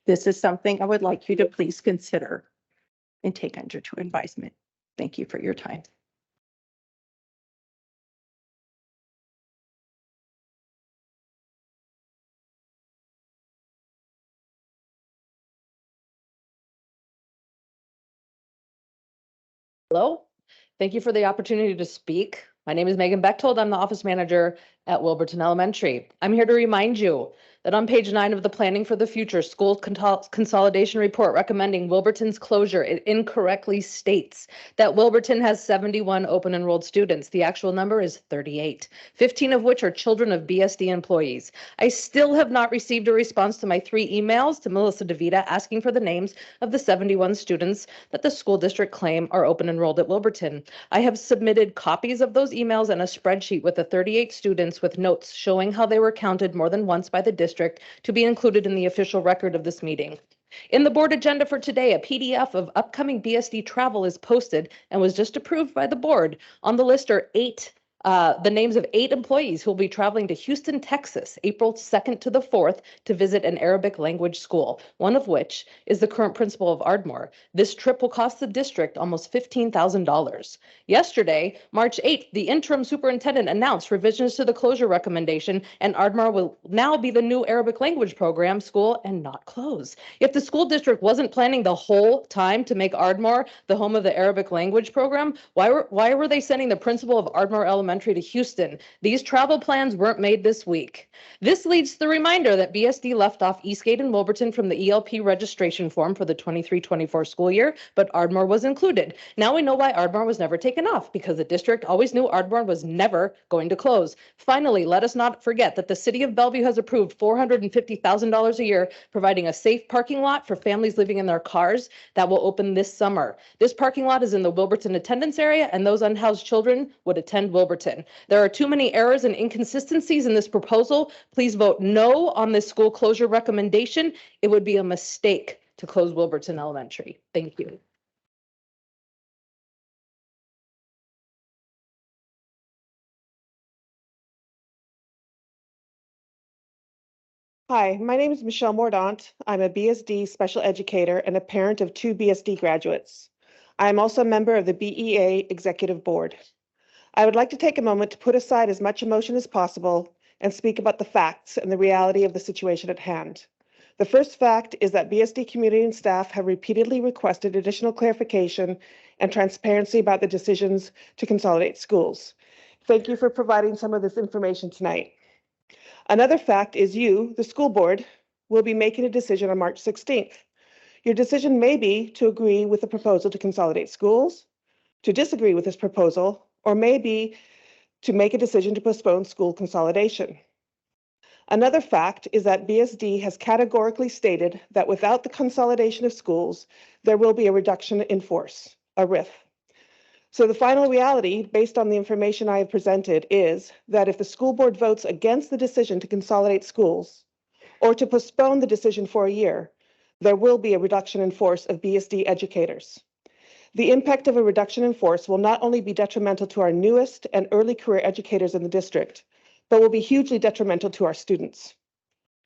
[SPEAKER 13] This is something I would like you to please consider and take under to advisement. Thank you for your time.
[SPEAKER 14] Hello, thank you for the opportunity to speak. My name is Megan Bechtold. I'm the office manager at Wilburton Elementary. I'm here to remind you that on page 9 of the Planning for the Future School Consolidation Report recommending Wilburton's closure, it incorrectly states that Wilburton has 71 open enrolled students. The actual number is 38, 15 of which are children of BSD employees. I still have not received a response to my 3 emails to Melissa DeVita asking for the names of the 71 students that the school district claim are open enrolled at Wilburton. I have submitted copies of those emails and a spreadsheet with the 38 students with notes showing how they were counted more than once by the district to be included in the official record of this meeting. In the board agenda for today, a PDF of upcoming BSD travel is posted and was just approved by the board. On the list are the names of 8 employees who will be traveling to Houston, Texas, April 2nd to the 4th to visit an Arabic language school, one of which is the current principal of Ardmore. This trip will cost the district almost $15,000. Yesterday, March 8th, the interim superintendent announced revisions to the closure recommendation, and Ardmore will now be the new Arabic language program school and not close. If the school district wasn't planning the whole time to make Ardmore the home of the Arabic language program, why were they sending the principal of Ardmore Elementary Elementary to Houston. These travel plans weren't made this week. This leads to the reminder that BSD left off Eastgate and Wilburton from the ELP registration form for the 23-24 school year, but Ardmore was included. Now we know why Ardmore was never taken off, because the district always knew Ardmore was never going to close. Finally, let us not forget that the city of Bellevue has approved $450,000 a year, providing a safe parking lot for families living in their cars that will open this summer. This parking lot is in the Wilburton attendance area, and those unhoused children would attend Wilburton. There are too many errors and inconsistencies in this proposal. Please vote no on this school closure recommendation. It would be a mistake to close Wilburton Elementary. Thank you.
[SPEAKER 15] Hi, my name is Michelle Mordaunt. I'm a BSD special educator and a parent of 2 BSD graduates. I am also a member of the BEA Executive Board. I would like to take a moment to put aside as much emotion as possible and speak about the facts and the reality of the situation at hand. The first fact is that BSD community and staff have repeatedly requested additional clarification and transparency about the decisions to consolidate schools. Thank you for providing some of this information tonight. Another fact is you, the school board, will be making a decision on March 16th. Your decision may be to agree with the proposal to consolidate schools, to disagree with this proposal, or maybe to make a decision to postpone school consolidation. Another fact is that BSD has categorically stated that without the consolidation of schools, there will be a reduction in force, a RIF. So the final reality, based on the information I have presented, is that if the school board votes against the decision to consolidate schools or to postpone the decision for a year, there will be a reduction in force of BSD educators. The impact of a reduction in force will not only be detrimental to our newest and early career educators in the district, but will be hugely detrimental to our students.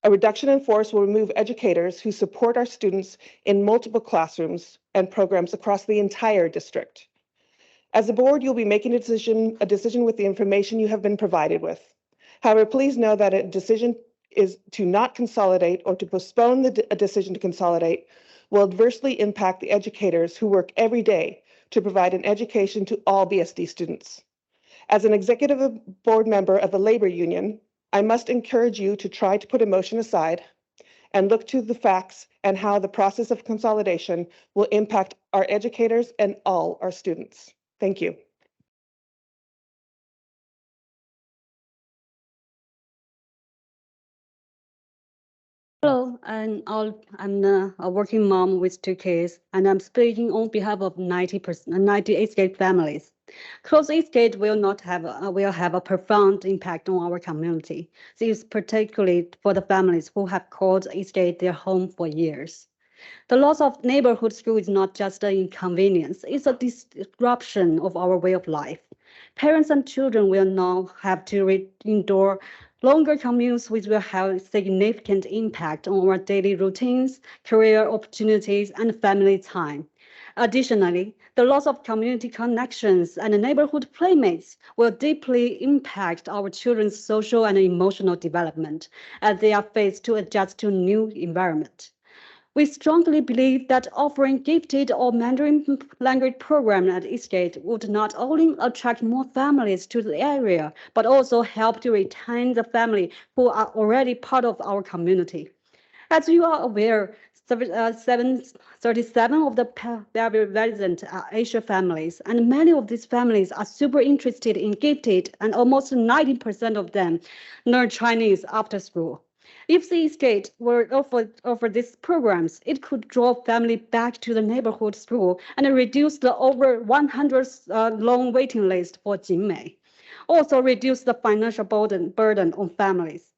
[SPEAKER 15] A reduction in force will remove educators who support our students in multiple classrooms and programs across the entire district. As a board, you'll be making a decision with the information you have been provided with. However, please know that a decision is to not consolidate or to postpone a decision to consolidate will adversely impact the educators who work every day to provide an education to all BSD students. As an executive board member of a labor union, I must encourage you to try to put emotion aside and look to the facts and how the process of consolidation will impact our educators and all our students. Thank you.
[SPEAKER 16] Hello, I'm a working mom with 2 kids, and I'm speaking on behalf of 98 Gate families. Closed Eastgate will have a profound impact on our community. This is particularly for the families who have called Eastgate their home for years. The loss of neighborhood school is not just an inconvenience, it's a disruption of our way of life. Parents and children will now have to endure longer commutes, which will have a significant impact on our daily routines, career opportunities, and family time. Additionally, the loss of community connections and neighborhood playmates will deeply impact our children's social and emotional development as they are faced to adjust to a new environment. We strongly believe that offering gifted or Mandarin language program at Eastgate would not only attract more families to the area, but also help to retain the family who are already part of our community. As you are aware, 737 of the Bellevue residents are Asian families, and many of these families are super interested in gifted, and almost 90% of them learn Chinese after school. If the Eastgate were offer these programs, it could draw family back to the neighborhood school and reduce the over 100 long waiting list for Jingmei. Also reduce the financial burden on families.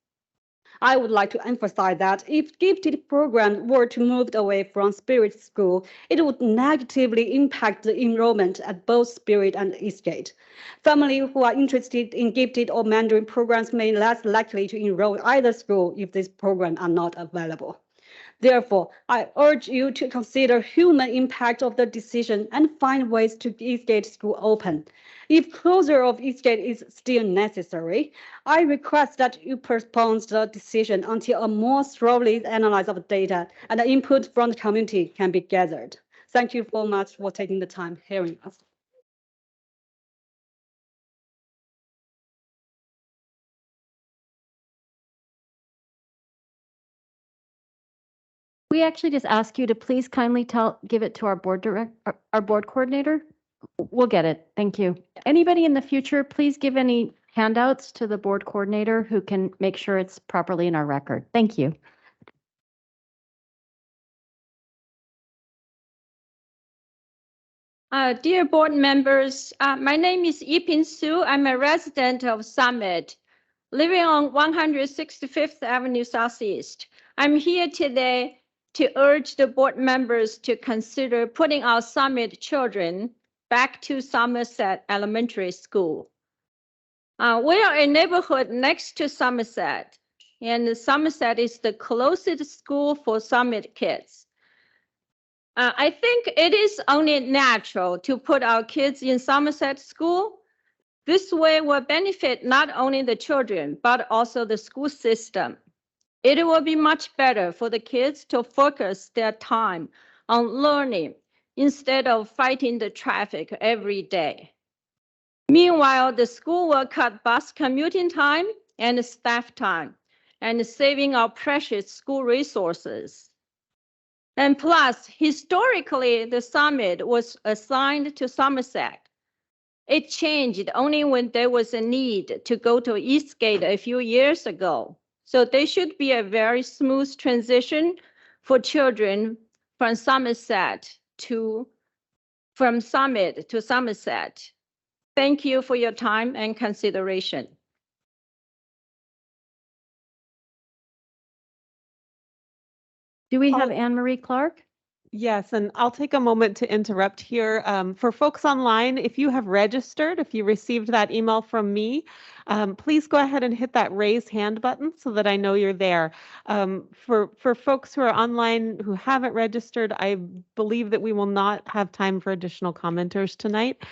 [SPEAKER 16] I would like to emphasize that if gifted programs were to move away from Spirit School, it would negatively impact the enrollment at both Spirit and Eastgate. Families who are interested in gifted or Mandarin programs may less likely to enroll either school if these programs are not available. Therefore, I urge you to consider human impact of the decision and find ways to Eastgate School open. If closure of Eastgate is still necessary, I request that you postpone the decision until a more thoroughly analysis of data and the input from the community can be gathered. Thank you so much for taking the time hearing us.
[SPEAKER 1] We actually just ask you to please kindly give it to our our board coordinator. We'll get it. Thank you. Anybody in the future, please give any handouts to the board coordinator who can make sure it's properly in our record. Thank you.
[SPEAKER 17] Dear board members, my name is Yiping Su. I'm a resident of Summit, living on 165th Avenue Southeast. I'm here today to urge the board members to consider putting our Summit children back to Somerset Elementary School. We are a neighborhood next to Somerset, and Somerset is the closest school for Summit kids. I think it is only natural to put our kids in Somerset School. This way will benefit not only the children, but also the school system. It will be much better for the kids to focus their time on learning instead of fighting the traffic every day. Meanwhile, the school will cut bus commuting time and staff time and saving our precious school resources. And plus, historically, the Summit was assigned to Somerset. It changed only when there was a need to go to Eastgate a few years ago. So there should be a very smooth transition for children from Summit to Somerset. Thank you for your time and consideration.
[SPEAKER 1] Do we have Anne Marie Clark?
[SPEAKER 12] Yes, and I'll take a moment to interrupt here. For folks online, if you have registered, if you received that email from me, please go ahead and hit that raise hand button so that I know you're there. For folks who are online who haven't registered, I believe that we will not have time for additional commenters tonight.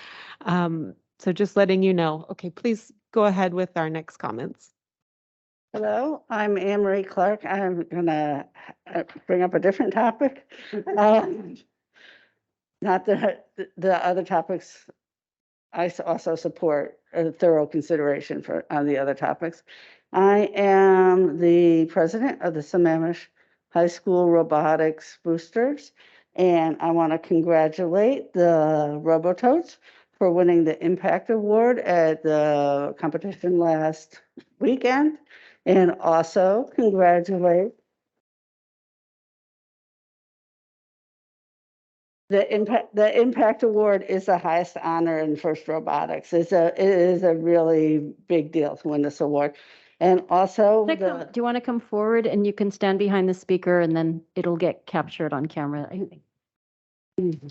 [SPEAKER 12] So just letting you know. Okay, please go ahead with our next comments.
[SPEAKER 18] Hello, I'm Anne Marie Clark. I'm gonna bring up a different topic. Not the other topics. I also support a thorough consideration on the other topics. I am the president of the Sammamish High School Robotics Boosters, and I want to congratulate the Robototes for winning the Impact Award at the competition last weekend. And also congratulate the Impact Award is the highest honor in FIRST Robotics. It is a really big deal to win this award. And also,
[SPEAKER 1] do you want to come forward and you can stand behind the speaker and then it'll get captured on camera? Mm-hmm.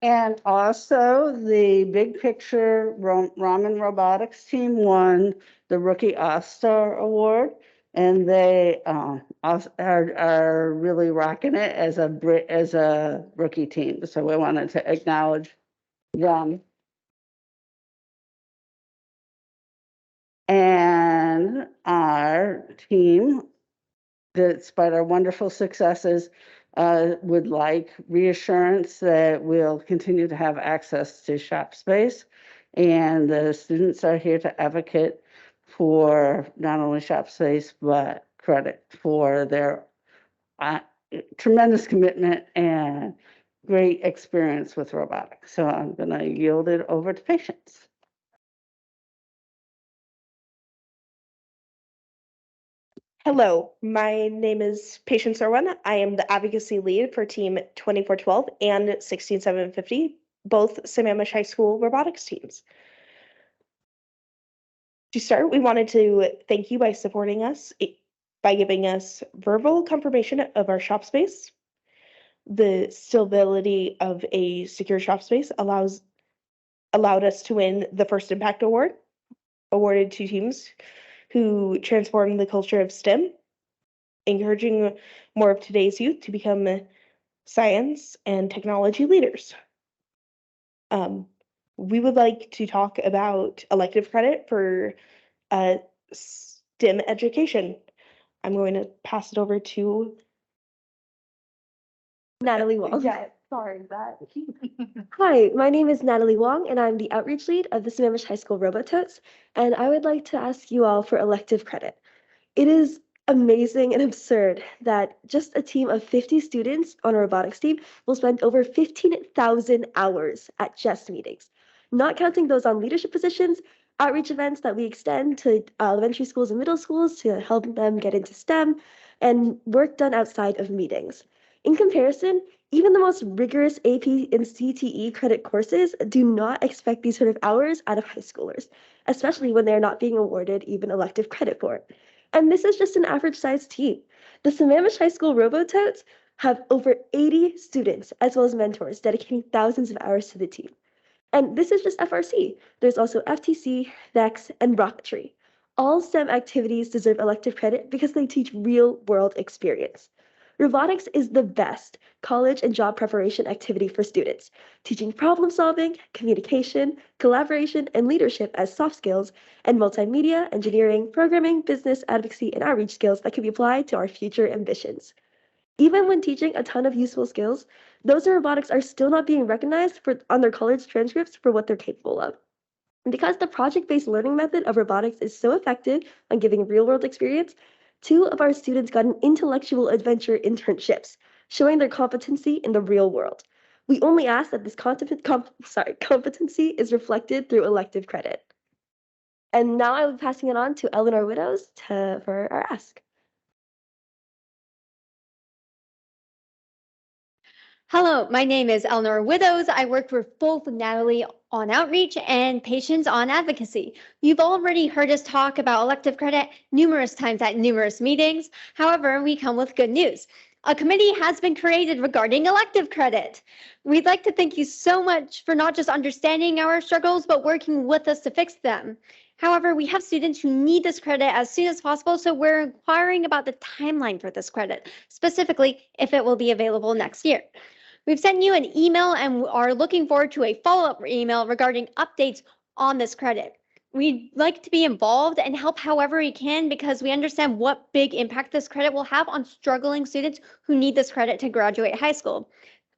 [SPEAKER 18] And also the Big Picture Ramen Robotics team won the Rookie All-Star Award, and they are really rocking it as a rookie team. So we wanted to acknowledge them. And our team, despite our wonderful successes, would like reassurance that we'll continue to have access to shop space. And the students are here to advocate for not only shop space, but credit for their tremendous commitment and great experience with robotics. So I'm going to yield it over to Patience.
[SPEAKER 19] Hello, my name is Patience Irwin. I am the advocacy lead for Team 2412 and 16750, both Sammamish High School robotics teams. To start, we wanted to thank you by supporting us, by giving us verbal confirmation of our shop space. The stability of a secure shop space allowed us to win the first Impact Award, awarded to teams who transformed the culture of STEM, encouraging more of today's youth to become science and technology leaders. We would like to talk about elective credit for STEM education. I'm going to pass it over to
[SPEAKER 24] Natalie Wong.
[SPEAKER 19] Yeah.
[SPEAKER 20] Sorry, that. Hi, my name is Natalie Wong, and I'm the outreach lead of the Sammamish High School Robototes, and I would like to ask you all for elective credit. It is amazing and absurd that just a team of 50 students on a robotics team will spend over 15,000 hours at just meetings, not counting those on leadership positions, outreach events that we extend to elementary schools and middle schools to help them get into STEM, and work done outside of meetings. In comparison, even the most rigorous AP and CTE credit courses do not expect these sort of hours out of high schoolers, especially when they're not being awarded even elective credit for it. And this is just an average sized team. The Sammamish High School Robototes have over 80 students as well as mentors dedicating thousands of hours to the team. And this is just FRC. There's also FTC, VEX, and rocketry. All STEM activities deserve elective credit because they teach real world experience. Robotics is the best college and job preparation activity for students, teaching problem solving, communication, collaboration, and leadership as soft skills, and multimedia, engineering, programming, business, advocacy, and outreach skills that can be applied to our future ambitions. Even when teaching a ton of useful skills, those in robotics are still not being recognized on their college transcripts for what they're capable of. Because the project-based learning method of robotics is so effective on giving real-world experience, 2 of our students got an intellectual adventure internships, showing their competency in the real world. We only ask that this competency is reflected through elective credit. And now I'll be passing it on to Eleanor Widows for our ask.
[SPEAKER 17] Hello, my name is Eleanor Widows. I work for both Natalie on outreach and Patience on advocacy. You've already heard us talk about elective credit numerous times at numerous meetings. However, we come with good news. A committee has been created regarding elective credit. We'd like to thank you so much for not just understanding our struggles, but working with us to fix them. However, we have students who need this credit as soon as possible, so we're inquiring about the timeline for this credit, specifically if it will be available next year. We've sent you an email and are looking forward to a follow-up email regarding updates on this credit. We'd like to be involved and help however we can because we understand what big impact this credit will have on struggling students who need this credit to graduate high school.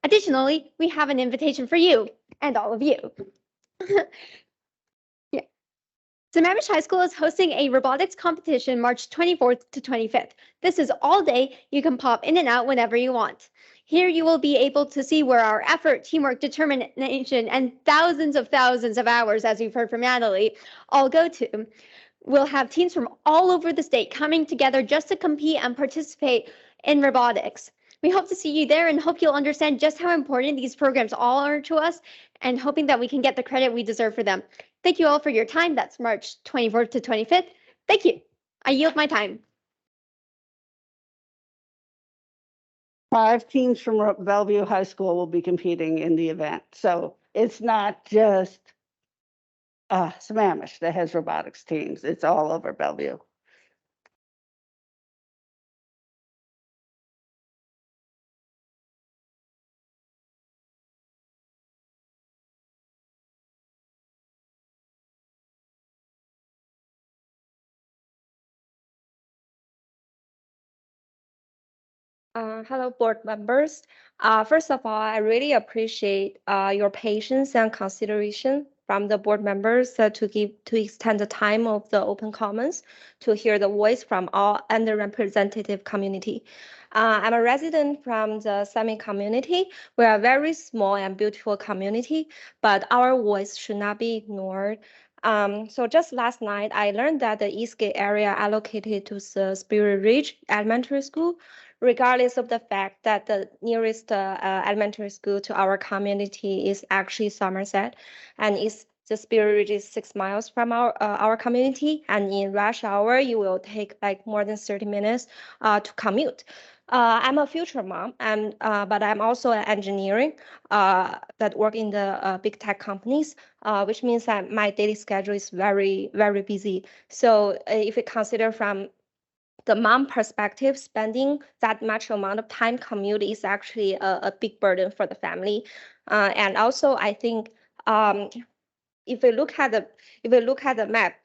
[SPEAKER 17] Additionally, we have an invitation for you and all of you. Yeah. Sammamish High School is hosting a robotics competition March 24th to 25th. This is all day. You can pop in and out whenever you want. Here you will be able to see where our effort, teamwork, determination, and thousands of hours, as you've heard from Natalie, all go to. We'll have teams from all over the state coming together just to compete and participate in robotics. We hope to see you there and hope you'll understand just how important these programs all are to us and hoping that we can get the credit we deserve for them. Thank you all for your time. That's March 24th to 25th. Thank you. I yield my time.
[SPEAKER 18] 5 teams from Bellevue High School will be competing in the event. So it's not just Sammamish that has robotics teams. It's all over Bellevue.
[SPEAKER 21] Hello, board members. First of all, I really appreciate your patience and consideration from the board members to extend the time of the open comments to hear the voice from all underrepresented community. I'm a resident from the Sami community. We are a very small and beautiful community, but our voice should not be ignored. So just last night, I learned that the Eastgate area allocated to the Spirit Ridge Elementary School, regardless of the fact that the nearest elementary school to our community is actually Somerset, and the Spirit Ridge is 6 miles from our community, and in rush hour, you will take like more than 30 minutes to commute. I'm a future mom, but I'm also an engineering that work in the big tech companies, which means that my daily schedule is very, very busy. So if you consider from the mom perspective, spending that much amount of time commute is actually a big burden for the family. And also, I think if we look at the map,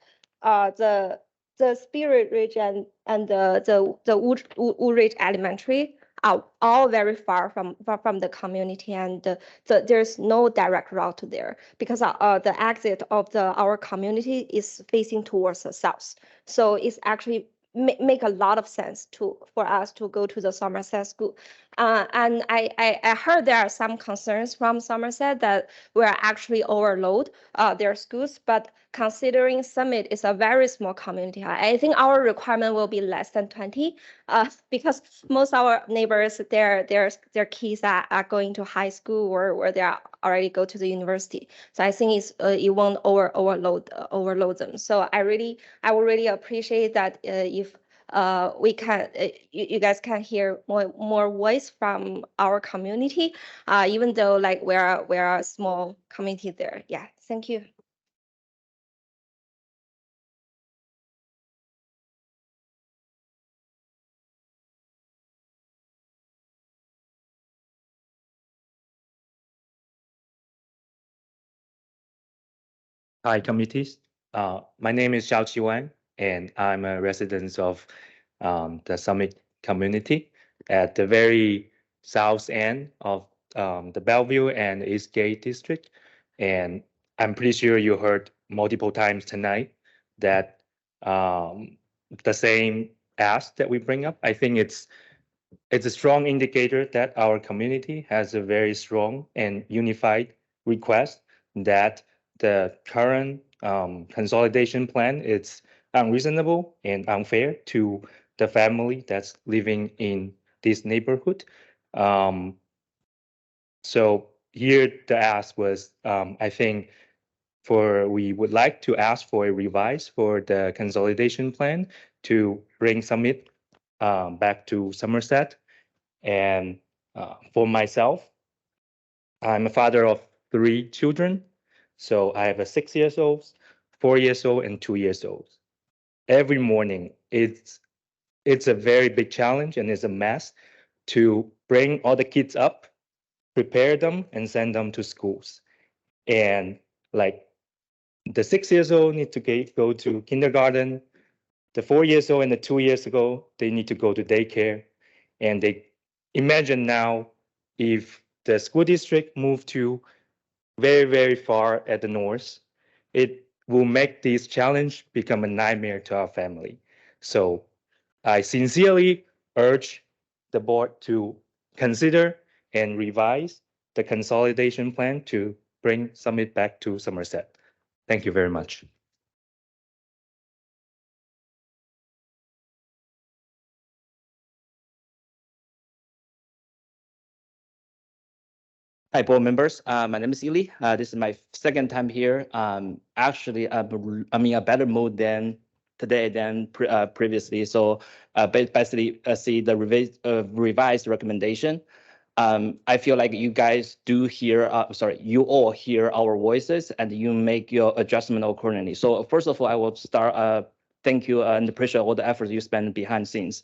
[SPEAKER 21] the Spirit Ridge and the Wood Ridge Elementary are all very far from the community, and there's no direct route there because the exit of our community is facing towards the south. So it's actually make a lot of sense for us to go to the Somerset school. And I heard there are some concerns from Somerset that we're actually overload their schools, but considering Summit is a very small community, I think our requirement will be less than 20 because most our neighbors, their kids are going to high school or they are already go to the university. So I think it won't overload them. So I would really appreciate that if we can you guys can hear more voice from our community, even though like we're a small community there. Yeah, thank you.
[SPEAKER 2] Hi, committees. My name is Xiao Wang, and I'm a resident of the Summit community at the very south end of the Bellevue and Eastgate district. And I'm pretty sure you heard multiple times tonight that the same ask that we bring up. I think it's a strong indicator that our community has a very strong and unified request that the current consolidation plan is unreasonable and unfair to the family that's living in this neighborhood. So here the ask was, I think, we would like to ask for a revise for the consolidation plan to bring Summit back to Somerset. And for myself, I'm a father of 3 children. So I have a 6 years old, 4 years old, and 2 years old. Every morning, it's a very big challenge and it's a mess to bring all the kids up, prepare them, and send them to schools. And like the 6 years old need to go to kindergarten. The 4 years old and the 2 years ago, they need to go to daycare. And they imagine now if the school district moved to very, very far at the north, it will make this challenge become a nightmare to our family. So I sincerely urge the board to consider and revise the consolidation plan to bring Summit back to Somerset. Thank you very much.
[SPEAKER 8] Hi, board members. My name is Ili. This is my second time here. Actually, I'm in a better mood than today than previously. So basically, see the revised recommendation. I feel like you guys do hear, you all hear our voices and you make your adjustment accordingly. So first of all, I will start, thank you and appreciate all the efforts you spend behind the scenes.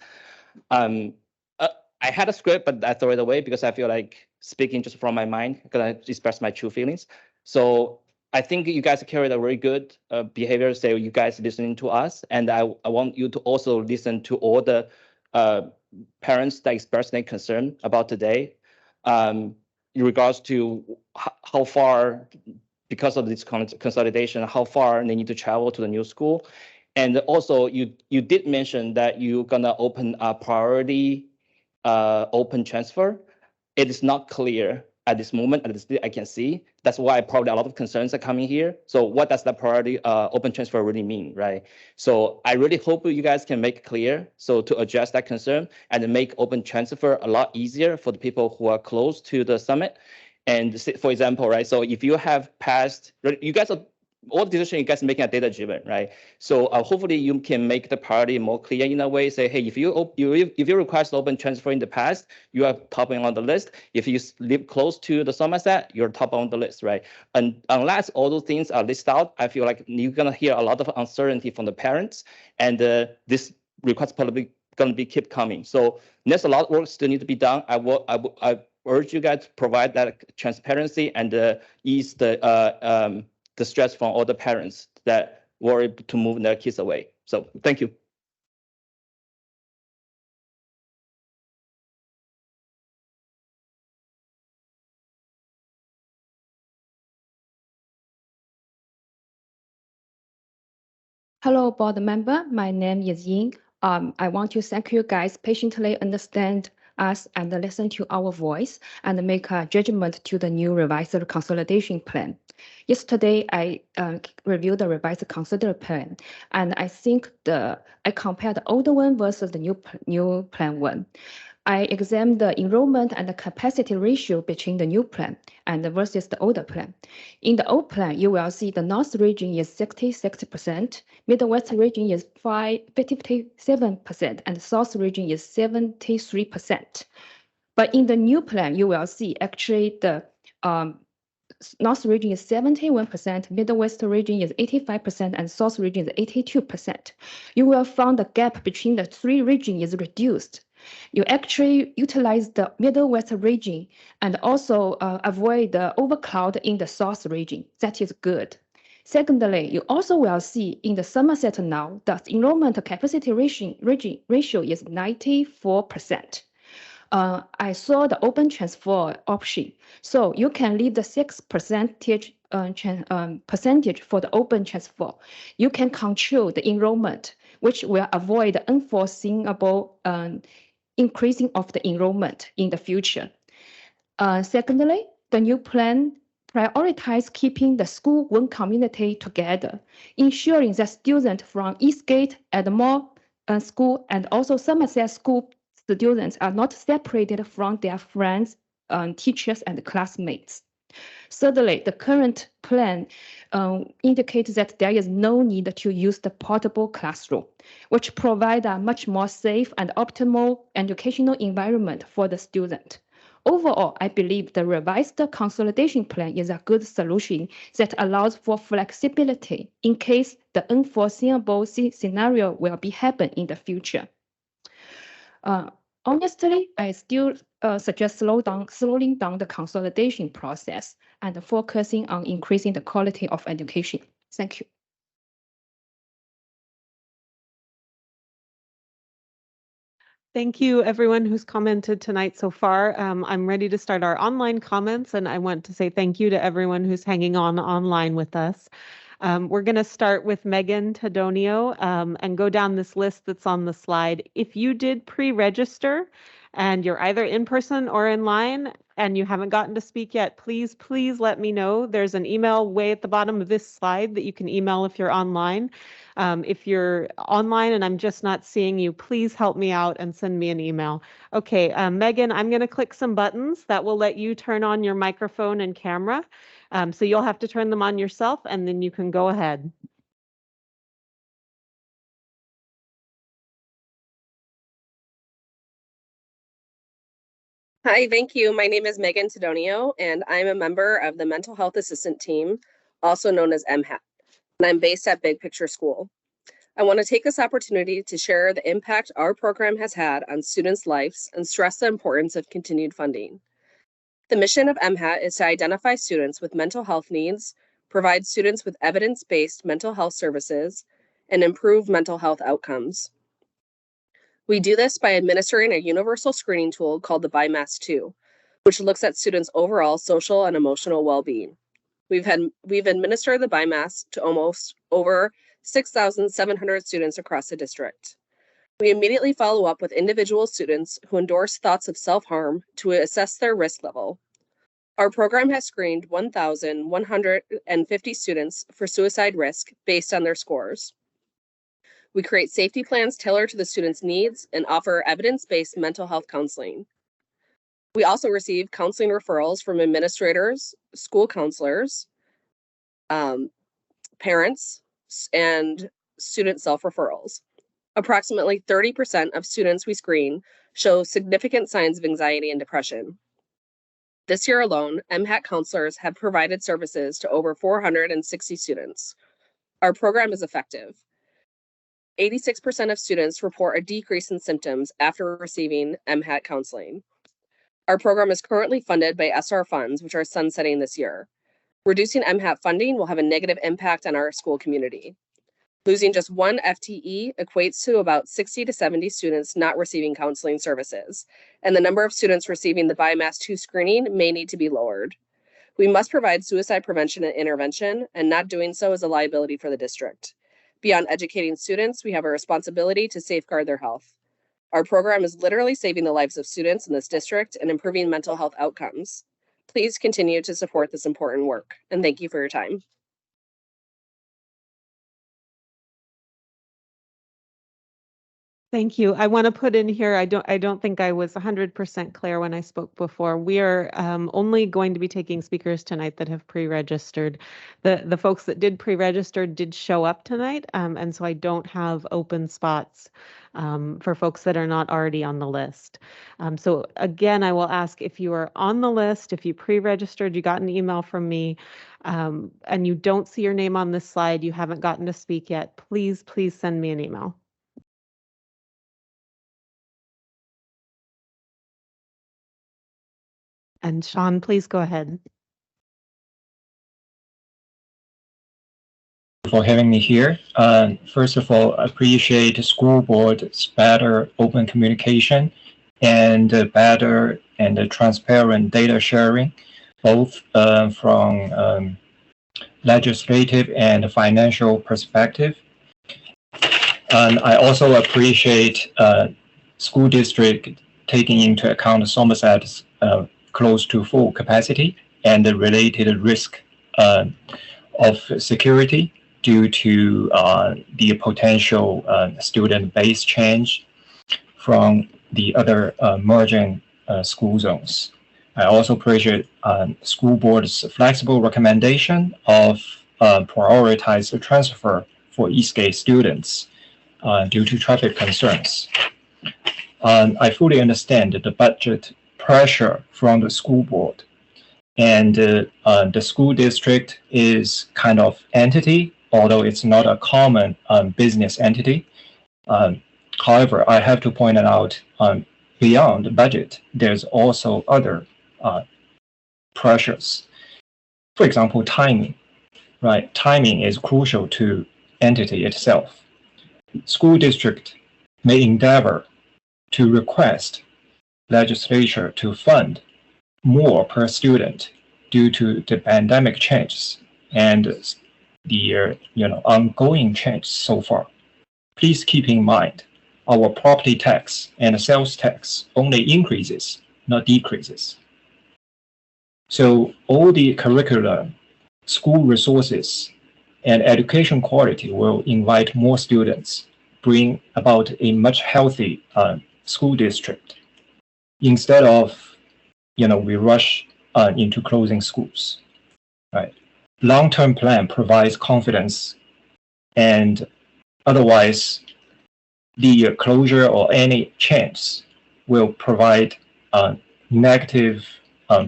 [SPEAKER 8] I had a script, but I throw it away because I feel like speaking just from my mind, gonna express my true feelings. So I think you guys carried a very good behavior. So you guys listening to us, and I want you to also listen to all the parents that express their concern about today, in regards to how far, because of this consolidation, how far they need to travel to the new school. And also, you did mention that you're gonna open a priority open transfer. It is not clear at this moment, at this I can see. That's why probably a lot of concerns are coming here. So what does the priority open transfer really mean, right? So I really hope you guys can make it clear, so to address that concern and make open transfer a lot easier for the people who are close to the summit. And for example, right, so if you have passed, you guys are, all the decisions you guys are making are data driven, right? So hopefully you can make the priority more clear in a way. Say, hey, if you request open transfer in the past, you are topping on the list. If you live close to the Somerset, you're top on the list, right? And unless all those things are listed out, I feel like you're gonna hear a lot of uncertainty from the parents, and this request probably gonna be keep coming. So there's a lot of work still need to be done. I urge you guys to provide that transparency and ease the stress from all the parents that worry to move their kids away. So thank you.
[SPEAKER 6] Hello, board member. My name is Ying. I want to thank you guys patiently understand us and listen to our voice and make a judgment to the new revised consolidation plan. Yesterday, I reviewed the revised consolidation plan, and I think I compared the older one versus the new plan one. I examined the enrollment and the capacity ratio between the new plan and versus the older plan. In the old plan, you will see the North region is 66%, Midwest region is 57%, and the South region is 73%. But in the new plan, you will see actually the North region is 71%, Midwest region is 85%, and South region is 82%. You will find the gap between the three regions is reduced. You actually utilize the Midwest region and also avoid the overcloud in the South region. That is good. Secondly, you also will see in the Somerset now that enrollment capacity ratio is 94%. I saw the open transfer option. So you can leave the 6% percentage for the open transfer. You can control the enrollment, which will avoid the unforeseeable increasing of the enrollment in the future. Secondly, the new plan prioritize keeping the school one community together, ensuring that students from Eastgate, Edmore School, and also Somerset School students are not separated from their friends, teachers, and classmates. Thirdly, the current plan indicates that there is no need to use the portable classroom, which provide a much more safe and optimal educational environment for the student. Overall, I believe the revised consolidation plan is a good solution that allows for flexibility in case the unforeseeable scenario will be happen in the future. Honestly, I still suggest slowing down the consolidation process and focusing on increasing the quality of education. Thank you.
[SPEAKER 12] Thank you, everyone who's commented tonight so far. I'm ready to start our online comments, and I want to say thank you to everyone who's hanging on online with us. We're going to start with Megan Tadonio and go down this list that's on the slide. If you did pre-register and you're either in person or in line and you haven't gotten to speak yet, please let me know. There's an email way at the bottom of this slide that you can email if you're online. If you're online and I'm just not seeing you, please help me out and send me an email. Okay, Megan, I'm going to click some buttons that will let you turn on your microphone and camera. So you'll have to turn them on yourself and then you can go ahead.
[SPEAKER 22] Hi, thank you. My name is Megan Tadonio, and I'm a member of the Mental Health Assistant Team, also known as MHAT, and I'm based at Big Picture School. I want to take this opportunity to share the impact our program has had on students' lives and stress the importance of continued funding. The mission of MHAT is to identify students with mental health needs, provide students with evidence-based mental health services, and improve mental health outcomes. We do this by administering a universal screening tool called the BIMAS-2, which looks at students' overall social and emotional well-being. We've administered the BIMAS to almost over 6,700 students across the district. We immediately follow up with individual students who endorse thoughts of self-harm to assess their risk level. Our program has screened 1,150 students for suicide risk based on their scores. We create safety plans tailored to the students' needs and offer evidence-based mental health counseling. We also receive counseling referrals from administrators, school counselors, parents, and student self-referrals. Approximately 30% of students we screen show significant signs of anxiety and depression. This year alone, MHAT counselors have provided services to over 460 students. Our program is effective. 86% of students report a decrease in symptoms after receiving MHAT counseling. Our program is currently funded by SR funds, which are sunsetting this year. Reducing MHAT funding will have a negative impact on our school community. Losing just one FTE equates to about 60 to 70 students not receiving counseling services, and the number of students receiving the BIMAS-2 screening may need to be lowered. We must provide suicide prevention and intervention, and not doing so is a liability for the district. Beyond educating students, we have a responsibility to safeguard their health. Our program is literally saving the lives of students in this district and improving mental health outcomes. Please continue to support this important work, and thank you for your time.
[SPEAKER 12] Thank you. I want to put in here, I don't think I was 100% clear when I spoke before. We are only going to be taking speakers tonight that have pre-registered. The folks that did pre-register did show up tonight, and so I don't have open spots for folks that are not already on the list. So again, I will ask if you are on the list, if you pre-registered, you got an email from me, and you don't see your name on this slide, you haven't gotten to speak yet, please send me an email. And Sean, please go ahead.
[SPEAKER 3] For having me here. First of all, I appreciate the school board's better open communication and better and transparent data sharing, both from legislative and financial perspective. And I also appreciate school district taking into account Somerset's close to full capacity and the related risk of security due to the potential student base change from the other merging school zones. I also appreciate school board's flexible recommendation of prioritize the transfer for Eastgate students due to traffic concerns. I fully understand the budget pressure from the school board, and the school district is kind of entity, although it's not a common business entity. However, I have to point it out, beyond the budget, there's also other pressures. For example, timing, right? Timing is crucial to entity itself. School district may endeavor to request legislature to fund more per student due to the pandemic changes and the ongoing change so far. Please keep in mind, our property tax and sales tax only increases, not decreases. So all the curriculum, school resources, and education quality will invite more students, bring about a much healthy school district. Instead of, we rush into closing schools, right? Long-term plan provides confidence, and otherwise the closure or any change will provide negative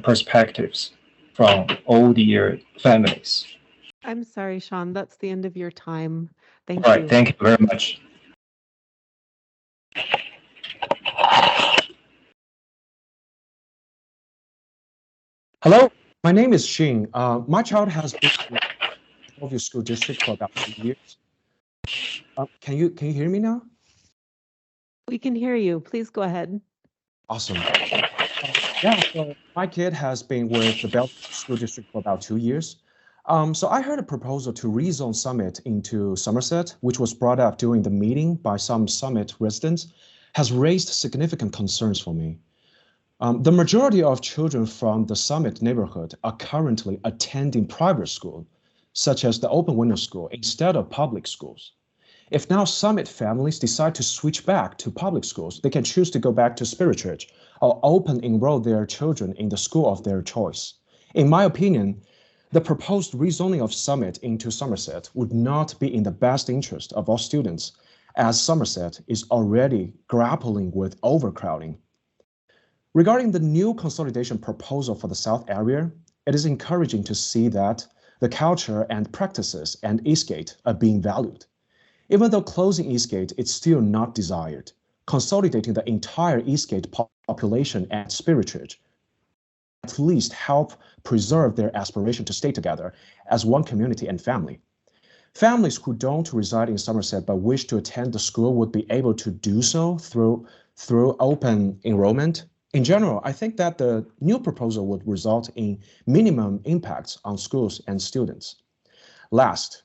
[SPEAKER 3] perspectives from all the families.
[SPEAKER 12] I'm sorry, Sean, that's the end of your time. Thank
[SPEAKER 3] All
[SPEAKER 12] you.
[SPEAKER 3] right, thank you very much.
[SPEAKER 5] Hello, my name is Xing. My child has been in Bellevue School District for about 2 years. Can you hear me now?
[SPEAKER 12] We can hear you. Please go ahead.
[SPEAKER 5] Awesome. Yeah, so my kid has been with the Bellevue School District for about 2 years. So I heard a proposal to rezone Summit into Somerset, which was brought up during the meeting by some Summit residents, has raised significant concerns for me. The majority of children from the Summit neighborhood are currently attending private school, such as the Open Window School, instead of public schools. If now Summit families decide to switch back to public schools, they can choose to go back to Spirit Church or enroll their children in the school of their choice. In my opinion, the proposed rezoning of Summit into Somerset would not be in the best interest of all students, as Somerset is already grappling with overcrowding. Regarding the new consolidation proposal for the South area, it is encouraging to see that the culture and practices and Eastgate are being valued. Even though closing Eastgate is still not desired, consolidating the entire Eastgate population at Spirit Church at least help preserve their aspiration to stay together as one community and family. Families who don't reside in Somerset but wish to attend the school would be able to do so through open enrollment. In general, I think that the new proposal would result in minimum impacts on schools and students. Last,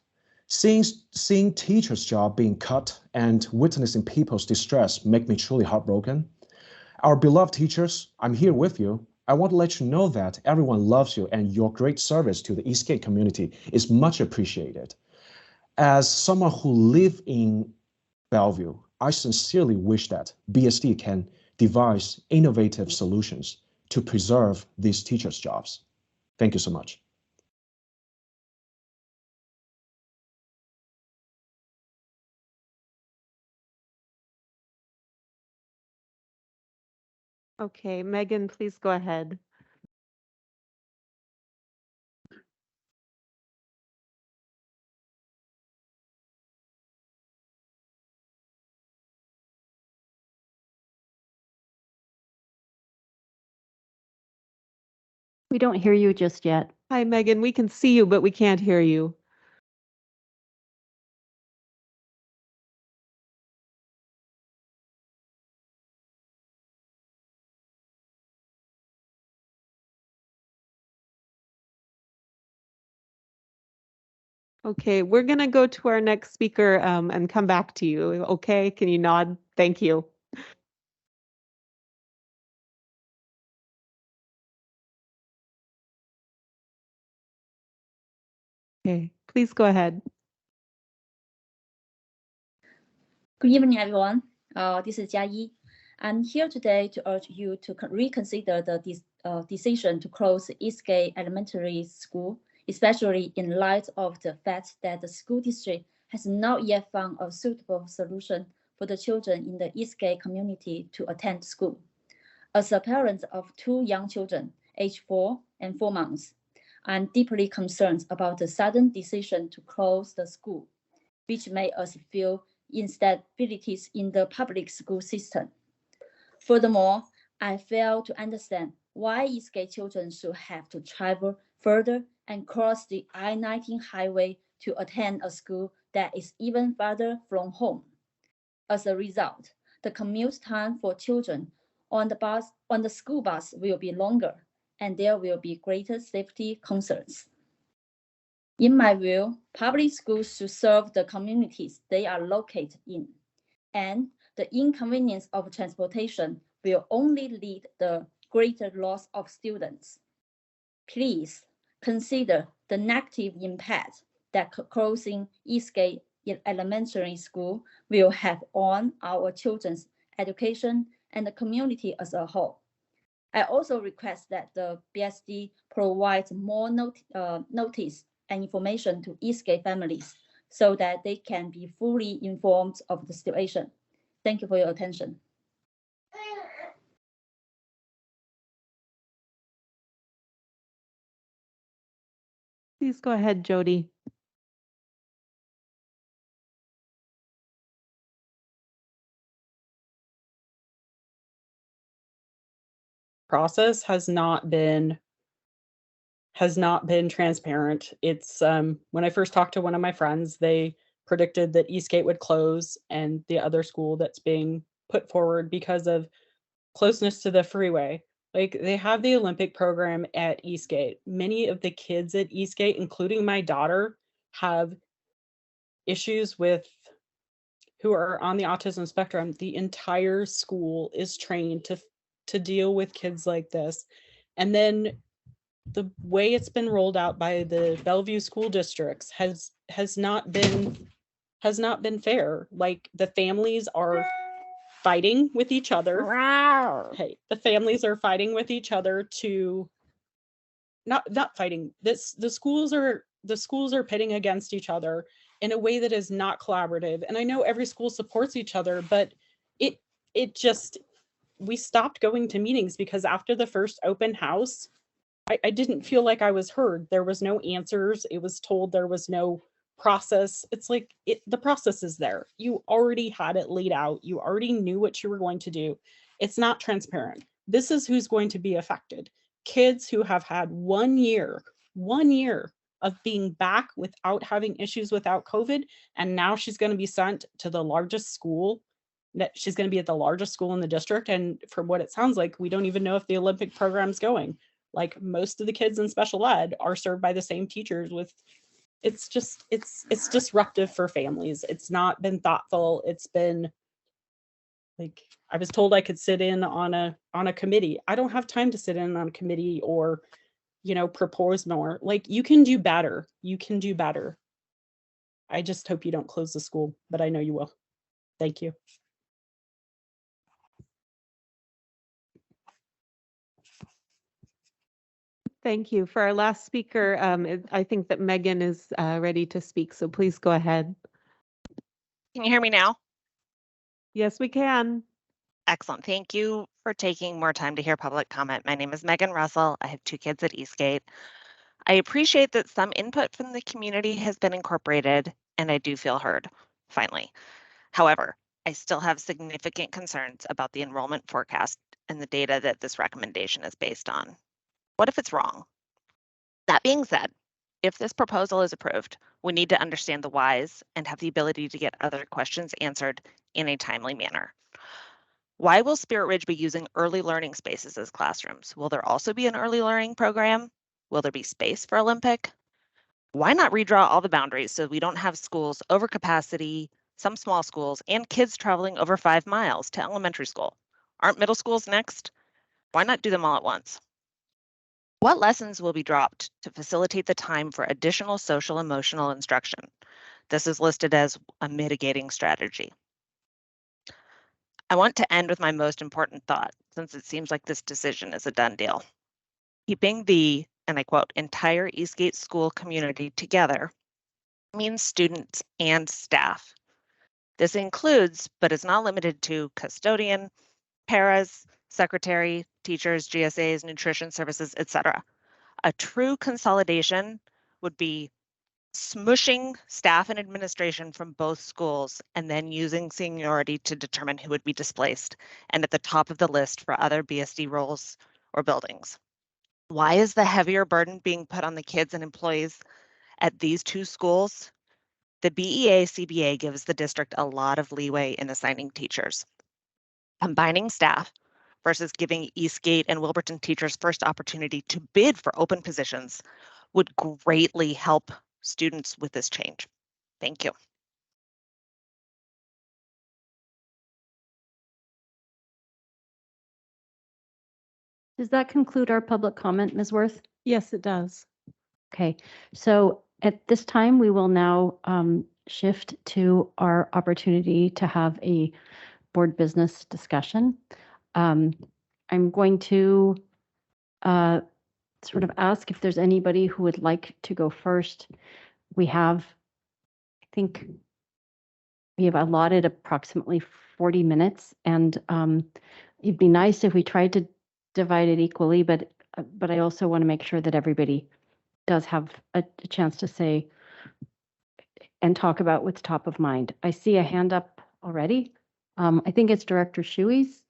[SPEAKER 5] Seeing teachers' job being cut and witnessing people's distress make me truly heartbroken. Our beloved teachers, I'm here with you. I want to let you know that everyone loves you and your great service to the Eastgate community is much appreciated. As someone who lives in Bellevue, I sincerely wish that BSD can devise innovative solutions to preserve these teachers' jobs. Thank you so much.
[SPEAKER 12] Okay, Megan, please go ahead.
[SPEAKER 1] We don't hear you just yet.
[SPEAKER 12] Hi, Megan. We can see you, but we can't hear you. Okay, we're going to go to our next speaker and come back to you. Okay, can you nod? Thank you. Okay, please go ahead.
[SPEAKER 4] Good evening, everyone. This is Jia Yi. I'm here today to urge you to reconsider the decision to close Eastgate Elementary School, especially in light of the fact that the school district has not yet found a suitable solution for the children in the Eastgate community to attend school. As a parent of two young children, aged 4 and 4 months, I'm deeply concerned about the sudden decision to close the school, which made us feel instabilities in the public school system. Furthermore, I fail to understand why Eastgate children should have to travel further and cross the I-19 highway to attend a school that is even farther from home. As a result, the commute time for children on the school bus will be longer, and there will be greater safety concerns. In my view, public schools should serve the communities they are located in, and the inconvenience of transportation will only lead to greater loss of students. Please consider the negative impact that closing Eastgate Elementary School will have on our children's education and the community as a whole. I also request that the BSD provides more notice and information to Eastgate families so that they can be fully informed of the situation. Thank you for your attention.
[SPEAKER 12] Please go ahead, Jody.
[SPEAKER 7] Process has not been transparent. It's when I first talked to one of my friends, they predicted that Eastgate would close and the other school that's being put forward because of closeness to the freeway. Like, they have the Olympic program at Eastgate. Many of the kids at Eastgate, including my daughter, have issues with who are on the autism spectrum. The entire school is trained to deal with kids like this. And then the way it's been rolled out by the Bellevue school districts has not been fair. Like, the families are fighting with each other. Hey, the families are fighting with each other to not fighting. The schools are pitting against each other in a way that is not collaborative. And I know every school supports each other, but it just, we stopped going to meetings because after the first open house, I didn't feel like I was heard. There was no answers. It was told there was no process. It's like, the process is there. You already had it laid out. You already knew what you were going to do. It's not transparent. This is who's going to be affected. Kids who have had 1 year of being back without having issues without COVID, and now she's going to be sent to the largest school. She's going to be at the largest school in the district, and from what it sounds like, we don't even know if the Olympic program's going. Like, most of the kids in special ed are served by the same teachers with it's disruptive for families. It's not been thoughtful. It's been like, I was told I could sit in on a committee. I don't have time to sit in on a committee or, propose more. Like, you can do better. You can do better. I just hope you don't close the school, but I know you will. Thank you.
[SPEAKER 12] Thank you. For our last speaker, I think that Megan is ready to speak, so please go ahead.
[SPEAKER 9] Can you hear me now?
[SPEAKER 12] Yes, we can.
[SPEAKER 9] Excellent. Thank you for taking more time to hear public comment. My name is Megan Russell. I have 2 kids at Eastgate. I appreciate that some input from the community has been incorporated, and I do feel heard, finally. However, I still have significant concerns about the enrollment forecast and the data that this recommendation is based on. What if it's wrong? That being said, if this proposal is approved, we need to understand the whys and have the ability to get other questions answered in a timely manner. Why will Spirit Ridge be using early learning spaces as classrooms? Will there also be an early learning program? Will there be space for Olympic? Why not redraw all the boundaries so we don't have schools over capacity, some small schools, and kids traveling over 5 miles to elementary school? Aren't middle schools next? Why not do them all at once? What lessons will be dropped to facilitate the time for additional social emotional instruction? This is listed as a mitigating strategy. I want to end with my most important thought, since it seems like this decision is a done deal. Keeping the, and I quote, entire Eastgate school community together means students and staff. This includes, but is not limited to, custodian, paras, secretary, teachers, GSAs, nutrition services, etc. A true consolidation would be smushing staff and administration from both schools and then using seniority to determine who would be displaced and at the top of the list for other BSD roles or buildings. Why is the heavier burden being put on the kids and employees at these 2 schools? The BEA-CBA gives the district a lot of leeway in assigning teachers. Combining staff versus giving Eastgate and Wilburton teachers first opportunity to bid for open positions would greatly help students with this change. Thank you.
[SPEAKER 1] Does that conclude our public comment, Ms. Worth?
[SPEAKER 12] Yes, it does.
[SPEAKER 1] Okay, so at this time, we will now shift to our opportunity to have a board business discussion. I'm going to sort of ask if there's anybody who would like to go first. We have, I think, we have allotted approximately 40 minutes, and it'd be nice if we tried to divide it equally, but I also want to make sure that everybody does have a chance to say and talk about what's top of mind. I see a hand up already. I think it's Director Shuey's.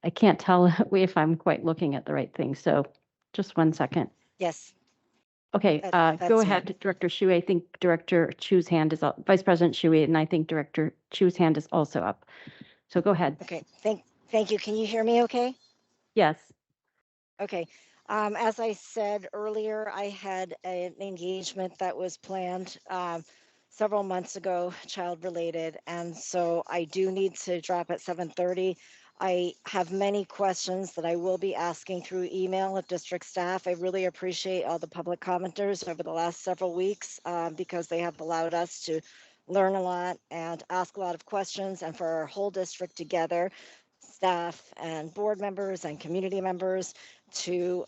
[SPEAKER 1] I can't tell if I'm quite looking at the right thing, so just 1 second.
[SPEAKER 10] Yes.
[SPEAKER 1] Okay, go
[SPEAKER 10] that's
[SPEAKER 1] ahead,
[SPEAKER 10] me.
[SPEAKER 1] Director Shuey. I think Director Chu's hand is up, Vice President Shuey, and I think Director Chu's hand is also up. So go ahead.
[SPEAKER 10] Okay, thank you. Can you hear me okay?
[SPEAKER 1] Yes.
[SPEAKER 10] Okay. As I said earlier, I had an engagement that was planned several months ago, child related, and so I do need to drop at 7:30. I have many questions that I will be asking through email of district staff. I really appreciate all the public commenters over the last several weeks because they have allowed us to learn a lot and ask a lot of questions, and for our whole district together, staff and board members and community members to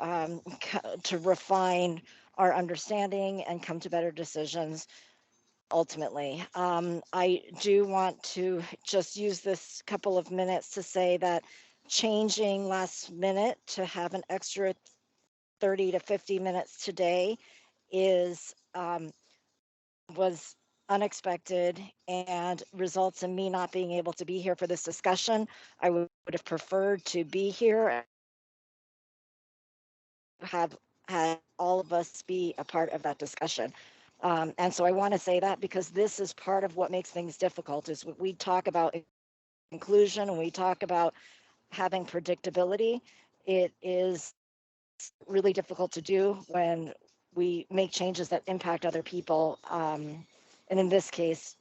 [SPEAKER 10] refine our understanding and come to better decisions ultimately. I do want to just use this couple of minutes to say that changing last minute to have an extra 30 to 50 minutes today is was unexpected and results in me not being able to be here for this discussion. I would have preferred to be here, have had all of us be a part of that discussion. And so I want to say that because this is part of what makes things difficult is we talk about inclusion and we talk about having predictability. It is really difficult to do when we make changes that impact other people. And in this case,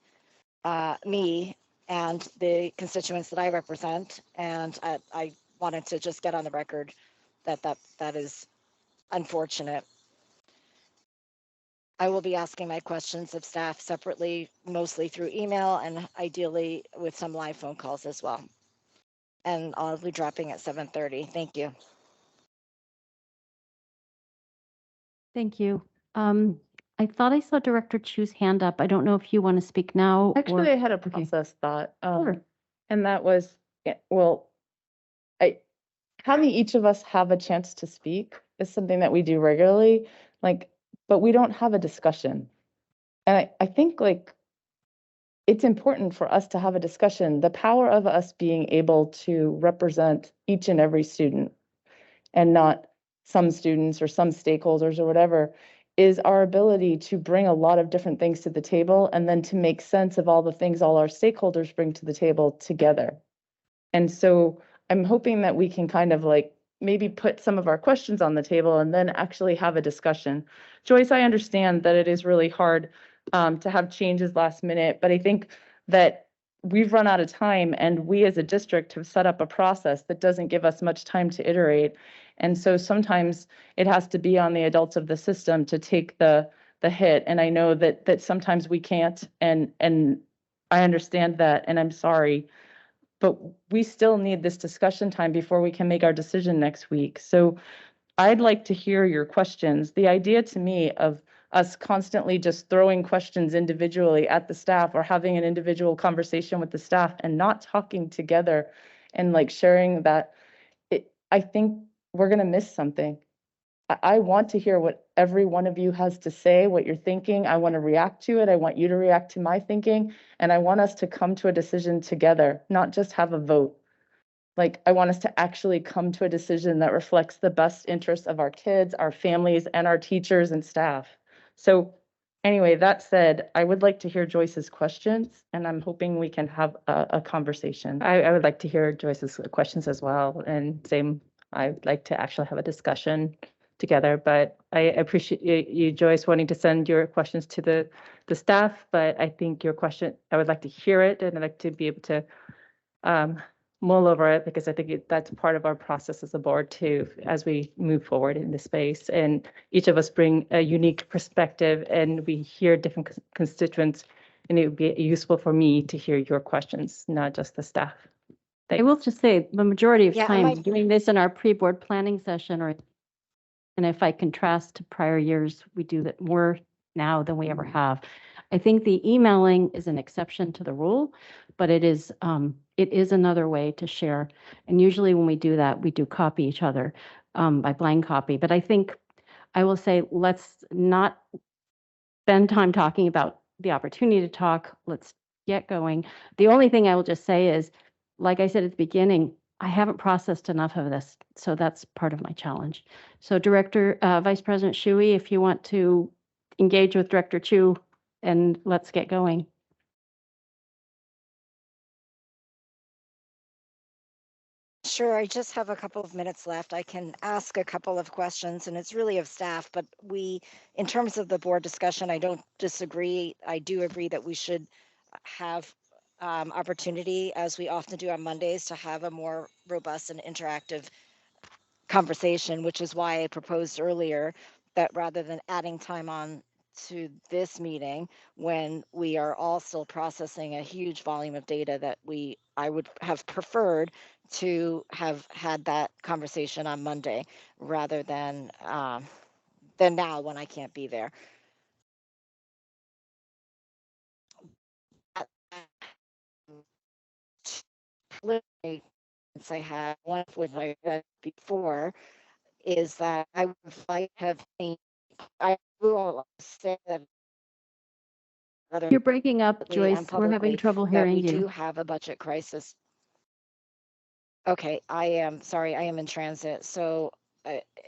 [SPEAKER 10] me and the constituents that I represent. And I wanted to just get on the record that is unfortunate. I will be asking my questions of staff separately, mostly through email and ideally with some live phone calls as well. And I'll be dropping at 7:30. Thank you.
[SPEAKER 1] Thank you. I thought I saw Director Chu's hand up. I don't know if you want to speak now.
[SPEAKER 11] Actually,
[SPEAKER 1] or...
[SPEAKER 11] I had a process thought,
[SPEAKER 1] Sure.
[SPEAKER 11] and that was, well, having each of us have a chance to speak is something that we do regularly, but we don't have a discussion. And I think it's important for us to have a discussion. The power of us being able to represent each and every student and not some students or some stakeholders or whatever is our ability to bring a lot of different things to the table and then to make sense of all the things all our stakeholders bring to the table together. And so I'm hoping that we can kind of maybe put some of our questions on the table and then actually have a discussion. Joyce, I understand that it is really hard to have changes last minute, but I think that we've run out of time and we as a district have set up a process that doesn't give us much time to iterate. And so sometimes it has to be on the adults of the system to take the hit. And I know that sometimes we can't, and I understand that, and I'm sorry, but we still need this discussion time before we can make our decision next week. So I'd like to hear your questions. The idea to me of us constantly just throwing questions individually at the staff or having an individual conversation with the staff and not talking together and sharing that, I think we're going to miss something. I want to hear what every one of you has to say, what you're thinking. I want to react to it. I want you to react to my thinking. And I want us to come to a decision together, not just have a vote. I want us to actually come to a decision that reflects the best interests of our kids, our families, and our teachers and staff. So anyway, that said, I would like to hear Joyce's questions, and I'm hoping we can have a conversation.
[SPEAKER 6] I would like to hear Joyce's questions as well, and same, I'd like to actually have a discussion together, but I appreciate you, Joyce, wanting to send your questions to the staff, but I think your question, I would like to hear it, and I'd like to be able to mull over it, because I think that's part of our process as a board too, as we move forward in this space. And each of us bring a unique perspective and we hear different constituents, and it would be useful for me to hear your questions, not just the staff.
[SPEAKER 1] I will just say the majority of
[SPEAKER 10] Yeah,
[SPEAKER 1] time doing this in our pre-board planning session, and if I contrast to prior years, we do that more now than we ever have. I think the emailing is an exception to the rule, but it is another way to share. And usually when we do that, we do copy each other by blind copy. But I think I will say, let's not spend time talking about the opportunity to talk. Let's get going. The only thing I will just say is, like I said at the beginning, I haven't processed enough of this, so that's part of my challenge. So Vice President Shuey, if you want to engage with Director Chu, and let's get going.
[SPEAKER 10] Sure, I just have a couple of minutes left. I can ask a couple of questions, and it's really of staff, but in terms of the board discussion, I don't disagree. I do agree that we should have opportunity, as we often do on Mondays, to have a more robust and interactive conversation, which is why I proposed earlier that rather than adding time on to this meeting when we are all still processing a huge volume of data, that I would have preferred to have had that conversation on Monday rather than now when I can't be there. Since I had one of which I had before, is that I would like to have seen, I will say that
[SPEAKER 1] You're breaking up, Joyce. We're having trouble hearing
[SPEAKER 10] you. We do
[SPEAKER 1] you.
[SPEAKER 10] have a budget crisis. Okay, I am sorry, I am in transit. So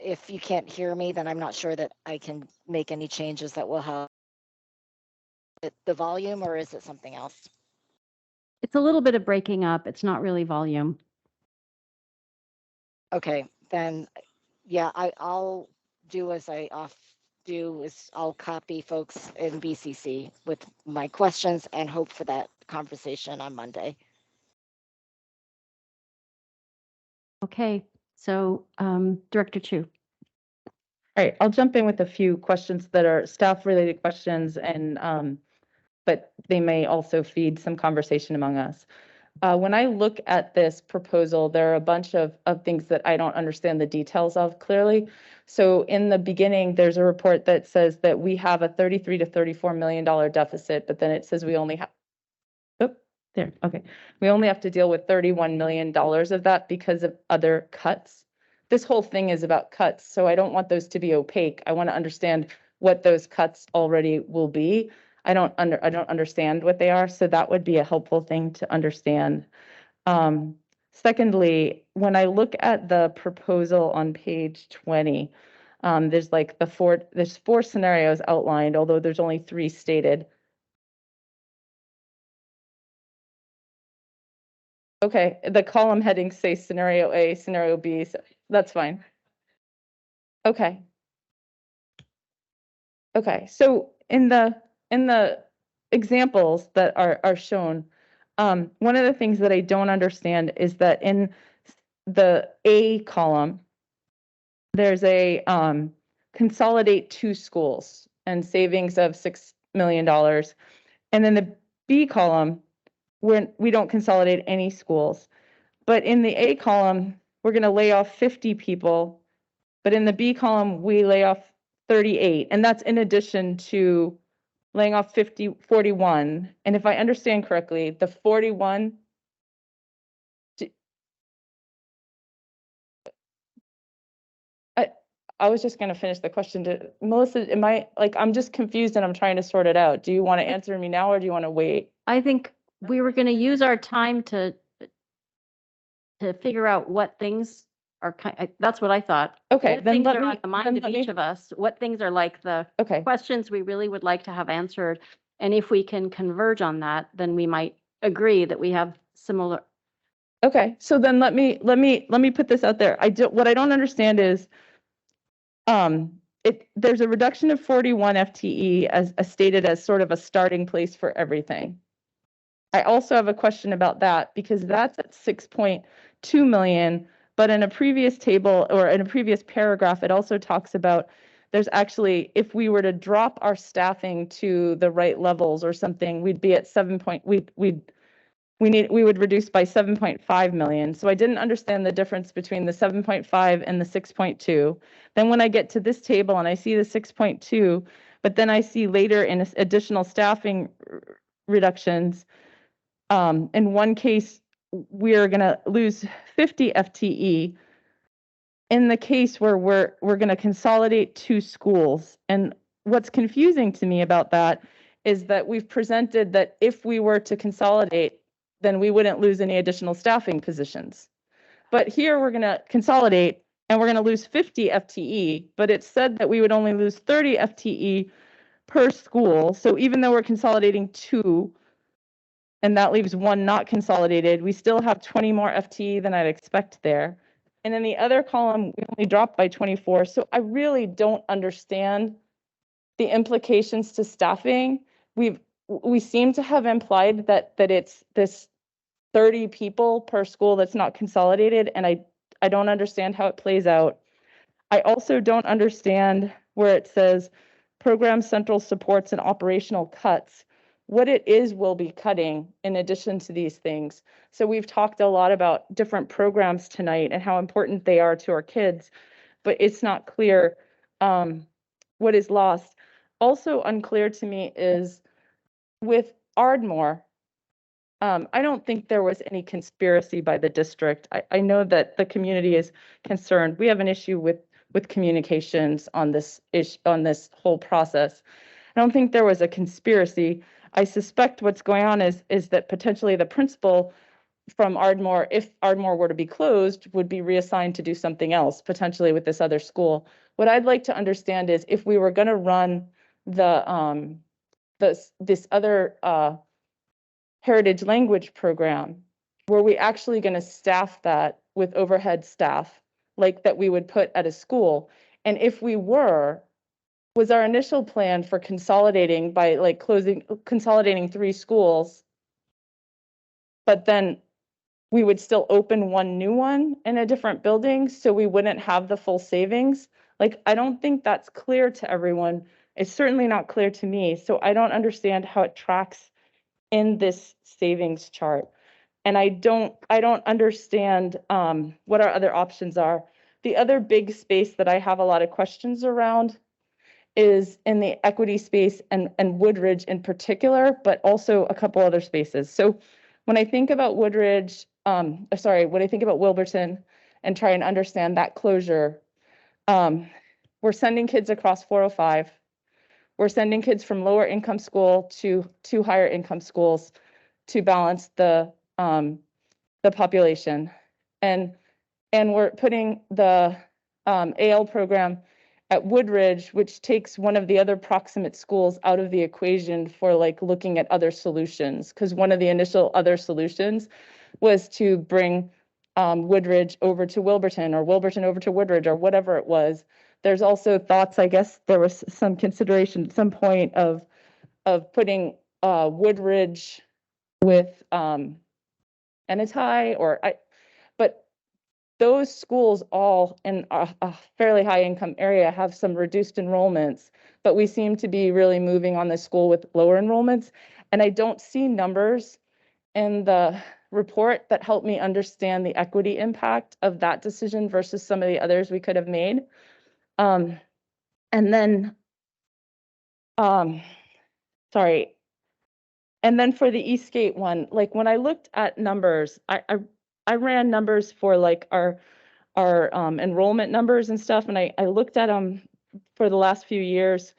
[SPEAKER 10] if you can't hear me, then I'm not sure that I can make any changes that will help. The volume, or is it something else?
[SPEAKER 1] It's a little bit of breaking up. It's not really volume.
[SPEAKER 10] Okay, then yeah, I'll do as I do is I'll copy folks in BCC with my questions and hope for that conversation on Monday.
[SPEAKER 1] Okay, so Director Chu.
[SPEAKER 11] All right, I'll jump in with a few questions that are staff-related questions, and but they may also feed some conversation among us. When I look at this proposal, there are a bunch of things that I don't understand the details of clearly. So in the beginning, there's a report that says that we have a $33 to $34 million deficit, but then it says we only have, there, okay. We only have to deal with $31 million of that because of other cuts. This whole thing is about cuts, so I don't want those to be opaque. I want to understand what those cuts already will be. I don't understand what they are, so that would be a helpful thing to understand. Secondly, when I look at the proposal on page 20, there's like there's 4 scenarios outlined, although there's only 3 stated. Okay, the column headings say scenario A, scenario B, so that's fine. Okay. Okay, so in the examples that are shown, one of the things that I don't understand is that in the A column, there's a consolidate 2 schools and savings of $6 million. And then the B column, we don't consolidate any schools. But in the A column, we're going to lay off 50 people. But in the B column, we lay off 38. And that's in addition to laying off 41. And if I understand correctly, the 41, I was just going to finish the question. Melissa, am I, like, I'm just confused and I'm trying to sort it out. Do you want to answer me now or do you want to wait?
[SPEAKER 1] I think we were going to use our time to figure out what things are that's what I thought.
[SPEAKER 11] Okay,
[SPEAKER 1] what
[SPEAKER 11] then
[SPEAKER 1] things
[SPEAKER 11] let
[SPEAKER 1] are
[SPEAKER 11] me,
[SPEAKER 1] on the mind of each of us, what things are like the
[SPEAKER 11] okay.
[SPEAKER 1] questions we really would like to have answered. And if we can converge on that, then we might agree that we have similar.
[SPEAKER 11] Okay, so then let me put this out there. What I don't understand is there's a reduction of 41 FTE as stated as sort of a starting place for everything. I also have a question about that because that's at 6.2 million, but in a previous table or in a previous paragraph, it also talks about there's actually, if we were to drop our staffing to the right levels or something, we'd be at we would reduce by 7.5 million. So I didn't understand the difference between the 7.5 and the 6.2. Then when I get to this table and I see the 6.2, but then I see later in additional staffing reductions, in one case, we're going to lose 50 FTE. In the case where we're going to consolidate 2 schools. And what's confusing to me about that is that we've presented that if we were to consolidate, then we wouldn't lose any additional staffing positions. But here we're going to consolidate and we're going to lose 50 FTE, but it said that we would only lose 30 FTE per school. So even though we're consolidating 2, and that leaves 1 not consolidated, we still have 20 more FTE than I'd expect there. And in the other column, we only dropped by 24. So I really don't understand the implications to staffing. We seem to have implied that it's this 30 people per school that's not consolidated, and I don't understand how it plays out. I also don't understand where it says program central supports and operational cuts, what it is we'll be cutting in addition to these things. So we've talked a lot about different programs tonight and how important they are to our kids, but it's not clear what is lost. Also unclear to me is with Ardmore, I don't think there was any conspiracy by the district. I know that the community is concerned. We have an issue with communications on this whole process. I don't think there was a conspiracy. I suspect what's going on is that potentially the principal from Ardmore, if Ardmore were to be closed, would be reassigned to do something else, potentially with this other school. What I'd like to understand is if we were going to run this other heritage language program, were we actually going to staff that with overhead staff like that we would put at a school? And if we were, was our initial plan for consolidating by like consolidating 3 schools, but then we would still open one new one in a different building, so we wouldn't have the full savings. Like, I don't think that's clear to everyone. It's certainly not clear to me, so I don't understand how it tracks in this savings chart. And I don't understand what our other options are. The other big space that I have a lot of questions around is in the equity space and Woodridge in particular, but also a couple other spaces. So when I think about Woodridge, when I think about Wilburton and try and understand that closure, we're sending kids across 405. We're sending kids from lower income school to higher income schools to balance the population. And we're putting the AL program at Woodridge, which takes one of the other proximate schools out of the equation for like looking at other solutions. Because one of the initial other solutions was to bring Woodridge over to Wilburton or Wilburton over to Woodridge or whatever it was. There's also thoughts, I guess there was some consideration at some point of putting Woodridge with Enitai but those schools all in a fairly high income area have some reduced enrollments, but we seem to be really moving on the school with lower enrollments. And I don't see numbers in the report that help me understand the equity impact of that decision versus some of the others we could have made. And then for the Eastgate one, like when I looked at numbers, I ran numbers for like our enrollment numbers and stuff, and I looked at them for the last few years,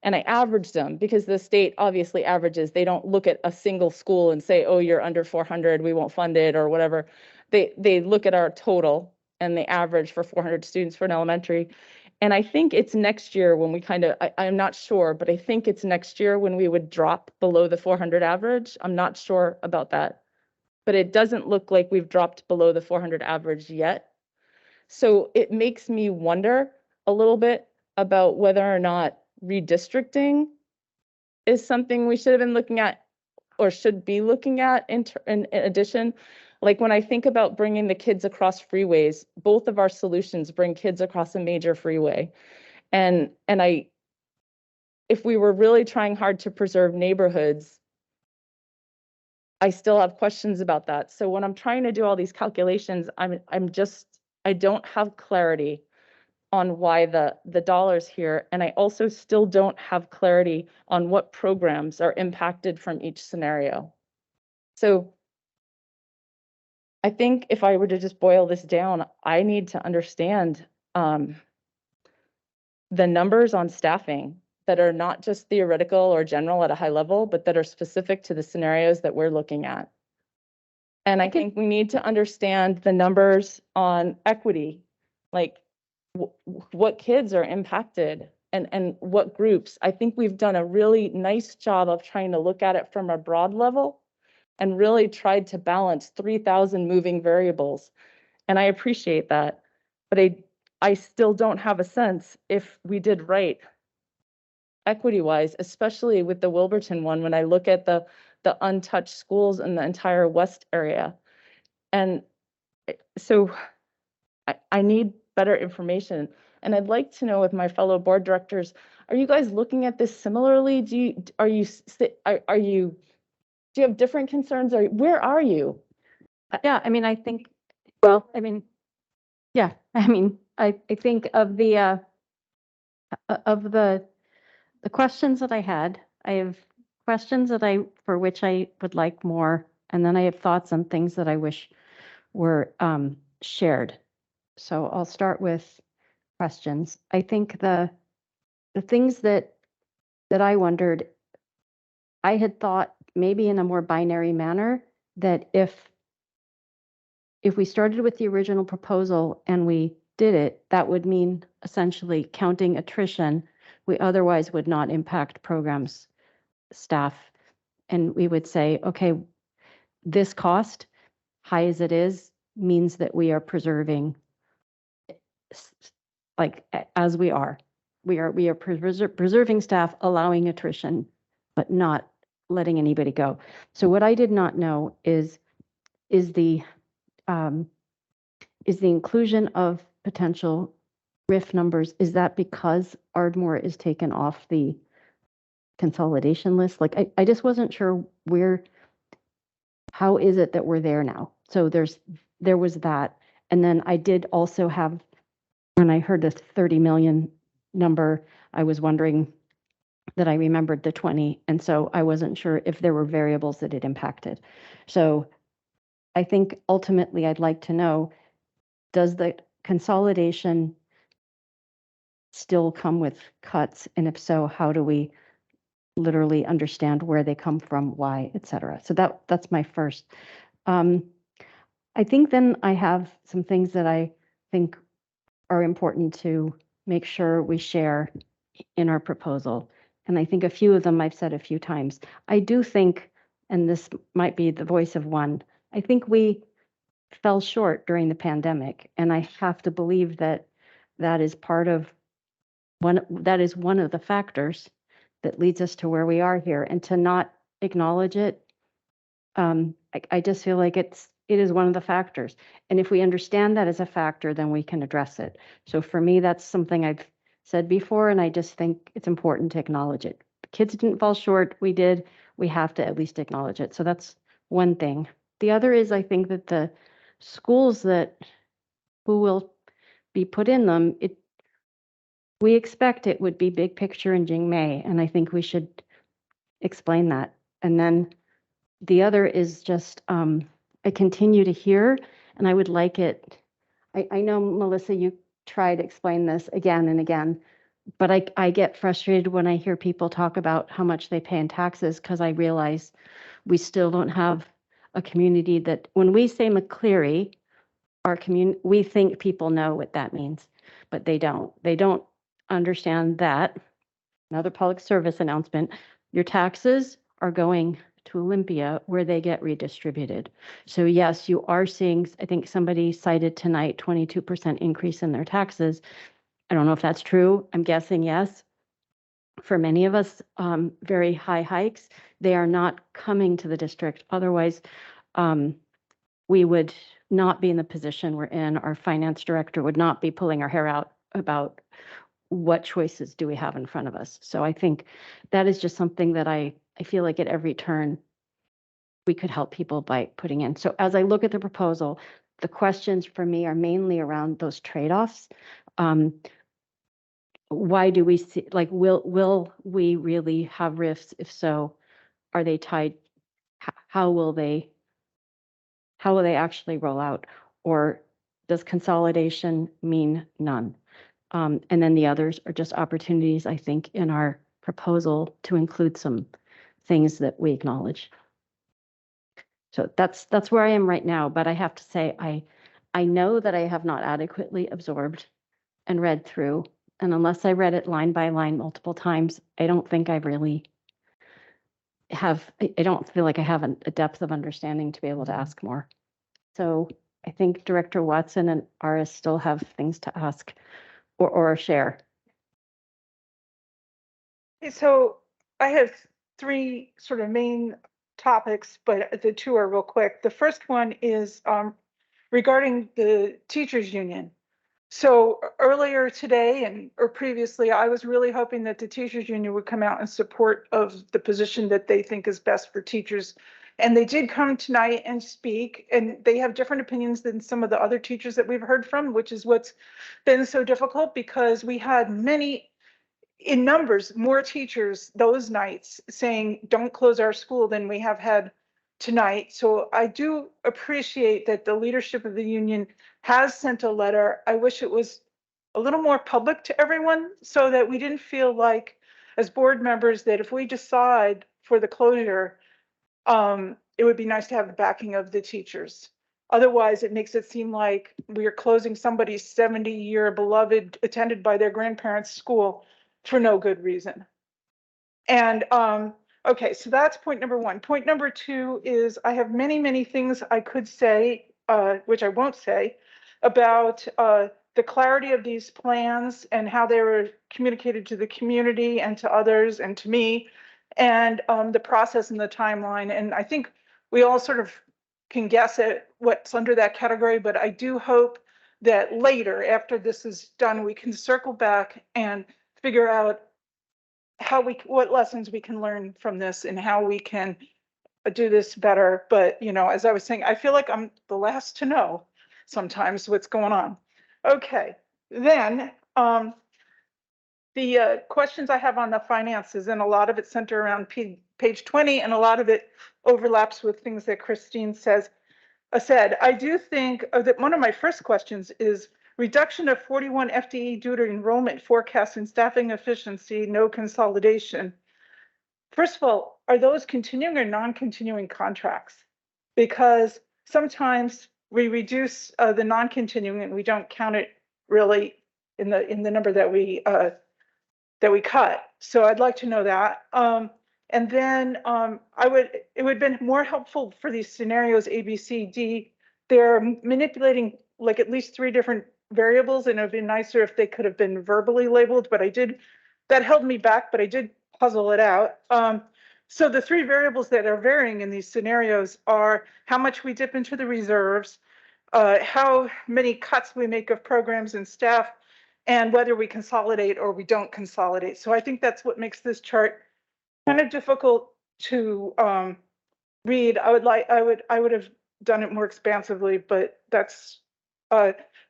[SPEAKER 11] and I averaged them because the state obviously averages. They don't look at a single school and say, oh, you're under 400, we won't fund it or whatever. They look at our total and they average for 400 students for an elementary. And I think it's next year when we I'm not sure, but I think it's next year when we would drop below the 400 average. I'm not sure about that, but it doesn't look like we've dropped below the 400 average yet. So it makes me wonder a little bit about whether or not redistricting is something we should have been looking at or should be looking at in addition. Like when I think about bringing the kids across freeways, both of our solutions bring kids across a major freeway. And if we were really trying hard to preserve neighborhoods, I still have questions about that. So when I'm trying to do all these calculations, I don't have clarity on why the dollars here. And I also still don't have clarity on what programs are impacted from each scenario. So I think if I were to just boil this down, I need to understand the numbers on staffing that are not just theoretical or general at a high level, but that are specific to the scenarios that we're looking at. And I think we need to understand the numbers on equity, like what kids are impacted and what groups. I think we've done a really nice job of trying to look at it from a broad level and really tried to balance 3,000 moving variables. And I appreciate that, but I still don't have a sense if we did right equity-wise, especially with the Wilburton one, when I look at the untouched schools in the entire West area. And so I need better information. And I'd like to know with my fellow board directors, are you guys looking at this similarly? Do you have different concerns, or where are you?
[SPEAKER 1] Yeah, I mean, I think, I mean, yeah, I mean, I think of the questions that I had, I have questions for which I would like more, and then I have thoughts on things that I wish were shared. So I'll start with questions. I think the things that I wondered, I had thought maybe in a more binary manner that if we started with the original proposal and we did it, that would mean essentially counting attrition. We otherwise would not impact programs, staff, and we would say, okay, this cost, high as it is, means that we are preserving like as we are. we are preserving staff, allowing attrition, but not letting anybody go. So what I did not know is the inclusion of potential RIF numbers, is that because Ardmore is taken off the consolidation list? Like, I just wasn't sure how is it that we're there now? So there was that. And then I did also have, when I heard the 30 million number, I was wondering that I remembered the 20. And so I wasn't sure if there were variables that it impacted. So I think ultimately I'd like to know, does the consolidation still come with cuts? And if so, how do we literally understand where they come from, why, et cetera? So that's my first. I think then I have some things that I think are important to make sure we share in our proposal. And I think a few of them I've said a few times. I do think, and this might be the voice of one, I think we fell short during the pandemic. And I have to believe that that is one of the factors that leads us to where we are here. And to not acknowledge it, I just feel like it is one of the factors. And if we understand that as a factor, then we can address it. So for me, that's something I've said before, and I just think it's important to acknowledge it. Kids didn't fall short, we did. We have to at least acknowledge it. So that's one thing. The other is, I think that the schools who will be put in them, we expect it would be big picture in Jingmei, and I think we should explain that. And then the other is just, I continue to hear, and I would like it. I know, Melissa, you try to explain this again and again, but I get frustrated when I hear people talk about how much they pay in taxes, because I realize we still don't have a community that, when we say McCleary, we think people know what that means, but they don't. They don't understand that. Another public service announcement, your taxes are going to Olympia where they get redistributed. So yes, you are seeing, I think somebody cited tonight, 22% increase in their taxes. I don't know if that's true. I'm guessing yes. For many of us, very high hikes, they are not coming to the district. Otherwise, we would not be in the position we're in. Our finance director would not be pulling our hair out about what choices do we have in front of us. So I think that is just something that I feel like at every turn we could help people by putting in. So as I look at the proposal, the questions for me are mainly around those trade-offs. Why do we see, like, will we really have RIFs? If so, are they tied? How will they actually roll out? Or does consolidation mean none? And then the others are just opportunities, I think, in our proposal to include some things that we acknowledge. So that's where I am right now. But I have to say, I know that I have not adequately absorbed and read through. And unless I read it line by line multiple times, I don't think I really I don't feel like I have a depth of understanding to be able to ask more. So I think Director Watson and Aris still have things to ask or share.
[SPEAKER 13] So I have three sort of main topics, but the two are real quick. The first one is regarding the teachers union. So earlier today or previously, I was really hoping that the teachers union would come out in support of the position that they think is best for teachers. And they did come tonight and speak, and they have different opinions than some of the other teachers that we've heard from, which is what's been so difficult, because we had many, in numbers, more teachers those nights saying, don't close our school, than we have had tonight. So I do appreciate that the leadership of the union has sent a letter. I wish it was a little more public to everyone, so that we didn't feel like, as board members, that if we decide for the closure, it would be nice to have the backing of the teachers. Otherwise, it makes it seem like we are closing somebody's 70-year beloved, attended by their grandparents' school for no good reason. And okay, so that's point number one. Point number two is, I have many, many things I could say, which I won't say, about the clarity of these plans and how they were communicated to the community and to others and to me, and the process and the timeline. And I think we all sort of can guess at what's under that category, but I do hope that later, after this is done, we can circle back and figure out what lessons we can learn from this and how we can do this better. But, you know, as I was saying, I feel like I'm the last to know sometimes what's going on. Okay, then the questions I have on the finances, and a lot of it center around page 20, and a lot of it overlaps with things that Christine said. I do think that one of my first questions is reduction of 41 FTE due to enrollment forecast and staffing efficiency, no consolidation. First of all, are those continuing or non-continuing contracts? Because sometimes we reduce the non-continuing and we don't count it really in the number that we cut. So I'd like to know that. And then it would have been more helpful for these scenarios A, B, C, D. They're manipulating like at least 3 different variables, and it would be nicer if they could have been verbally labeled, but that held me back, but I did puzzle it out. So the 3 variables that are varying in these scenarios are how much we dip into the reserves, how many cuts we make of programs and staff, and whether we consolidate or we don't consolidate. So I think that's what makes this chart kind of difficult to read. I would have done it more expansively, but that's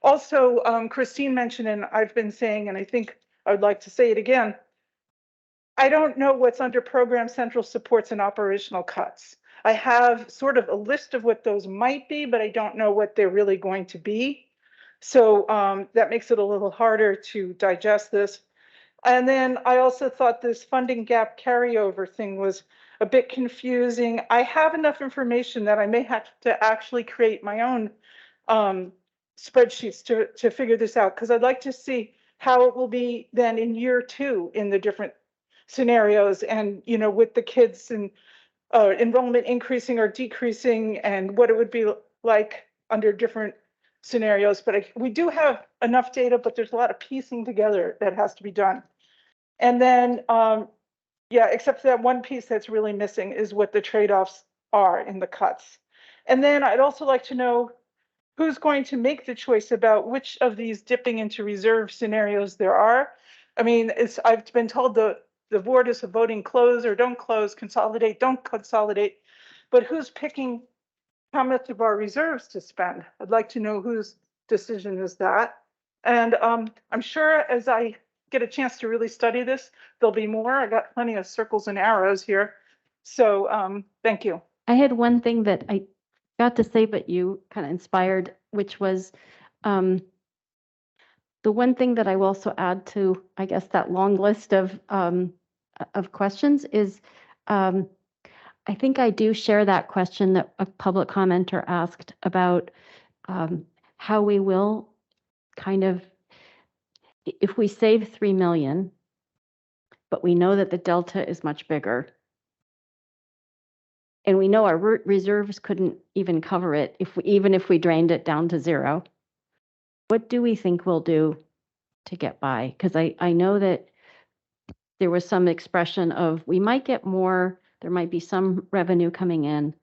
[SPEAKER 13] also Christine mentioned, and I've been saying, and I think I would like to say it again, I don't know what's under program central supports and operational cuts. I have sort of a list of what those might be, but I don't know what they're really going to be. So that makes it a little harder to digest this. And then I also thought this funding gap carryover thing was a bit confusing. I have enough information that I may have to actually create my own spreadsheets to figure this out, because I'd like to see how it will be then in year 2 in the different scenarios, and you know, with the kids and enrollment increasing or decreasing, and what it would be like under different scenarios. But we do have enough data, but there's a lot of piecing together that has to be done. And then, yeah, except for that one piece that's really missing is what the trade-offs are in the cuts. And then I'd also like to know who's going to make the choice about which of these dipping into reserve scenarios there are. I mean, I've been told the board is voting close or don't close, consolidate, don't consolidate, but who's picking how much of our reserves to spend? I'd like to know whose decision is that. And I'm sure as I get a chance to really study this, there'll be more. I got plenty of circles and arrows here. So thank you.
[SPEAKER 1] I had one thing that I got to say, but you kind of inspired, which was the one thing that I will also add to, I guess, that long list of questions is I think I do share that question that a public commenter asked about how we will kind of, if we save 3 million, but we know that the delta is much bigger, and we know our reserves couldn't even cover it even if we drained it down to 0. What do we think we'll do to get by? Because I know that there was some expression of we might get more, there might be some revenue coming in,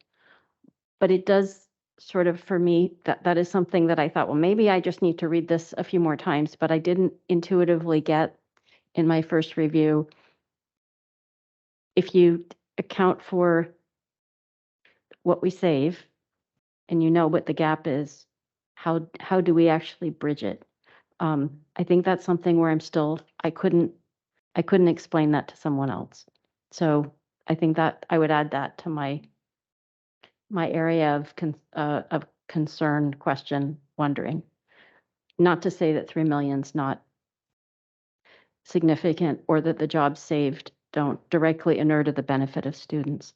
[SPEAKER 1] but it does sort of, for me, that is something that I thought, well, maybe I just need to read this a few more times, but I didn't intuitively get in my first review. If you account for what we save and you know what the gap is, how do we actually bridge it? I think that's something where I couldn't explain that to someone else. So I think that I would add that to my area of concern, question, wondering. Not to say that 3 million's not significant or that the jobs saved don't directly inure to the benefit of students.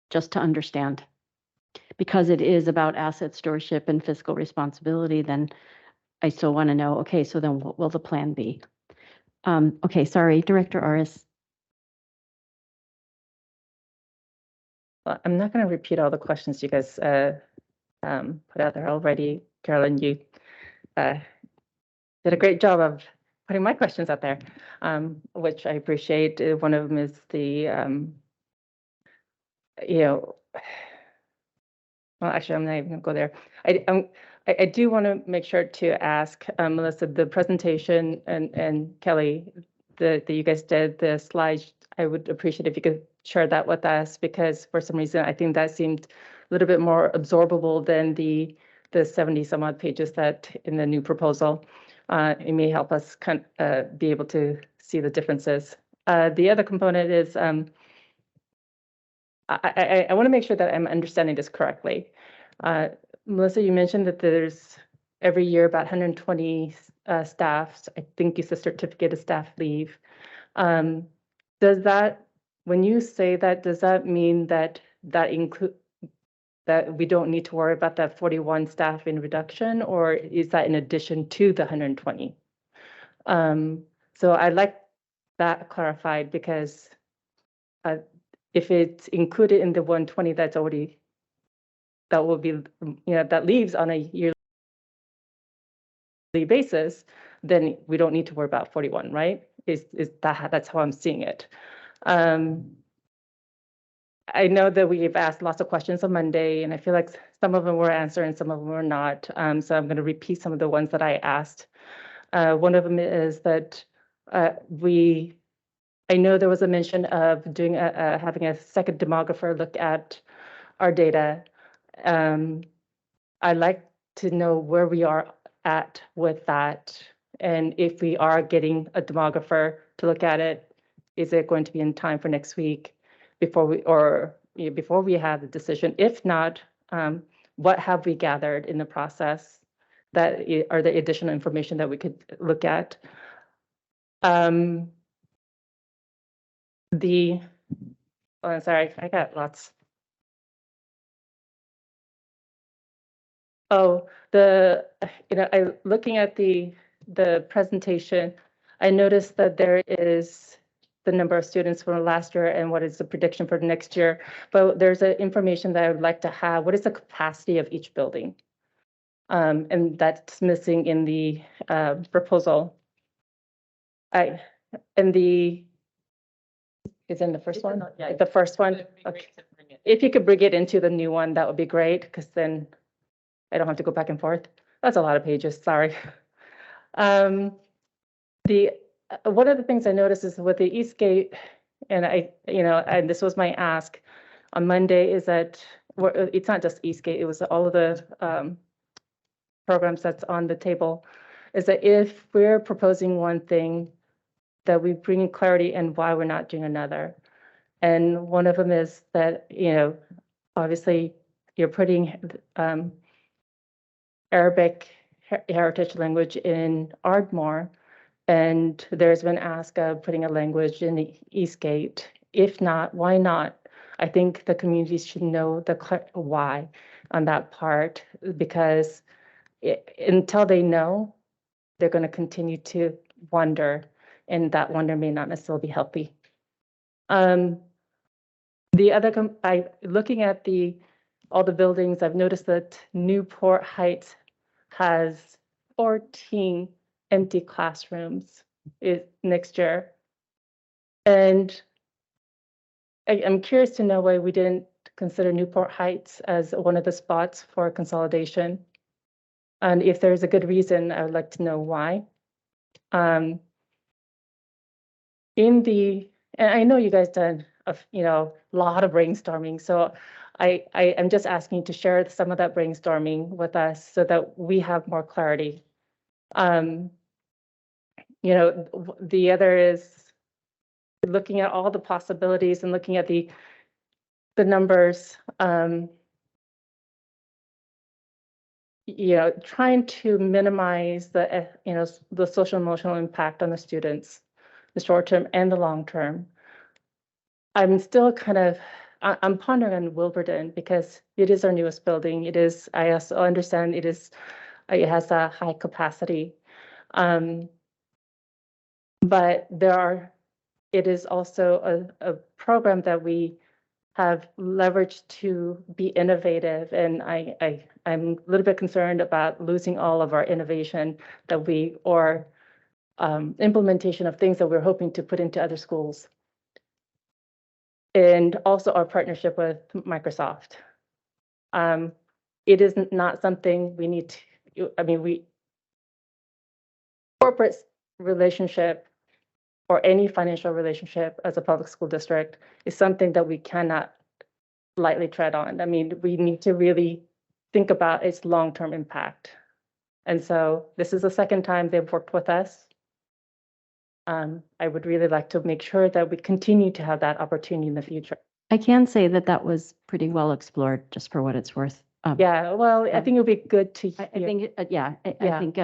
[SPEAKER 1] Just to understand, because it is about asset stewardship and fiscal responsibility, then I still want to know, okay, so then what will the plan be? Okay, sorry, Director Aris.
[SPEAKER 11] Well, I'm not going to repeat all the questions you guys put out there already. Carolyn, you
[SPEAKER 14] did a great job of putting my questions out there, which I appreciate. One of them is the, well, actually, I'm not even gonna go there. I do want to make sure to ask Melissa, the presentation and Kelly that you guys did, the slides, I would appreciate if you could share that with us, because for some reason, I think that seemed a little bit more absorbable than the 70 some odd pages that in the new proposal. It may help us be able to see the differences. The other component is I want to make sure that I'm understanding this correctly. Melissa, you mentioned that there's every year about 120 staff. I think you said certificate of staff leave. Does that, when you say that, does that mean that include that we don't need to worry about that 41 staff in reduction, or is that in addition to the 120? So I'd like that clarified, because if it's included in the 120 that's already, that will be, that leaves on a yearly basis, then we don't need to worry about 41, right? That's how I'm seeing it. I know that we've asked lots of questions on Monday, and I feel like some of them were answered and some of them were not. So I'm going to repeat some of the ones that I asked. One of them is that I know there was a mention of doing having a second demographer look at our data. I'd like to know where we are at with that, and if we are getting a demographer to look at it, is it going to be in time for next week before we have the decision? If not, what have we gathered in the process that are the additional information that we could look at? Oh, I'm sorry, I got lots. Oh, looking at the presentation, I noticed that there is the number of students from last year and what is the prediction for next year. But there's information that I would like to have. What is the capacity of each building? And that's missing in the proposal. Is in the first one? Yeah, the first one. Okay. If you could bring it into the new one, that would be great, because then I don't have to go back and forth. That's a lot of pages, sorry. One of the things I noticed is with the Eastgate, and and this was my ask on Monday, is that it's not just Eastgate, it was all of the programs that's on the table, is that if we're proposing one thing, that we bring in clarity and why we're not doing another. And one of them is that, obviously you're putting Arabic heritage language in Ardmore, and there's been ask of putting a language in the Eastgate. If not, why not? I think the communities should know the why on that part, because until they know, they're going to continue to wonder, and that wonder may not necessarily be healthy. The other, looking at all the buildings, I've noticed that Newport Heights has 14 empty classrooms next year. And I'm curious to know why we didn't consider Newport Heights as one of the spots for consolidation. And if there's a good reason, I would like to know why. And I know you guys done a lot of brainstorming, so I'm just asking to share some of that brainstorming with us so that we have more clarity. The other is looking at all the possibilities and looking at the numbers. Trying to minimize the social emotional impact on the students, the short term and the long term. I'm still I'm pondering on Wilburton because it is our newest building. I also understand it has a high capacity. But it is also a program that we have leverage to be innovative. And I'm a little bit concerned about losing all of our innovation that or implementation of things that we're hoping to put into other schools. And also our partnership with Microsoft. It is not something we need to, corporate relationship or any financial relationship as a public school district is something that we cannot lightly tread on. I mean, we need to really think about its long-term impact. And so this is the second time they've worked with us. I would really like to make sure that we continue to have that opportunity in the future.
[SPEAKER 1] I can say that that was pretty well explored, just for what it's worth.
[SPEAKER 14] Yeah, well, I think it would be good to hear.
[SPEAKER 1] I think, yeah, I think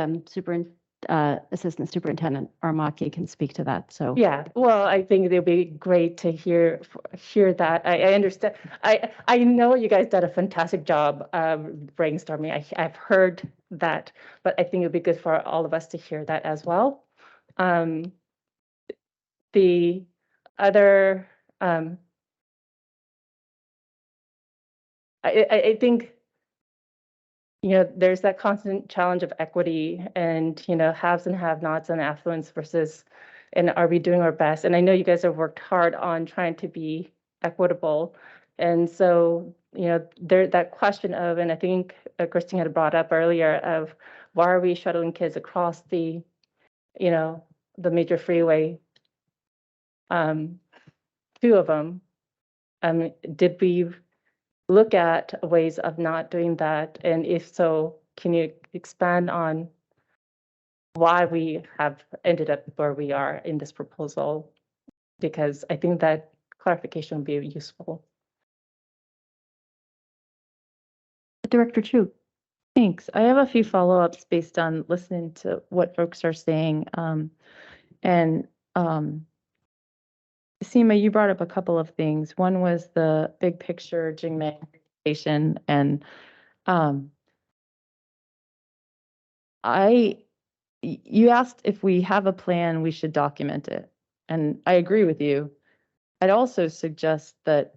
[SPEAKER 1] Assistant Superintendent Armaki can speak to that, so.
[SPEAKER 14] Yeah, well, I think it'd be great to hear that. I understand. I know you guys did a fantastic job brainstorming. I've heard that, but I think it'd be good for all of us to hear that as well. The other, I think, there's that constant challenge of equity and, haves and have-nots and affluence versus, and are we doing our best? And I know you guys have worked hard on trying to be equitable. And so, that question of, and I think Christine had brought up earlier, of why are we shuttling kids across the major freeway? Two of them. Did we look at ways of not doing that? And if so, can you expand on why we have ended up where we are in this proposal? Because I think that clarification would be useful.
[SPEAKER 1] Director Chu.
[SPEAKER 11] Thanks. I have a few follow-ups based on listening to what folks are saying. Seema, you brought up a couple of things. One was the big picture Jingmei station, and you asked if we have a plan, we should document it, and I agree with you. I'd also suggest that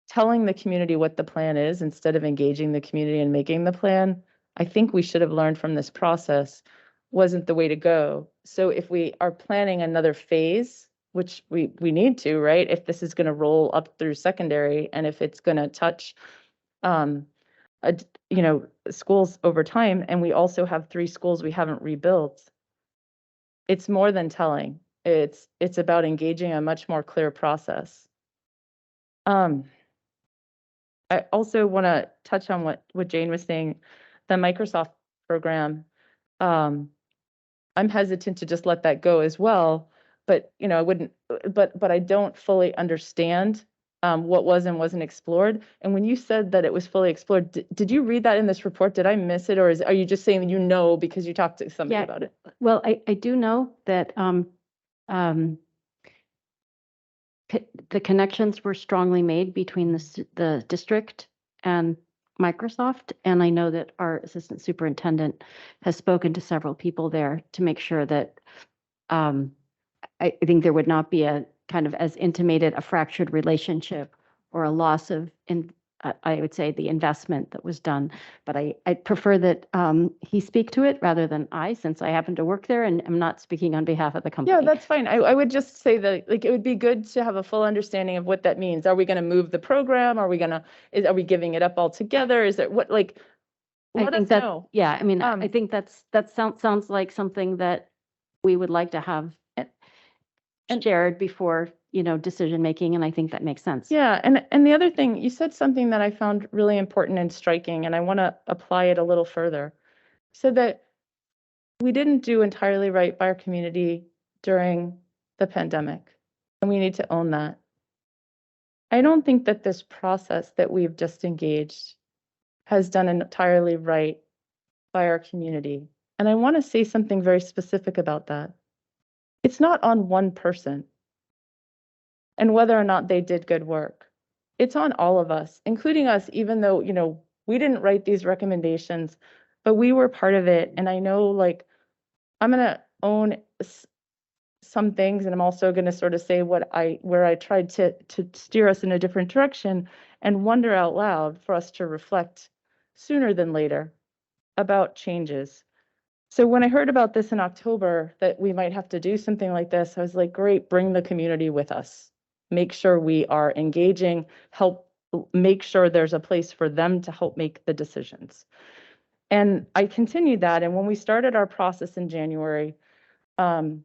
[SPEAKER 11] telling the community what the plan is instead of engaging the community and making the plan, I think we should have learned from this process wasn't the way to go. So if we are planning another phase, which we need to, right? If this is going to roll up through secondary and if it's going to touch, schools over time, and we also have 3 schools we haven't rebuilt, it's more than telling. It's about engaging a much more clear process. I also want to touch on what Jane was saying, the Microsoft program. I'm hesitant to just let that go as well, but I wouldn't. But I don't fully understand what was and wasn't explored. And when you said that it was fully explored, did you read that in this report? Did I miss it, or are you just saying that because you talked to somebody about it?
[SPEAKER 1] Well, I do know that the connections were strongly made between the district and Microsoft, and I know that our assistant superintendent has spoken to several people there to make sure that I think there would not be a kind of as intimated a fractured relationship or a loss of, I would say, the investment that was done. But I prefer that he speak to it rather than I, since I happen to work there and am not speaking on behalf of the company.
[SPEAKER 11] Yeah, that's fine. I would just say that it would be good to have a full understanding of what that means. Are we going to move the program? Are we giving it up altogether? Is there let us know.
[SPEAKER 1] Yeah, I mean, I think that sounds like something that we would like to have shared before decision making, and I think that makes sense.
[SPEAKER 11] Yeah, and the other thing, you said something that I found really important and striking, and I want to apply it a little further. You said that we didn't do entirely right by our community during the pandemic, and we need to own that. I don't think that this process that we've just engaged has done entirely right by our community. And I want to say something very specific about that. It's not on one person and whether or not they did good work. It's on all of us, including us, even though, we didn't write these recommendations, but we were part of it. And I know, I'm going to own some things, and I'm also going to sort of say where I tried to steer us in a different direction and wonder out loud for us to reflect sooner than later about changes. So when I heard about this in October, that we might have to do something like this, I was like, great, bring the community with us. Make sure we are engaging, help make sure there's a place for them to help make the decisions. And I continued that. And when we started our process in January, when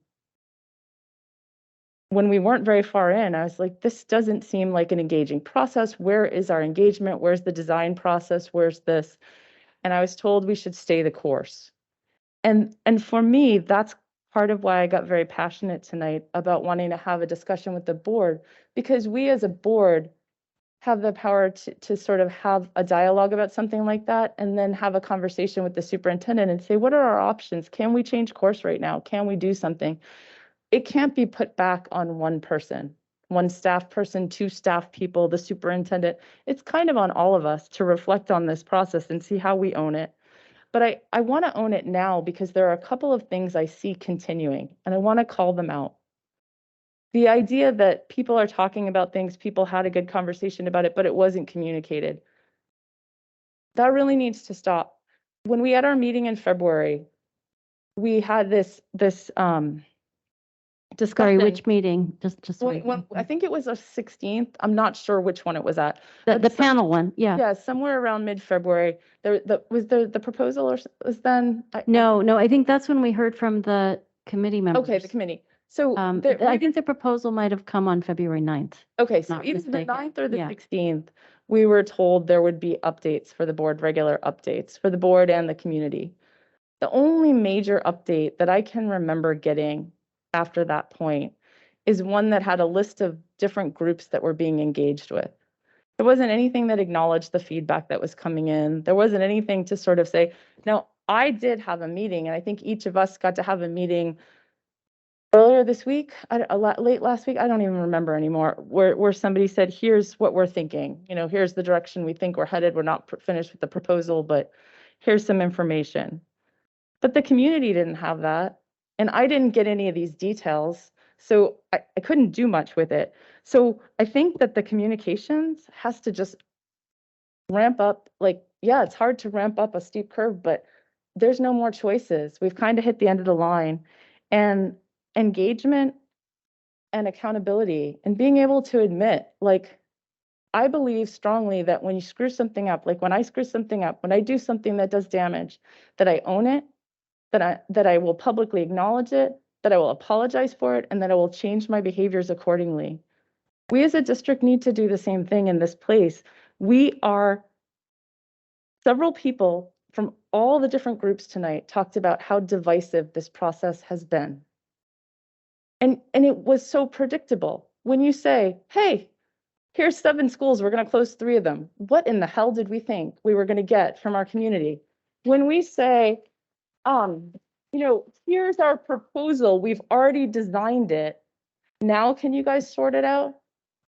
[SPEAKER 11] we weren't very far in, I was like, this doesn't seem like an engaging process. Where is our engagement? Where's the design process? Where's this? And I was told we should stay the course. And for me, that's part of why I got very passionate tonight about wanting to have a discussion with the board, because we as a board have the power to sort of have a dialogue about something like that, and then have a conversation with the superintendent and say, what are our options? Can we change course right now? Can we do something? It can't be put back on one person, one staff person, two staff people, the superintendent. It's kind of on all of us to reflect on this process and see how we own it. But I want to own it now because there are a couple of things I see continuing, and I want to call them out. The idea that people are talking about things, people had a good conversation about it, but it wasn't communicated. That really needs to stop. When we had our meeting in February, we had this discussion.
[SPEAKER 1] Sorry, which meeting? Just so
[SPEAKER 11] I think it was a 16th. I'm not sure which one it was at.
[SPEAKER 1] the panel one, yeah.
[SPEAKER 11] Yeah, somewhere around mid-February. Was the proposal or was then?
[SPEAKER 1] No, I think that's when we heard from the committee members.
[SPEAKER 11] Okay, the committee. So
[SPEAKER 1] I think the proposal might have come on February 9th.
[SPEAKER 11] Okay, so
[SPEAKER 1] not
[SPEAKER 11] either the
[SPEAKER 1] mistaken.
[SPEAKER 11] 9th or the
[SPEAKER 1] Yeah.
[SPEAKER 11] 16th, we were told there would be updates for the board, regular updates for the board and the community. The only major update that I can remember getting after that point is one that had a list of different groups that were being engaged with. There wasn't anything that acknowledged the feedback that was coming in. There wasn't anything to sort of say, now, I did have a meeting, and I think each of us got to have a meeting earlier this week, late last week, I don't even remember anymore, where somebody said, here's what we're thinking. Here's the direction we think we're headed. We're not finished with the proposal, but here's some information. But the community didn't have that, and I didn't get any of these details, so I couldn't do much with it. So I think that the communications has to just ramp up. Yeah, it's hard to ramp up a steep curve, but there's no more choices. We've kind of hit the end of the line. And engagement and accountability and being able to admit, I believe strongly that when you screw something up, when I screw something up, when I do something that does damage, that I own it, that I will publicly acknowledge it, that I will apologize for it, and that I will change my behaviors accordingly. We as a district need to do the same thing in this place. We are, several people from all the different groups tonight talked about how divisive this process has been. And it was so predictable. When you say, hey, here's 7 schools, we're going to close 3 of them. What in the hell did we think we were going to get from our community? When we say, here's our proposal, we've already designed it. Now, can you guys sort it out?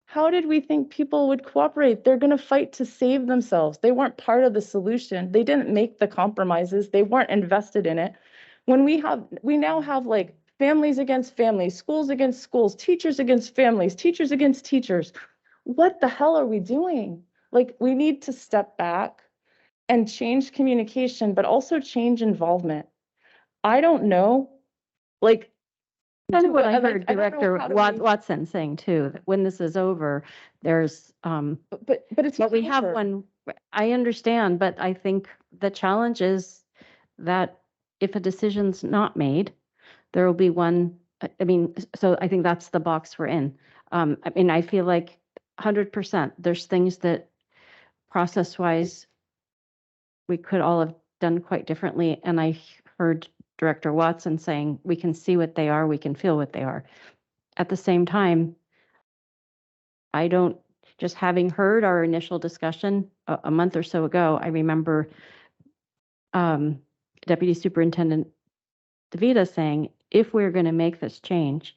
[SPEAKER 11] How did we think people would cooperate? They're going to fight to save themselves. They weren't part of the solution. They didn't make the compromises. They weren't invested in it. When we now have families against families, schools against schools, teachers against families, teachers against teachers. What the hell are we doing? We need to step back and change communication, but also change involvement. I don't know,
[SPEAKER 1] Kind of what I heard Director Watson saying too, that when this is over, there's,
[SPEAKER 11] but it's
[SPEAKER 1] we have one, I understand, but I think the challenge is that if a decision's not made, there will be one, so I think that's the box we're in. I feel like 100%, there's things that process-wise, we could all have done quite differently. And I heard Director Watson saying, we can see what they are, we can feel what they are. At the same time, just having heard our initial discussion a month or so ago, I remember Deputy Superintendent DeVita saying, if we're going to make this change,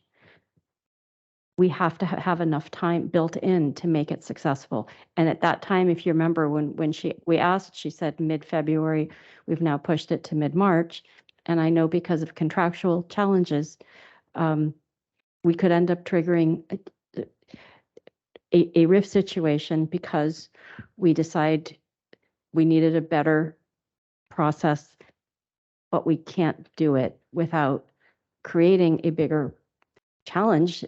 [SPEAKER 1] we have to have enough time built in to make it successful. And at that time, if you remember, when we asked, she said mid-February. We've now pushed it to mid-March. And I know because of contractual challenges, we could end up triggering a RIF situation because we decide we needed a better process, but we can't do it without creating a bigger challenge,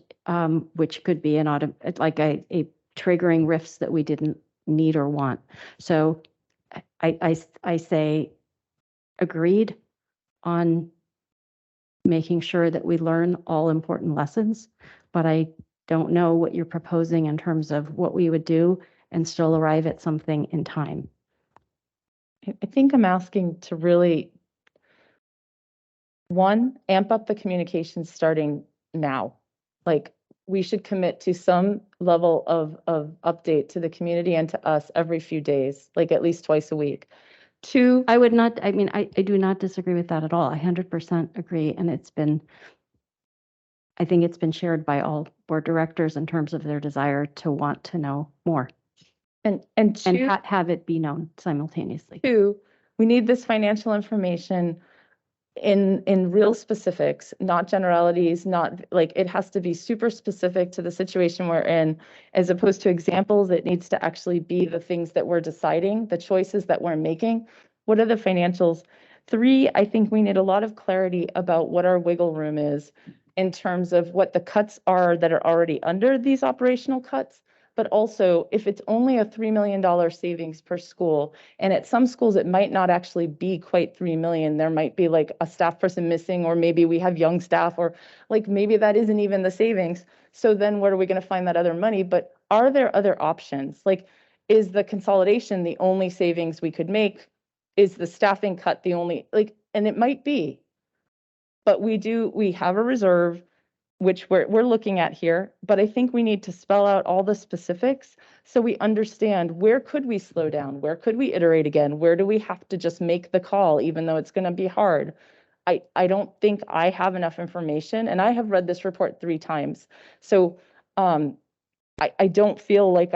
[SPEAKER 1] which could be like a triggering RIFs that we didn't need or want. So I say agreed on making sure that we learn all important lessons, but I don't know what you're proposing in terms of what we would do and still arrive at something in time.
[SPEAKER 11] I think I'm asking to really, one, amp up the communication starting now. Like, we should commit to some level of update to the community and to us every few days, like at least twice a week. Two,
[SPEAKER 1] I would not, I mean, I do not disagree with that at all. I 100% agree. And I think it's been shared by all board directors in terms of their desire to want to know more
[SPEAKER 11] and two,
[SPEAKER 1] have it be known simultaneously.
[SPEAKER 11] Two, we need this financial information in real specifics, not generalities, not like, it has to be super specific to the situation we're in, as opposed to examples. It needs to actually be the things that we're deciding, the choices that we're making. What are the financials? Three, I think we need a lot of clarity about what our wiggle room is in terms of what the cuts are that are already under these operational cuts, but also if it's only a $3 million savings per school, and at some schools it might not actually be quite 3 million. There might be like a staff person missing, or maybe we have young staff, or like maybe that isn't even the savings. So then where are we going to find that other money? But are there other options? Like, is the consolidation the only savings we could make? Is the staffing cut the only, like, and it might be, but we have a reserve, which we're looking at here, but I think we need to spell out all the specifics so we understand where could we slow down, where could we iterate again, where do we have to just make the call, even though it's going to be hard. I don't think I have enough information, and I have read this report 3 times. So I don't feel like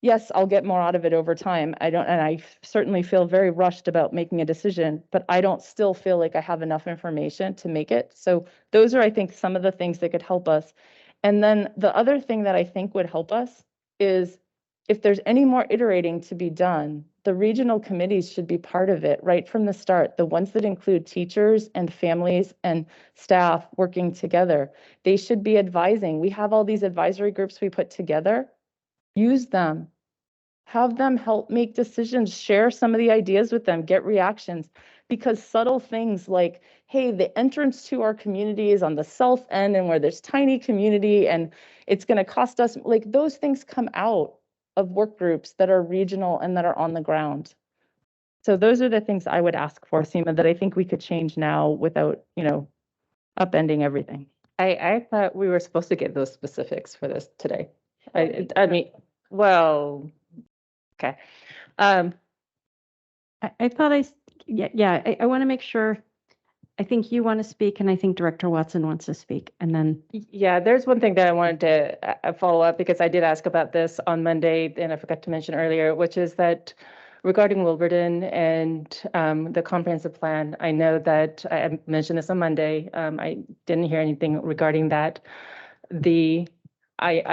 [SPEAKER 11] yes, I'll get more out of it over time. And I certainly feel very rushed about making a decision, but I don't still feel like I have enough information to make it. So those are, I think, some of the things that could help us. And then the other thing that I think would help us is if there's any more iterating to be done, the regional committees should be part of it right from the start. The ones that include teachers and families and staff working together, they should be advising. We have all these advisory groups we put together. Use them. Have them help make decisions, share some of the ideas with them, get reactions, because subtle things like, hey, the entrance to our community is on the south end and where there's tiny community and it's going to cost us, like, those things come out of work groups that are regional and that are on the ground. So those are the things I would ask for, Seema, that I think we could change now without, upending everything.
[SPEAKER 14] I thought we were supposed to get those specifics for this today. I mean, well, okay.
[SPEAKER 1] I thought I want to make sure. I think you want to speak, and I think Director Watson wants to speak, and then.
[SPEAKER 14] Yeah, there's one thing that I wanted to follow up, because I did ask about this on Monday and I forgot to mention earlier, which is that regarding Wilburton and the comprehensive plan, I know that I mentioned this on Monday. I didn't hear anything regarding that. I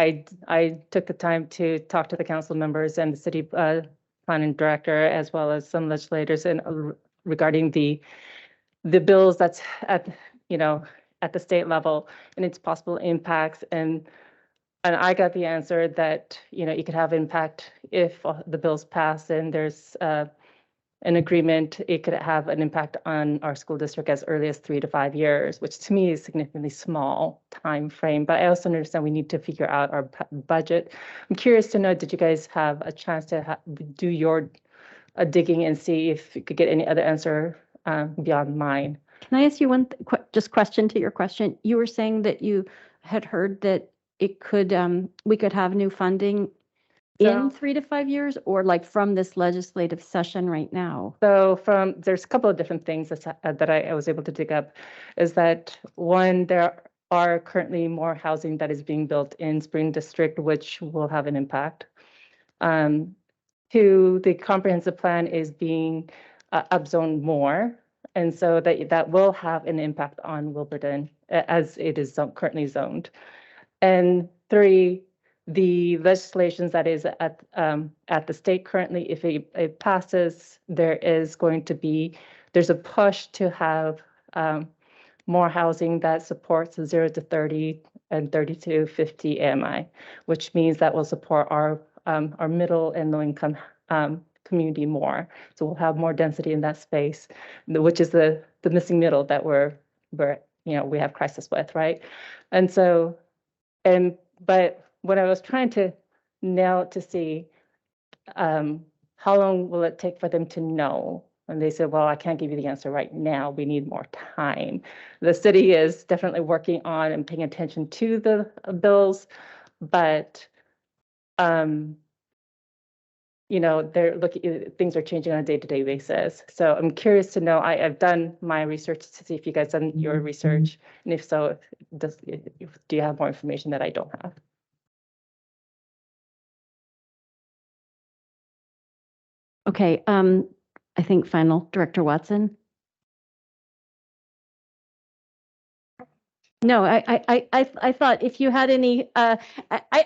[SPEAKER 14] took the time to talk to the council members and the city planning director, as well as some legislators, and regarding the bills that's at the state level and its possible impacts. And I got the answer that it could have impact if the bills pass and there's an agreement. It could have an impact on our school district as early as 3 to 5 years, which to me is significantly small time frame. But I also understand we need to figure out our budget. I'm curious to know, did you guys have a chance to do your digging and see if you could get any other answer beyond mine?
[SPEAKER 1] Can I ask you one just question to your question? You were saying that you had heard that it could we could have new funding in 3 to 5 years, or like from this legislative session right now?
[SPEAKER 14] So there's a couple of different things that I was able to dig up. Is that one, there are currently more housing that is being built in Spring District, which will have an impact. Two, the comprehensive plan is being upzoned more, and so that will have an impact on Wilburton as it is currently zoned. And 3, the legislations that is at the state currently, if it passes, there's a push to have more housing that supports the 0 to 30 and 30 to 50 AMI, which means that will support our middle and low income community more. So we'll have more density in that space, which is the missing middle that we have crisis with, right? And so, but what I was trying to nail to see, how long will it take for them to know? And they said, well, I can't give you the answer right now. We need more time. The city is definitely working on and paying attention to the bills, but things are changing on a day-to-day basis. So I'm curious to know, I've done my research to see if you guys done your research, and if so, do you have more information that I don't have?
[SPEAKER 1] Okay, I think final, Director Watson. No, I thought if you had any, I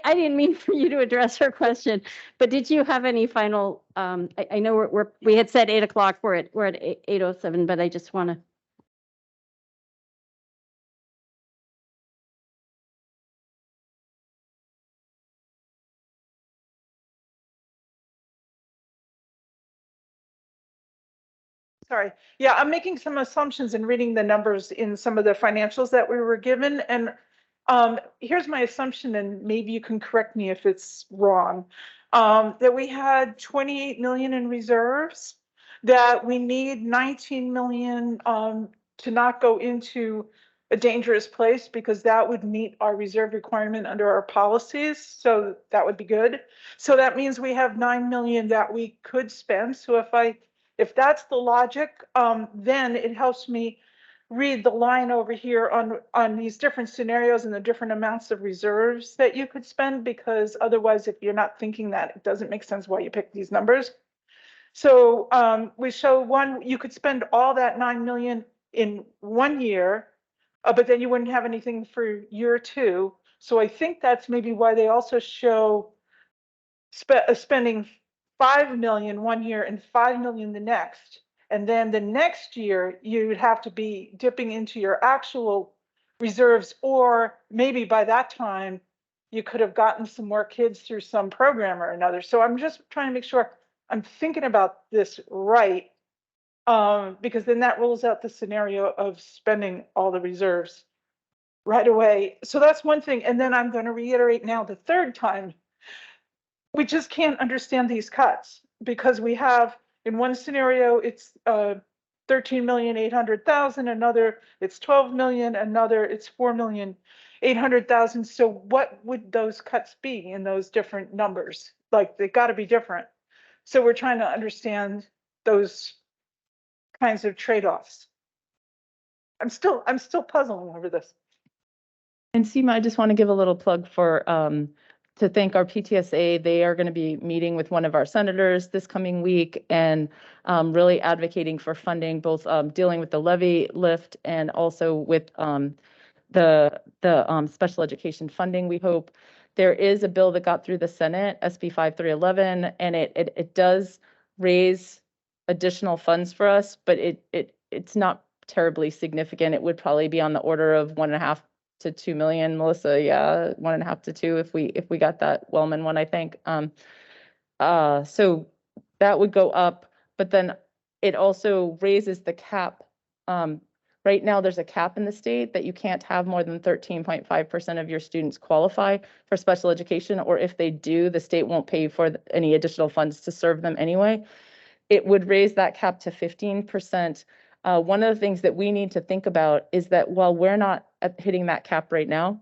[SPEAKER 1] didn't mean for you to address her question, but did you have any final, I know we had said 8 o'clock, we're at 8:07, but I just want to.
[SPEAKER 13] Sorry. Yeah, I'm making some assumptions and reading the numbers in some of the financials that we were given. And here's my assumption, and maybe you can correct me if it's wrong, that we had 28 million in reserves, that we need 19 million to not go into a dangerous place, because that would meet our reserve requirement under our policies. So that would be good. So that means we have 9 million that we could spend. So if that's the logic, then it helps me read the line over here on these different scenarios and the different amounts of reserves that you could spend, because otherwise, if you're not thinking that, it doesn't make sense why you pick these numbers. So we show you could spend all that 9 million in 1 year, but then you wouldn't have anything for year 2. So I think that's maybe why they also show spending 5 million 1 year and 5 million the next. And then the next year, you'd have to be dipping into your actual reserves, or maybe by that time, you could have gotten some more kids through some program or another. So I'm just trying to make sure I'm thinking about this right, because then that rules out the scenario of spending all the reserves right away. So that's one thing. And then I'm going to reiterate now the third time, we just can't understand these cuts, because we have, in one scenario, it's 13,800,000, another it's 12 million, another it's 4,800,000. So what would those cuts be in those different numbers? Like, they got to be different. So we're trying to understand those kinds of trade-offs. I'm still puzzling over this.
[SPEAKER 14] And Seema, I just want to give a little plug for to thank our PTSA. They are going to be meeting with one of our senators this coming week, and really advocating for funding, both dealing with the levy lift and also with the special education funding. We hope there is a bill that got through the Senate, SB 5311, and it does raise additional funds for us, but it's not terribly significant. It would probably be on the order of 1.5 to 2 million, Melissa. Yeah, 1.5 to 2 if we got that Wellman one, I think. So that would go up, but then it also raises the cap. Right now, there's a cap in the state that you can't have more than 13.5% of your students qualify for special education, or if they do, the state won't pay for any additional funds to serve them anyway. It would raise that cap to 15%. One of the things that we need to think about is that while we're not hitting that cap right now,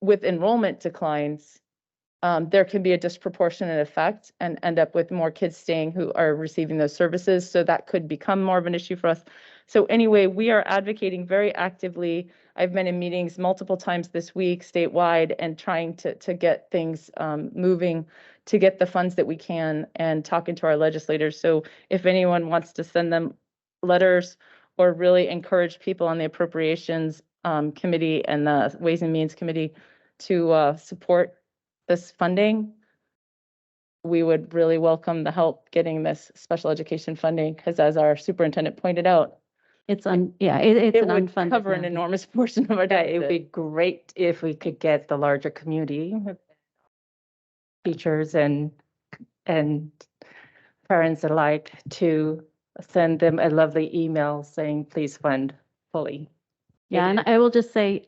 [SPEAKER 14] with enrollment declines, there can be a disproportionate effect and end up with more kids staying who are receiving those services. So that could become more of an issue for us. So anyway, we are advocating very actively. I've been in meetings multiple times this week statewide and trying to get things moving, to get the funds that we can, and talking to our legislators. So if anyone wants to send them letters or really encourage people on the appropriations committee and the Ways and Means Committee to support this funding, we would really welcome the help getting this special education funding, because as our superintendent pointed out,
[SPEAKER 1] It's
[SPEAKER 14] it
[SPEAKER 1] it's an
[SPEAKER 14] would
[SPEAKER 1] unfunded
[SPEAKER 14] cover an
[SPEAKER 1] mandate.
[SPEAKER 14] enormous portion of our
[SPEAKER 15] Yeah, it would be
[SPEAKER 14] deficit.
[SPEAKER 15] great if we could get the larger community, teachers and parents alike, to send them a lovely email saying, please fund fully.
[SPEAKER 1] Yeah, and I will just say,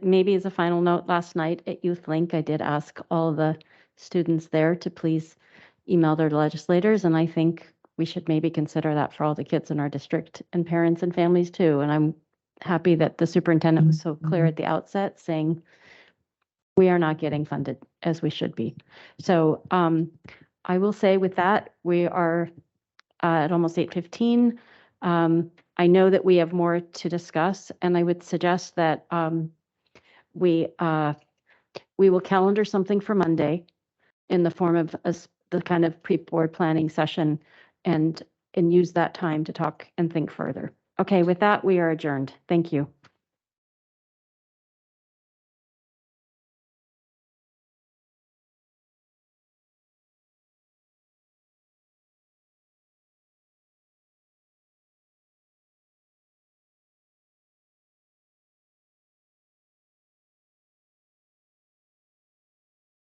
[SPEAKER 1] maybe as a final note, last night at Youth Link, I did ask all the students there to please email their legislators, and I think we should maybe consider that for all the kids in our district and parents and families too. And I'm happy that the superintendent was so clear at the outset saying we are not getting funded as we should be. So I will say with that, we are at almost 8:15. I know that we have more to discuss, and I would suggest that we will calendar something for Monday in the form of the kind of pre-board planning session, and use that time to talk and think further. Okay, with that, we are adjourned. Thank you.